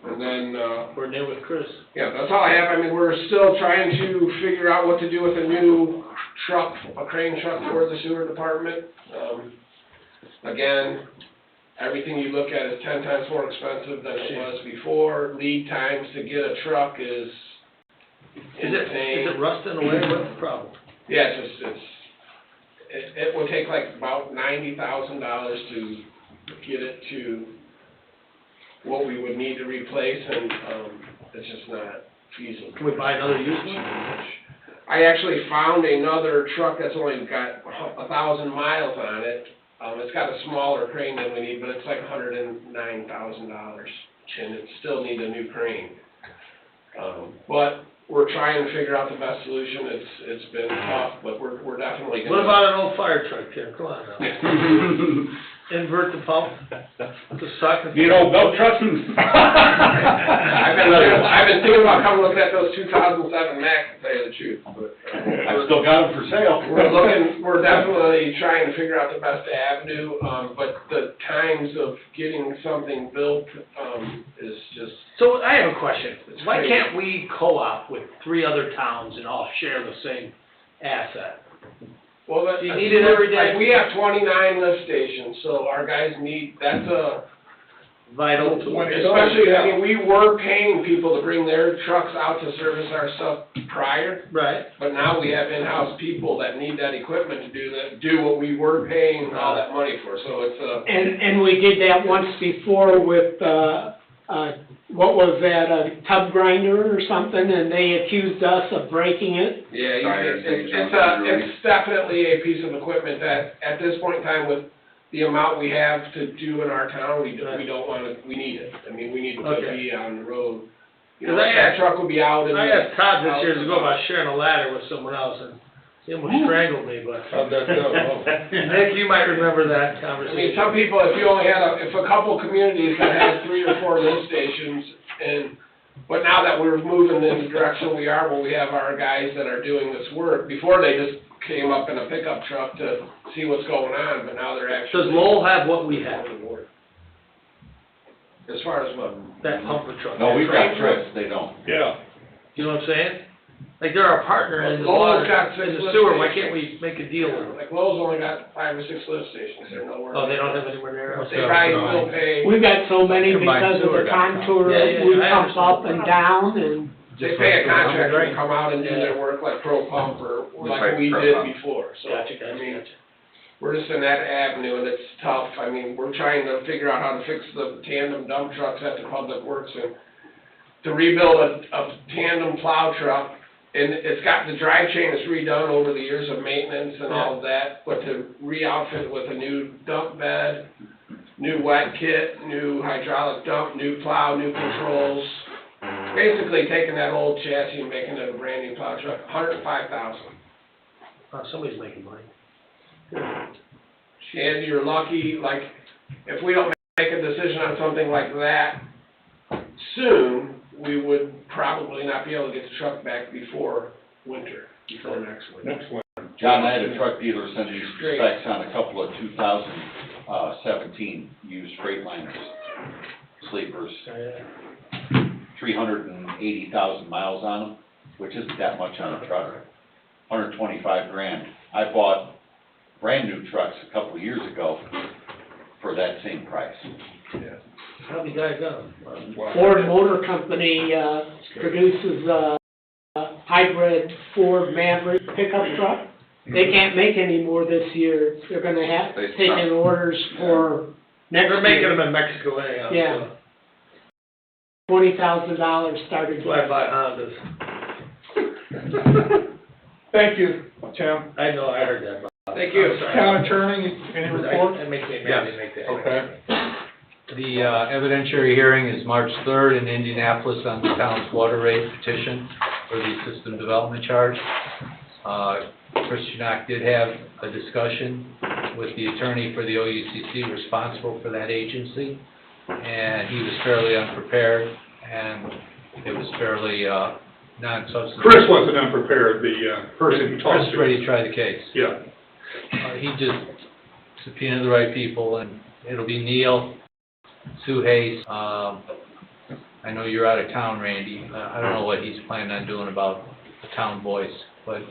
And then, We're there with Chris. yeah, that's all I have. I mean, we're still trying to figure out what to do with a new truck, a crane truck for the sewer department. Again, everything you look at is 10 times more expensive than it was before. Lead times to get a truck is insane. Is it rusting away? What's the problem? Yeah, it would take like about $90,000 to get it to what we would need to replace, and, it's just not feasible. Can we buy another used one? I actually found another truck that's only got 1,000 miles on it. It's got a smaller crane than we need, but it's like $109,000, and it still needs a new crane. But we're trying to figure out the best solution. It's been tough, but we're definitely gonna. What about an old fire truck, Tim? Come on now. Invert the pump, the suck. You know, belt trucks? I've been thinking about coming looking at those 2007 Macs, to tell you the truth, but. I've still got them for sale. We're definitely trying to figure out the best avenue, but the times of getting something built, is just. So I have a question. It's Why crazy. can't we co-op with 3 other towns and all share the same asset? Well, that. Do you need it every day? Like, we have 29 lift stations, so our guys need, that's a, Vital to it. especially, I mean, we were paying people to bring their trucks out to service our stuff prior, Right. but now we have in-house people that need that equipment to do what we were paying all that money for, so it's a. And we did that once before with, what was that, a tub grinder or something, and they accused us of breaking it. Yeah, Tires, it's definitely a piece of equipment that, at this point in time, with the amount we have to do in our town, we don't wanna, we need it. I mean, we need to Okay. be on the road. You 'Cause know, I that asked- truck will be out in. I asked Todd this year out to go about sharing a ladder with someone else, and he almost strangled me, but. How'd that go? Nick, you might remember that I conversation. mean, some people, if you only had if a couple communities that had 3 or 4 lift stations, but now that we're moving in the direction we are, where we have our guys that are doing this work, before they just came up in a pickup truck to see what's going on, but now they're actually. Does Lowell have what we have, As far as what? that pumper truck? No, we've got Train trips, they don't. Yeah. You know what I'm saying? Like, they're our partner in the Lowell's water, got 6 in the lift sewer, why stations. can't we make a deal with them? Like Lowe's only got 5 or 6 lift stations, they're nowhere. Oh, they don't have anywhere near us? They probably still pay, We've got so many Combined because of sewer the dot com. contour, Yeah, we I pump up and down and. they pay a contractor to Right. come out and do their work like Pro Pump or like we Pro did Pump. before, so, Gotcha, I gotcha, mean, gotcha. we're just in that avenue and it's tough. I mean, we're trying to figure out how to fix the tandem dump trucks at the Public Works and to rebuild a tandem plow truck, and it's got, the drive chain is redone over the years of maintenance and all of that, but to re-outfit with a new dump bed, new wet kit, new hydraulic dump, new plow, new controls, basically taking that old chassis and making it a brand new plow truck, $105,000. Somebody's making money. And you're lucky, like, if we don't make a decision on something like that soon, we would probably not be able to get the truck back before winter, before next winter. Next one. John, I had a truck dealer send me specs on a couple of 2017 used Freightliners, sleepers, 380,000 miles on them, which isn't that much on a truck, 125 grand. I bought brand new trucks a couple of years ago for that same price. How the guy done? Ford Motor Company, produces a hybrid Ford Maverick pickup truck. They can't make any more this year. They're gonna have, They take in orders for next year. They're making them in Mexico anyhow. Yeah. $20,000 started. That's why I buy Hondas. Thank you, Tim. I know, I heard that. Thank you. Town attorney, any report? That makes me mad, they make that. Okay. The evidentiary hearing is March 3rd in Indianapolis on the town's water rate petition for the system development charge. Chris Schnock did have a discussion with the attorney for the OUCC responsible for that agency, and he was fairly unprepared, and it was fairly non-substantive. Chris wasn't unprepared, the person you talked Chris to. ready to try the case. Yeah. He just subpoenaed the right people, and it'll be Neil, Sue Hayes. I know you're out of town, Randy. I don't know what he's planning on doing about the town voice, but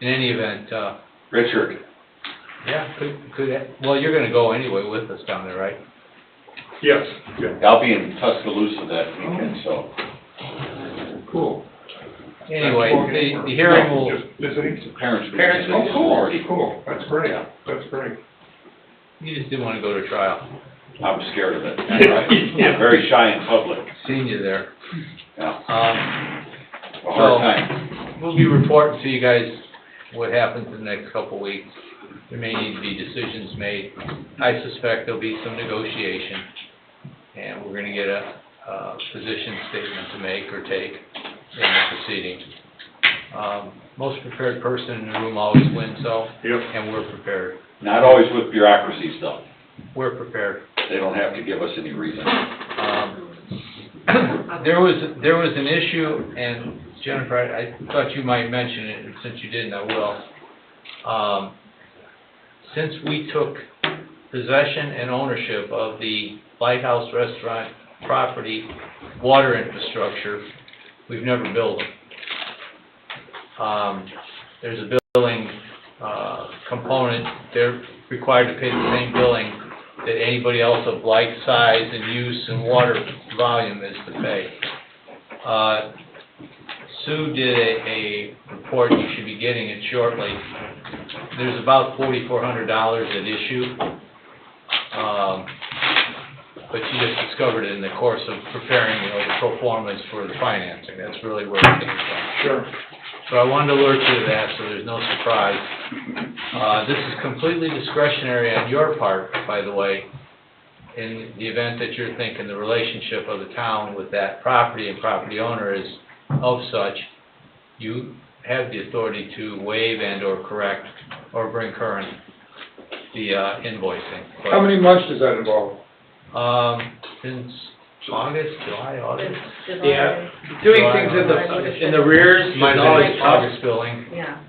in any event, Richard, yeah, well, you're gonna go anyway with us down there, right? Yes, yeah. I'll be in Tuscaloosa that weekend, so. Cool. Anyway, the hearing will, Just visiting? Parents. Parents Oh, meeting. cool, cool, that's great, that's great. you just didn't wanna go to trial. I'm scared of it. I'm very shy in public. Seen you there. Yeah. A So, hard time. we'll be reporting to you guys what happens in the next couple of weeks. There may need to be decisions made. I suspect there'll be some negotiation, and we're gonna get a position statement to make or take in the proceeding. Most prepared person in the room always wins, though, Yep. and we're prepared. Not always with bureaucracies, though. We're prepared. They don't have to give us any reason. There was an issue, and Jennifer, I thought you might mention it, and since you didn't, I will. Since we took possession and ownership of the Lighthouse Restaurant property, water infrastructure, we've never billed them. There's a billing component, they're required to pay the same billing that anybody else of like size and use and water volume is to pay. Sue did a report, you should be getting it shortly. There's about $4,400 at issue. But you just discovered it in the course of preparing, the pro formas for the financing. That's really where it came from. Sure. So I wanted to alert you to that, so there's no surprise. This is completely discretionary on your part, by the way, in the event that you're thinking the relationship of the town with that property and property owner is of such, you have the authority to waive and/or correct or bring current the invoicing. How many months does that involve? Since August, August. Yeah, doing things in the rears is always tough, August billing. Yeah.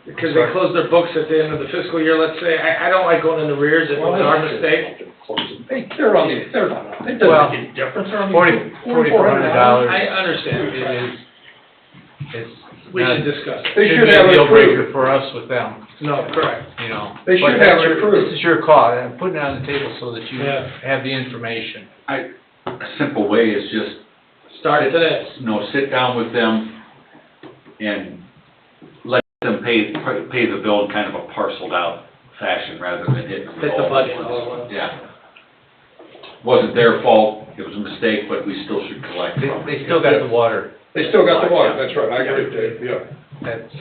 because they close their books at the end of the fiscal year, let's say. I don't like going in the rears if it's our mistake. They're on the, they're not, it Well, doesn't make any difference. They're on $4,400. I understand, It's we not- should discuss it. They should should be have a it deal breaker approved. for us with them, No, correct. They should But have that's it approved. This is your call, I'm putting it on the table so that you Yeah. have the information. A simple way is just, Start today. sit down with them and let them pay the bill in kind of a parceled out fashion rather than hitting them Hit the all at budget once. all at once. Yeah. Wasn't their fault, it was a mistake, but we still should collect from it. They still got the water. They still got the water, that's right, I agree, Dave, yeah. That's,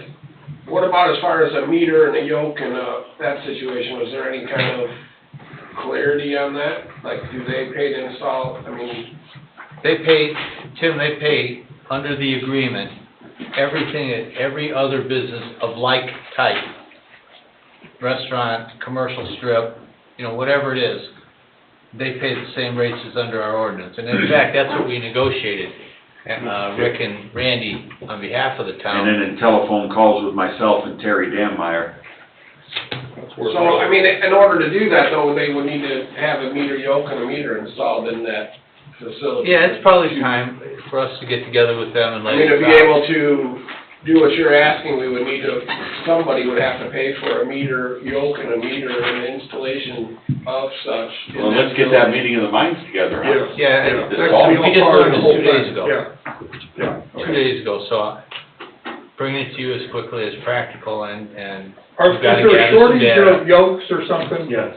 What about as far as a meter and a yoke and, that situation, was there any kind of clarity on that? Like, do they pay to install, I mean, they pay, Tim, they pay under the agreement, everything that every other business of like type, restaurant, commercial strip, whatever it is, they pay the same rates as under our ordinance. And in fact, that's what we negotiated, Rick and Randy, on behalf of the town. And then in telephone calls with myself and Terry Dammeyer. so, I mean, in order to do that though, they would need to have a meter yoke and a meter installed in that facility. Yeah, it's probably time for us to get together with them and I lay mean, to this be out. able to do what you're asking, we would need to, somebody would have to pay for a meter yoke and a meter and installation of such. in Well, let's get that meeting of the minds together, huh? Yeah, Yeah. and This all- we just learned this 2 days ago. Yeah. 2 days ago, so bringing it to you as quickly as practical and Is we've got to there a gather some shortage data. of yolks or something? Yes.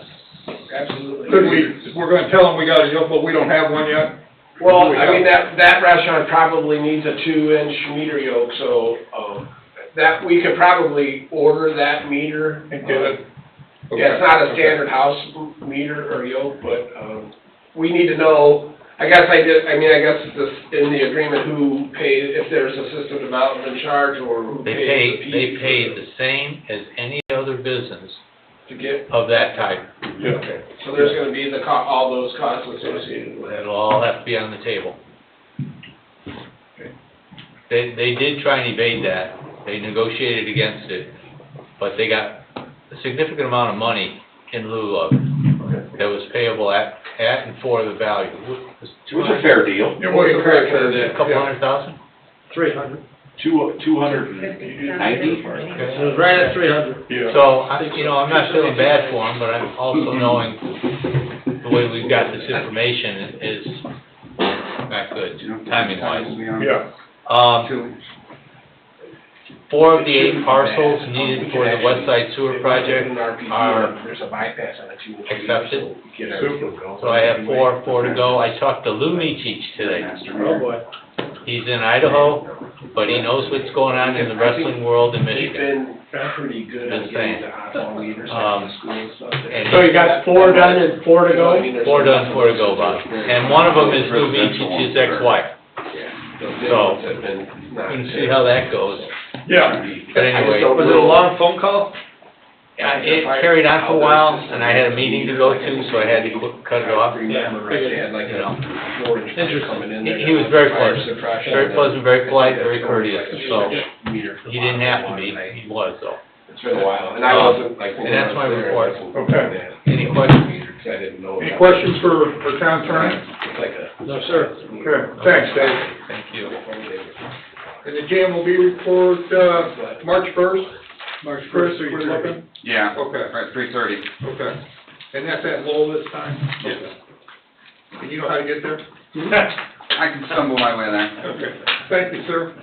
Absolutely. Could we're gonna tell them we got a yoke, but we don't have one yet? Well, I mean, that restaurant probably needs a 2-inch meter yoke, so, that, we could probably order that meter. And get it? Yeah, it's not a standard house meter or yoke, but, we need to know, I guess this, in the agreement, who pays, if there's a system development charge, or who They pays the pay, fee. they pay the same as any other business To get, of that type. okay, so there's gonna be all those costs associated with it. It'll all have to be on the table. They did try and evade that. They negotiated against it, but they got a significant amount of money in lieu of it that was payable at and for the value. It was a fair deal. It was a very fair A deal. couple $100,000? 300. 290? It was right at 300. Yeah. So, I'm not feeling bad for them, but I'm also knowing the way we've got this information is not good, timing wise. Yeah. 4 of the 8 parcels needed for the West Side Sewer Project are There's a bypass on it too. accepted. Get everything going. So I have 4 to go. I talked to Lou Michich today. Oh, boy. He's in Idaho, but he knows what's going on in the wrestling world in They've Michigan. been pretty good at Just getting saying. the hot meters Um, in the school and stuff. and So you got 4 done and 4 to go? 4 done, 4 to go, Bob. And one of them is Lou Michich's ex-wife. So, we can see how that goes. Yeah. But anyway, Was it a long phone call? it carried on for a while, and I had a meeting to go to, so I had to cut it off. Remember, right, they had like You know. a 4-inch pipe coming in there. He was very Fire pleasant, suppression, very and pleasant, very polite, very courteous, so meter for he didn't have to water be, line. he was though. It's been a while, and I wasn't like. And that's my report. Okay. Any questions? I didn't know. Any questions for town attorney? It's like a. No, sir. Okay, thanks, Dave. Thank you. And the JMOB report, March 1st? March first, are you looking? Yeah, Okay, right, 3:30. okay. And that's at Lowell this time? Yes. Okay. And you know how to get there? I can stumble my way there. Okay, thank you, sir.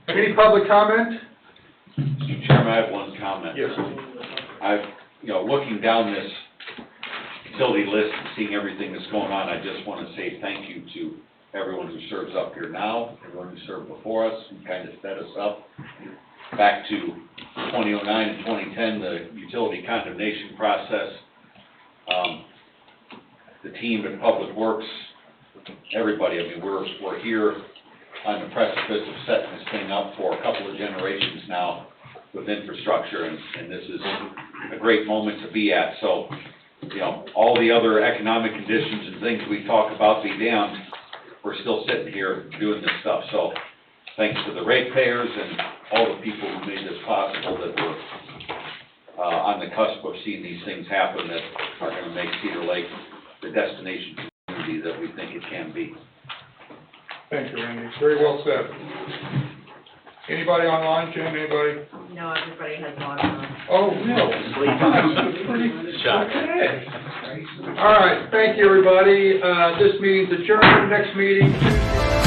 Any public comment? Mr. Chairman, I have one comment. Yes. Looking down this utility list and seeing everything that's going on, I just want to say thank you to everyone who serves up here now, everyone who served before us, who kind of set us up. Back to 2009 and 2010, the utility condemnation process. The team at Public Works, everybody, I mean, we're here on the precipice of setting this thing up for a couple of generations now with infrastructure, and this is a great moment to be at. So, all the other economic conditions and things we talk about be damned, we're still sitting here doing this stuff. So, thanks to the ratepayers and all the people who made this possible, that we're on the cusp of seeing these things happen that are going to make Cedar Lake the destination community that we think it can be. Thank you, Randy. Very well said. Anybody online, Jen, anybody? No, everybody has logged on. Oh, no. Shock. Okay. All right, thank you, everybody. This meeting's adjourned. Next meeting, Tuesday.